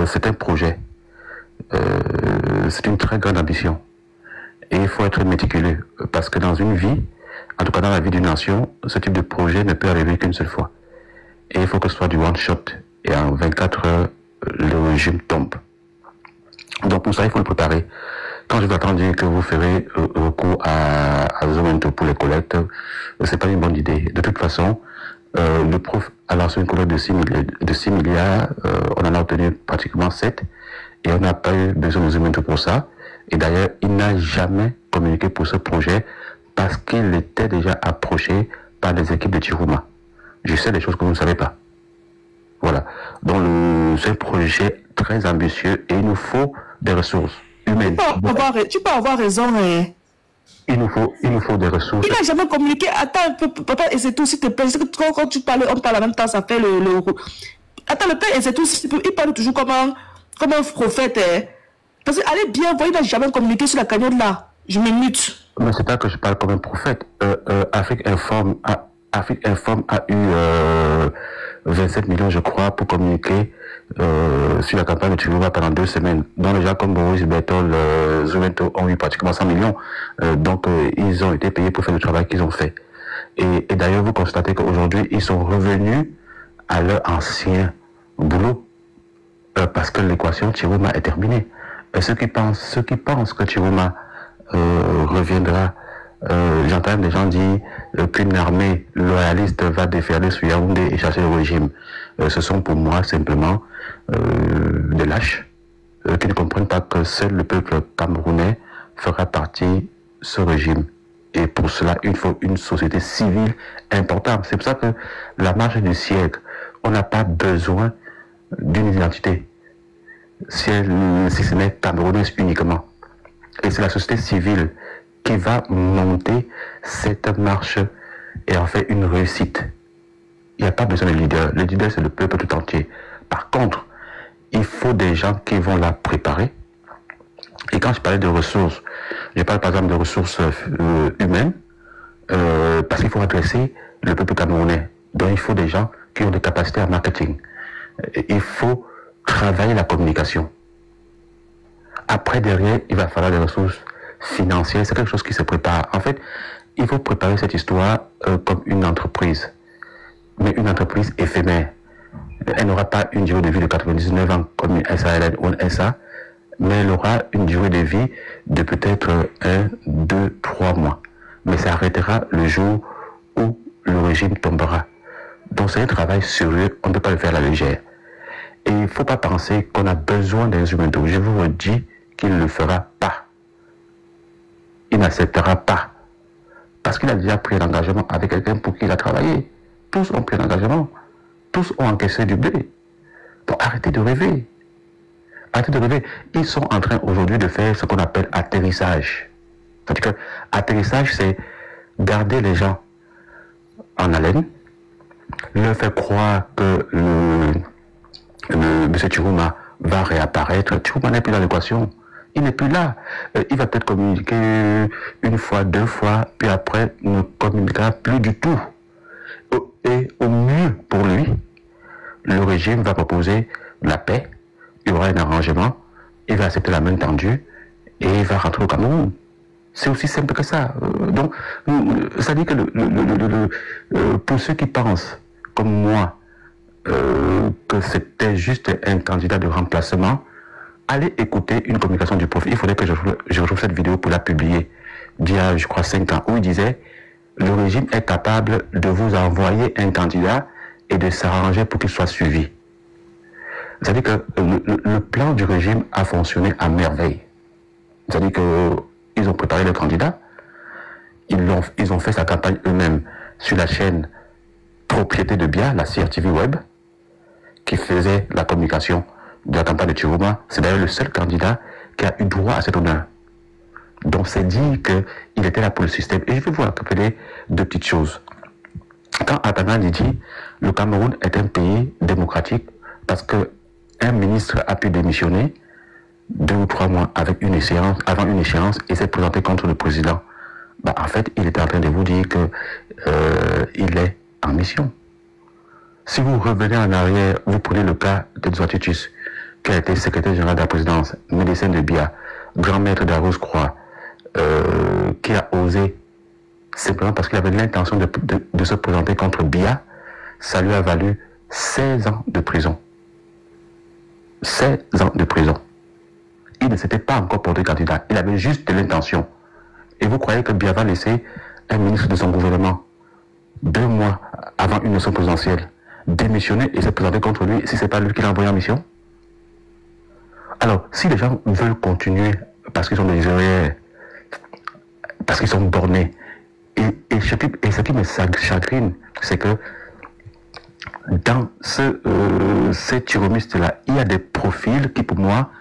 C'est un projet. C'est une très grande ambition. Et il faut être méticuleux. Parce que dans une vie, en tout cas dans la vie d'une nation, ce type de projet ne peut arriver qu'une seule fois. Et il faut que ce soit du one shot. Et en 24 heures, le régime tombe. Donc pour ça, il faut le préparer. Quand je vous entends dire que vous ferez recours à Zomento pour les collectes, c'est pas une bonne idée. De toute façon, le prof a lancé une collecte de 6 milliards, on en a obtenu pratiquement 7, et on n'a pas eu besoin de Zomento pour ça. Et d'ailleurs, il n'a jamais communiqué pour ce projet parce qu'il était déjà approché par les équipes de Chiruma. Je sais des choses que vous ne savez pas. Voilà. Donc c'est un projet très ambitieux et il nous faut des ressources humaines. Tu peux avoir raison, mais... Il nous faut des ressources. Il n'a jamais communiqué. Attends un peu, papa, et c'est tout, s'il te plaît. Quand tu parles, on parle en même temps, ça fait le... Attends, le père, et c'est tout, il parle toujours comme un prophète. Parce que, allez bien, il n'a jamais communiqué sur la cagnotte là. Je me mute. Mais c'est pas que je parle comme un prophète. Afrique Informe a eu 27 millions, je crois, pour communiquer sur la campagne de Chiruma pendant 2 semaines. Donc les gens comme Boris Bertol, Zomento ont eu pratiquement 100 millions. Donc ils ont été payés pour faire le travail qu'ils ont fait. Et d'ailleurs, vous constatez qu'aujourd'hui, ils sont revenus à leur ancien boulot parce que l'équation Chiruma est terminée. Ceux qui pensent que Chiruma reviendra, j'entends des gens dire qu'une armée loyaliste va déferler sur Yaoundé et chasser le régime. Ce sont pour moi simplement des lâches qui ne comprennent pas que seul le peuple camerounais fera partie de ce régime. Et pour cela, il faut une société civile importante. C'est pour ça que la marche du siècle, on n'a pas besoin d'une identité, si ce n'est camerounaise uniquement. Et c'est la société civile qui va monter cette marche et en fait une réussite. Il n'y a pas besoin de leader. Le leader, c'est le peuple tout entier. Par contre, il faut des gens qui vont la préparer. Et quand je parlais de ressources, je parle par exemple de ressources humaines, parce qu'il faut adresser le peuple camerounais. Donc il faut des gens qui ont des capacités en marketing. Il faut travailler la communication. Après, derrière, il va falloir des ressources financières. C'est quelque chose qui se prépare. En fait, il faut préparer cette histoire comme une entreprise. Mais une entreprise éphémère. Elle n'aura pas une durée de vie de 99 ans comme une SARL ou une SA, mais elle aura une durée de vie de peut-être 1, 2, 3 mois. Mais ça arrêtera le jour où le régime tombera. Donc c'est un travail sérieux, on ne peut pas le faire à la légère. Et il ne faut pas penser qu'on a besoin d'un instrumentaux. Je vous redis qu'il ne le fera pas. Il n'acceptera pas. Parce qu'il a déjà pris un engagement avec quelqu'un pour qui il a travaillé. Tous ont pris un engagement. Tous ont encaissé du blé. Donc arrêtez de rêver. Arrêtez de rêver. Ils sont en train aujourd'hui de faire ce qu'on appelle atterrissage. C'est-à-dire que atterrissage, c'est garder les gens en haleine, leur faire croire que M. Chirouma va réapparaître. Chirouma n'est plus dans l'équation. Il n'est plus là. Il va peut-être communiquer une fois, 2 fois, puis après, il ne communiquera plus du tout. Et au mieux pour lui, le régime va proposer la paix, il y aura un arrangement, il va accepter la main tendue et il va rentrer au Cameroun. C'est aussi simple que ça. Donc, ça dit que pour ceux qui pensent, comme moi, que c'était juste un candidat de remplacement, allez écouter une communication du prof. Il faudrait que je retrouve cette vidéo pour la publier d'il y a, je crois, 5 ans, où il disait le régime est capable de vous envoyer un candidat et de s'arranger pour qu'il soit suivi. C'est-à-dire que le plan du régime a fonctionné à merveille. C'est-à-dire qu'ils ont préparé le candidat, ils ont fait sa campagne eux-mêmes sur la chaîne propriété de Bia, la CRTV Web, qui faisait la communication de la campagne de Chirouma. C'est d'ailleurs le seul candidat qui a eu droit à cet honneur. Donc c'est dit qu'il était là pour le système. Et je vais vous rappeler 2 petites choses. Quand Atanani dit le Cameroun est un pays démocratique parce qu'un ministre a pu démissionner 2 ou 3 mois avec une échéance, avant une échéance et s'est présenté contre le président. Bah, en fait, il était en train de vous dire qu'il est en mission. Si vous revenez en arrière, vous prenez le cas de Zouatitus, qui a été secrétaire général de la présidence, médecin de Bia, grand maître d'Arros-Croix, qui a osé, simplement parce qu'il avait l'intention de se présenter contre Bia, ça lui a valu 16 ans de prison. 16 ans de prison. Il ne s'était pas encore porté candidat, il avait juste de l'intention. Et vous croyez que Bia va laisser un ministre de son gouvernement, 2 mois avant une élection présidentielle, démissionner et se présenter contre lui si ce n'est pas lui qui l'a envoyé en mission? Alors, si les gens veulent continuer parce qu'ils sont des erreurs, parce qu'ils sont bornés, et ce qui me chagrine, c'est que dans ces terroristes-là, il y a des profils qui, pour moi,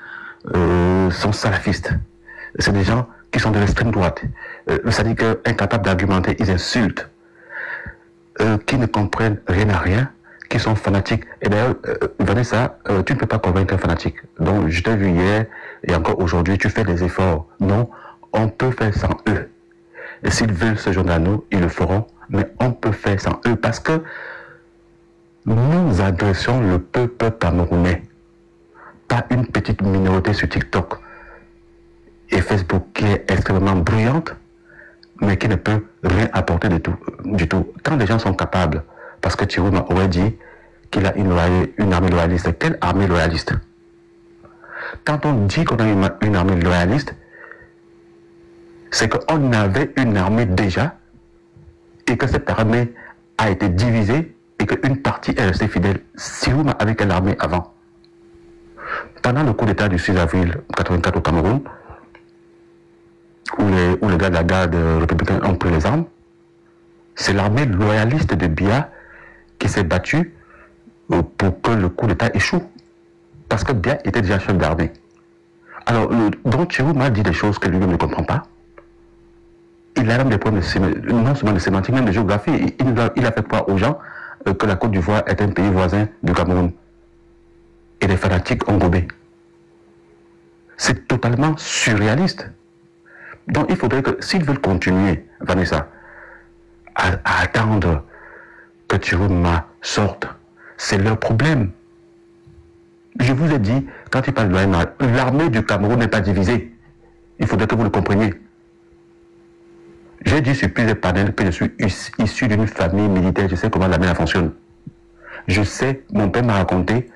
sont salafistes. C'est des gens qui sont de l'extrême droite. C'est-à-dire qu'incapable d'argumenter, ils insultent, qui ne comprennent rien à rien, qui sont fanatiques. Et d'ailleurs, Vanessa, tu ne peux pas convaincre un fanatique. Donc, je t'ai vu hier et encore aujourd'hui, tu fais des efforts. Non, on peut faire sans eux. Et s'ils veulent se joindre à nous, ils le feront. Mais on peut faire sans eux parce que nous adressons le peuple camerounais. Pas une petite minorité sur TikTok et Facebook qui est extrêmement bruyante, mais qui ne peut rien apporter du tout. Quand les gens sont capables, parce que Chirouma aurait dit qu'il a une armée loyaliste. Quelle armée loyaliste? Quand on dit qu'on a une armée loyaliste, c'est qu'on avait une armée déjà et que cette armée a été divisée et qu'une partie est restée fidèle. Chirouma avait quelle armée avant? Pendant le coup d'État du 6 avril 1984 au Cameroun, où les gars de la garde républicaine ont pris les armes, c'est l'armée loyaliste de Bia qui s'est battue pour que le coup d'État échoue. Parce que Bia était déjà chef d'armée. Alors, donc Chirouma dit des choses que lui-même ne comprend pas. Il a même des problèmes non seulement de sémantique, même de géographie. Il a fait croire aux gens que la Côte d'Ivoire est un pays voisin du Cameroun. Et les fanatiques ont gobé. C'est totalement surréaliste. Donc il faudrait que, s'ils veulent continuer, Vanessa, à attendre que Chiroma sorte. C'est leur problème. Je vous ai dit, quand il parle de l'armée du Cameroun n'est pas divisée. Il faudrait que vous le compreniez. J'ai dit sur plusieurs panels que je suis issu d'une famille militaire. Je sais comment l'armée fonctionne. Je sais, mon père m'a raconté,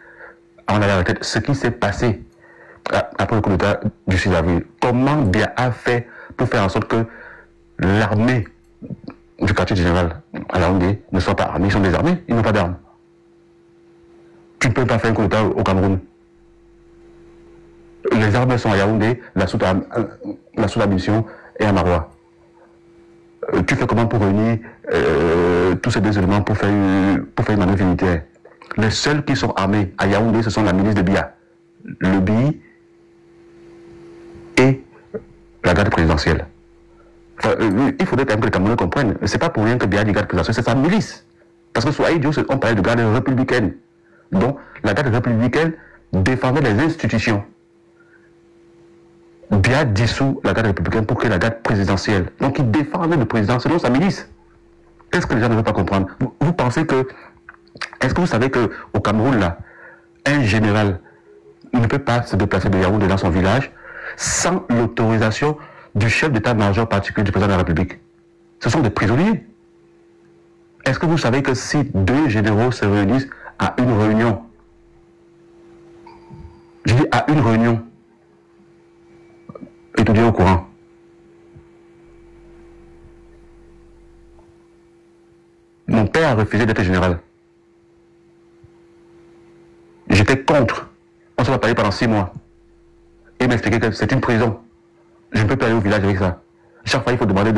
on a la retraite, ce qui s'est passé après le coup d'État du 6 avril. Comment Biya a fait pour faire en sorte que l'armée du quartier général à Yaoundé ne soit pas armée. Ils sont désarmés, ils n'ont pas d'armes. Tu ne peux pas faire un coup d'État au Cameroun. Les armes sont à Yaoundé, la soute à munitions est à Maroua. Tu fais comment pour réunir tous ces deux éléments pour faire une manœuvre militaire? Les seuls qui sont armés à Yaoundé, ce sont la milice de Biya, le BI et la garde présidentielle. Enfin, il faudrait quand même que les Camerounais comprennent. C'est pas pour rien que Biya dit garde présidentielle, c'est sa milice. Parce que sur Aïdjo, on parlait de garde républicaine. Donc, la garde républicaine défendait les institutions. Biya dissout la garde républicaine pour créer la garde présidentielle. Donc il défendait le président selon sa milice. Qu'est-ce que les gens ne veulent pas comprendre? Vous pensez que... Est-ce que vous savez qu'au Cameroun, là, un général ne peut pas se déplacer de Yaoundé dans son village sans l'autorisation du chef d'état-major particulier du président de la République? Ce sont des prisonniers. Est-ce que vous savez que si deux généraux se réunissent à une réunion, je dis à une réunion, étudier au courant. Mon père a refusé d'être général. J'étais contre. On se va parler pendant 6 mois. Et il m'a expliqué que c'est une prison. Je ne peux pas aller au village avec ça. Chaque fois, il faut demander.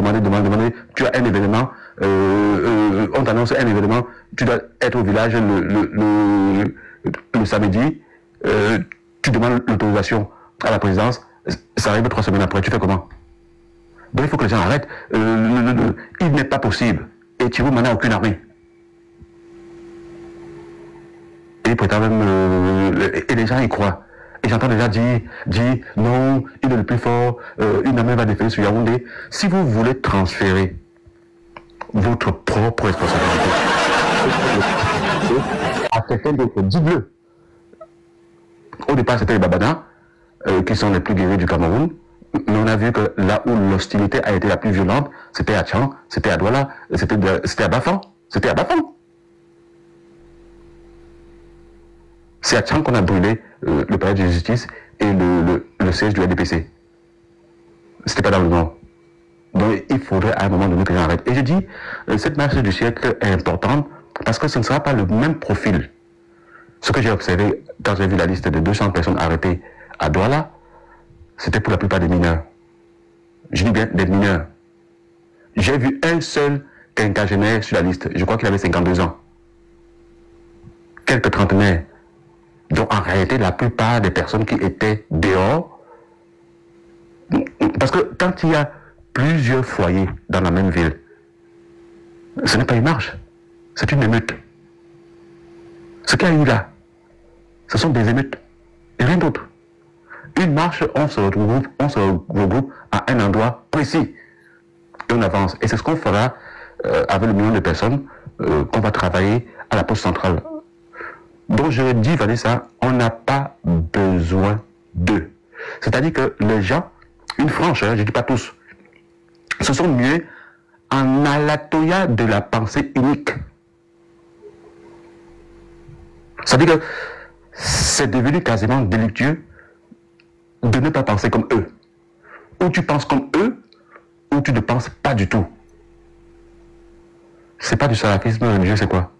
Tu as un événement, on t'annonce un événement, tu dois être au village le samedi, tu demandes l'autorisation à la présidence. Ça arrive 3 semaines après, tu fais comment? Donc il faut que les gens arrêtent. Il n'est pas possible. Et Chiroma n'a aucune armée. Et il prétend même... et les gens y croient. Et j'entends déjà dire non, il est le plus fort, une armée va défiler sur Yaoundé. Si vous voulez transférer votre propre responsabilité à quelqu'un d'autre, dites-le. Au départ, c'était les Babana, qui sont les plus guerriers du Cameroun. Mais on a vu que là où l'hostilité a été la plus violente, c'était à Tchang, c'était à Douala, c'était à Bafang. C'était à Bafang. C'est à Tchang qu'on a brûlé le palais de justice et le siège du LDPC. C'était pas dans le Nord. Donc il faudrait à un moment donné que les gens arrêtent. Et je dis, cette marche du siècle est importante parce que ce ne sera pas le même profil. Ce que j'ai observé quand j'ai vu la liste de 200 personnes arrêtées à Douala, c'était pour la plupart des mineurs. Je dis bien des mineurs. J'ai vu un seul quinquagénaire sur la liste. Je crois qu'il avait 52 ans. Quelques trentenaires. Donc en réalité, la plupart des personnes qui étaient dehors, parce que quand il y a plusieurs foyers dans la même ville, ce n'est pas une marche, c'est une émeute. Ce qu'il y a eu là, ce sont des émeutes et rien d'autre. Une marche, on se regroupe à un endroit précis et on avance. Et c'est ce qu'on fera avec le million de personnes qu'on va travailler à la poste centrale. Donc je dis, Vanessa, on n'a pas besoin d'eux. C'est-à-dire que les gens, une frange, je ne dis pas tous, se sont mués en alatoya de la pensée unique. C'est-à-dire que c'est devenu quasiment délictueux de ne pas penser comme eux. Ou tu penses comme eux, ou tu ne penses pas du tout. C'est pas du salafisme religieux, c'est quoi?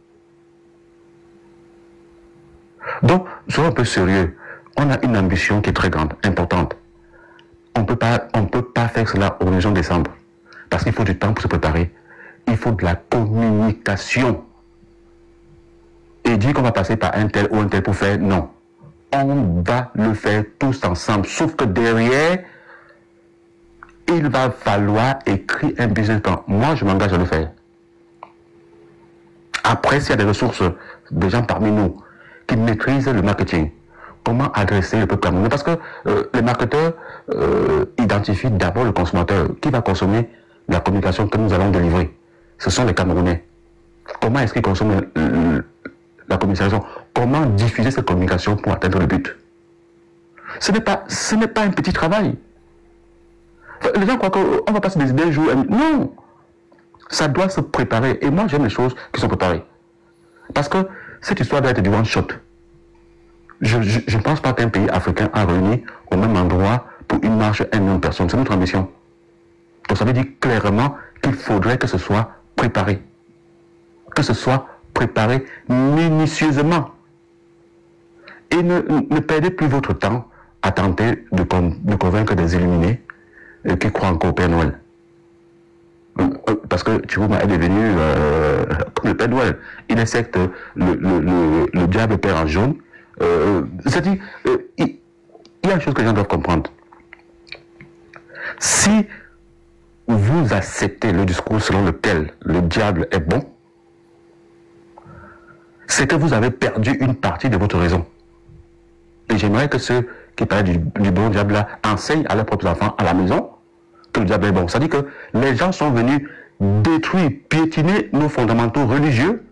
Donc, soyons un peu sérieux. On a une ambition qui est très grande, importante. On ne peut pas faire cela au 1er décembre. Parce qu'il faut du temps pour se préparer. Il faut de la communication. Et dire qu'on va passer par un tel ou un tel pour faire, non. On va le faire tous ensemble. Sauf que derrière, il va falloir écrire un business plan. Moi, je m'engage à le faire. Après, s'il y a des ressources, des gens parmi nous qui maîtrisent le marketing, comment adresser le peuple camerounais? Parce que les marketeurs identifient d'abord le consommateur qui va consommer la communication que nous allons délivrer. ce sont les Camerounais. Comment est-ce qu'ils consomment la communication? Comment diffuser cette communication pour atteindre le but? Ce n'est pas un petit travail. Les gens croient qu'on va pas se décider un jour. Non! Ça doit se préparer. Et moi, j'aime les choses qui sont préparées. Parce que cette histoire doit être du one shot. Je ne pense pas qu'un pays africain a réuni au même endroit pour une marche 1 million de personnes. C'est notre ambition. Donc ça veut dire clairement qu'il faudrait que ce soit préparé. Que ce soit préparé minutieusement. Et ne perdez plus votre temps à tenter de convaincre des illuminés qui croient encore au Père Noël. Parce que Chiroma est devenu comme le Père Noël. Il insecte le diable père en jaune. C'est-à-dire, il y a une chose que les gens doivent comprendre. Si vous acceptez le discours selon lequel le diable est bon, c'est que vous avez perdu une partie de votre raison. Et j'aimerais que ceux qui parlent du bon diable là enseignent à leurs propres enfants à la maison que le diable est bon. C'est-à-dire que les gens sont venus détruire, piétiner nos fondamentaux religieux.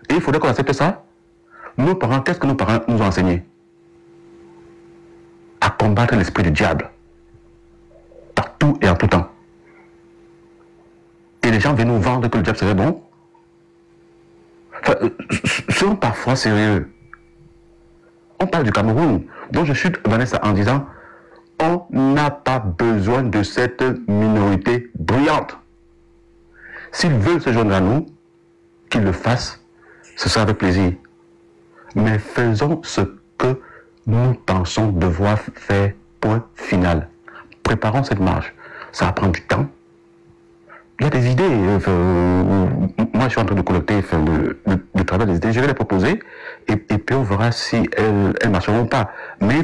Et il faudrait qu'on accepte ça. Nos parents, qu'est-ce que nos parents nous ont enseigné? À combattre l'esprit du diable. Partout et en tout temps. Et les gens viennent nous vendre que le diable serait bon. Enfin, sont parfois sérieux. On parle du Cameroun. Donc je chute Vanessa en disant, on n'a pas besoin de cette minorité brillante. S'ils veulent se joindre à nous, qu'ils le fassent, ce sera avec plaisir. Mais faisons ce que nous pensons devoir faire, point final. Préparons cette marche. Ça va prendre du temps. Il y a des idées. Moi, je suis en train de collecter le travail des idées. Je vais les proposer et puis on verra si elles marcheront pas. Mais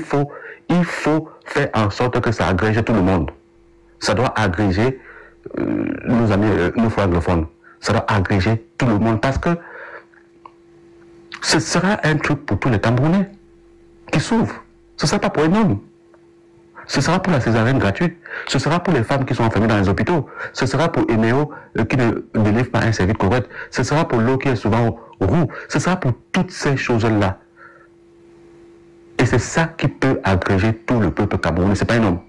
il faut faire en sorte que ça agrège tout le monde. Ça doit agréger nos amis, nos frères anglophones. Ça doit agréger tout le monde parce que ce sera un truc pour tous les Camerounais qui s'ouvrent. Ce ne sera pas pour un homme. Ce sera pour la césarienne gratuite. Ce sera pour les femmes qui sont enfermées dans les hôpitaux. Ce sera pour Enéo qui ne délivre pas un service correct. Ce sera pour l'eau qui est souvent roux. Ce sera pour toutes ces choses-là. Et c'est ça qui peut agréger tout le peuple camerounais. C'est pas un homme.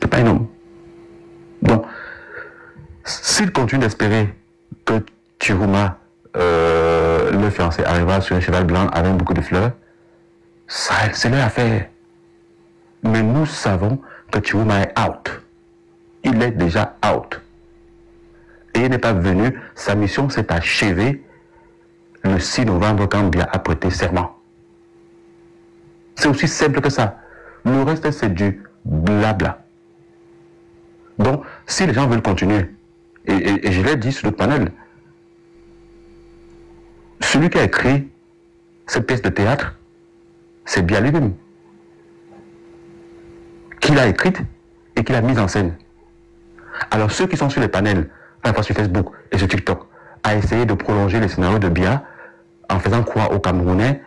C'est pas un homme. Donc, s'il continue d'espérer que Chiroma, le fiancé, arrivera sur un cheval blanc avec beaucoup de fleurs, c'est leur affaire. Mais nous savons que Chiroma est out. Il est déjà out. Et il n'est pas venu. Sa mission s'est achevée le 6 novembre quand Biya a prêté serment. C'est aussi simple que ça. Le reste, c'est du blabla. Donc, si les gens veulent continuer, et je l'ai dit sur le panel, celui qui a écrit cette pièce de théâtre, c'est Biya lui-même. Qui l'a écrite et qui l'a mise en scène. Alors ceux qui sont sur les panels, à la fois sur Facebook et sur TikTok, à essayer de prolonger les scénarios de Biya en faisant croire aux Camerounais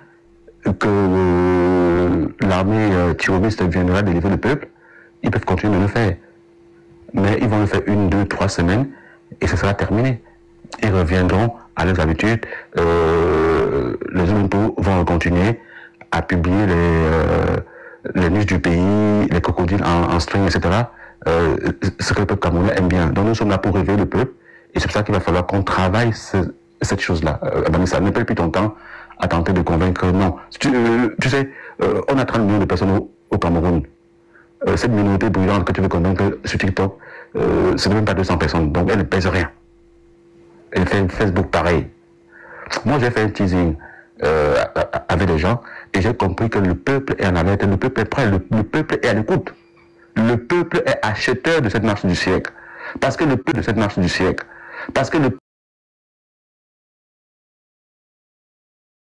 que l'armée terroriste viendra délivrer le peuple, ils peuvent continuer de le faire. Mais ils vont le faire 1, 2, 3 semaines et ce sera terminé. Ils reviendront à leurs habitudes. Les Olympiques vont continuer à publier les news du pays, les crocodiles en string, etc. Ce que le peuple camerounais aime bien. Donc nous sommes là pour réveiller le peuple et c'est pour ça qu'il va falloir qu'on travaille cette chose-là. Ça ne perd plus ton temps à tenter de convaincre. Non. Tu sais, on a 30 millions de personnes au Cameroun. Cette minorité brillante que tu veux convaincre sur TikTok, ce n'est même pas 200 personnes. Donc elle ne pèse rien. Elle fait Facebook pareil. Moi j'ai fait un teasing avec des gens et j'ai compris que le peuple est en alerte, le peuple est prêt, le peuple est à l'écoute. Le peuple est acheteur de cette marche du siècle. Parce que le peuple de cette marche du siècle. Parce que le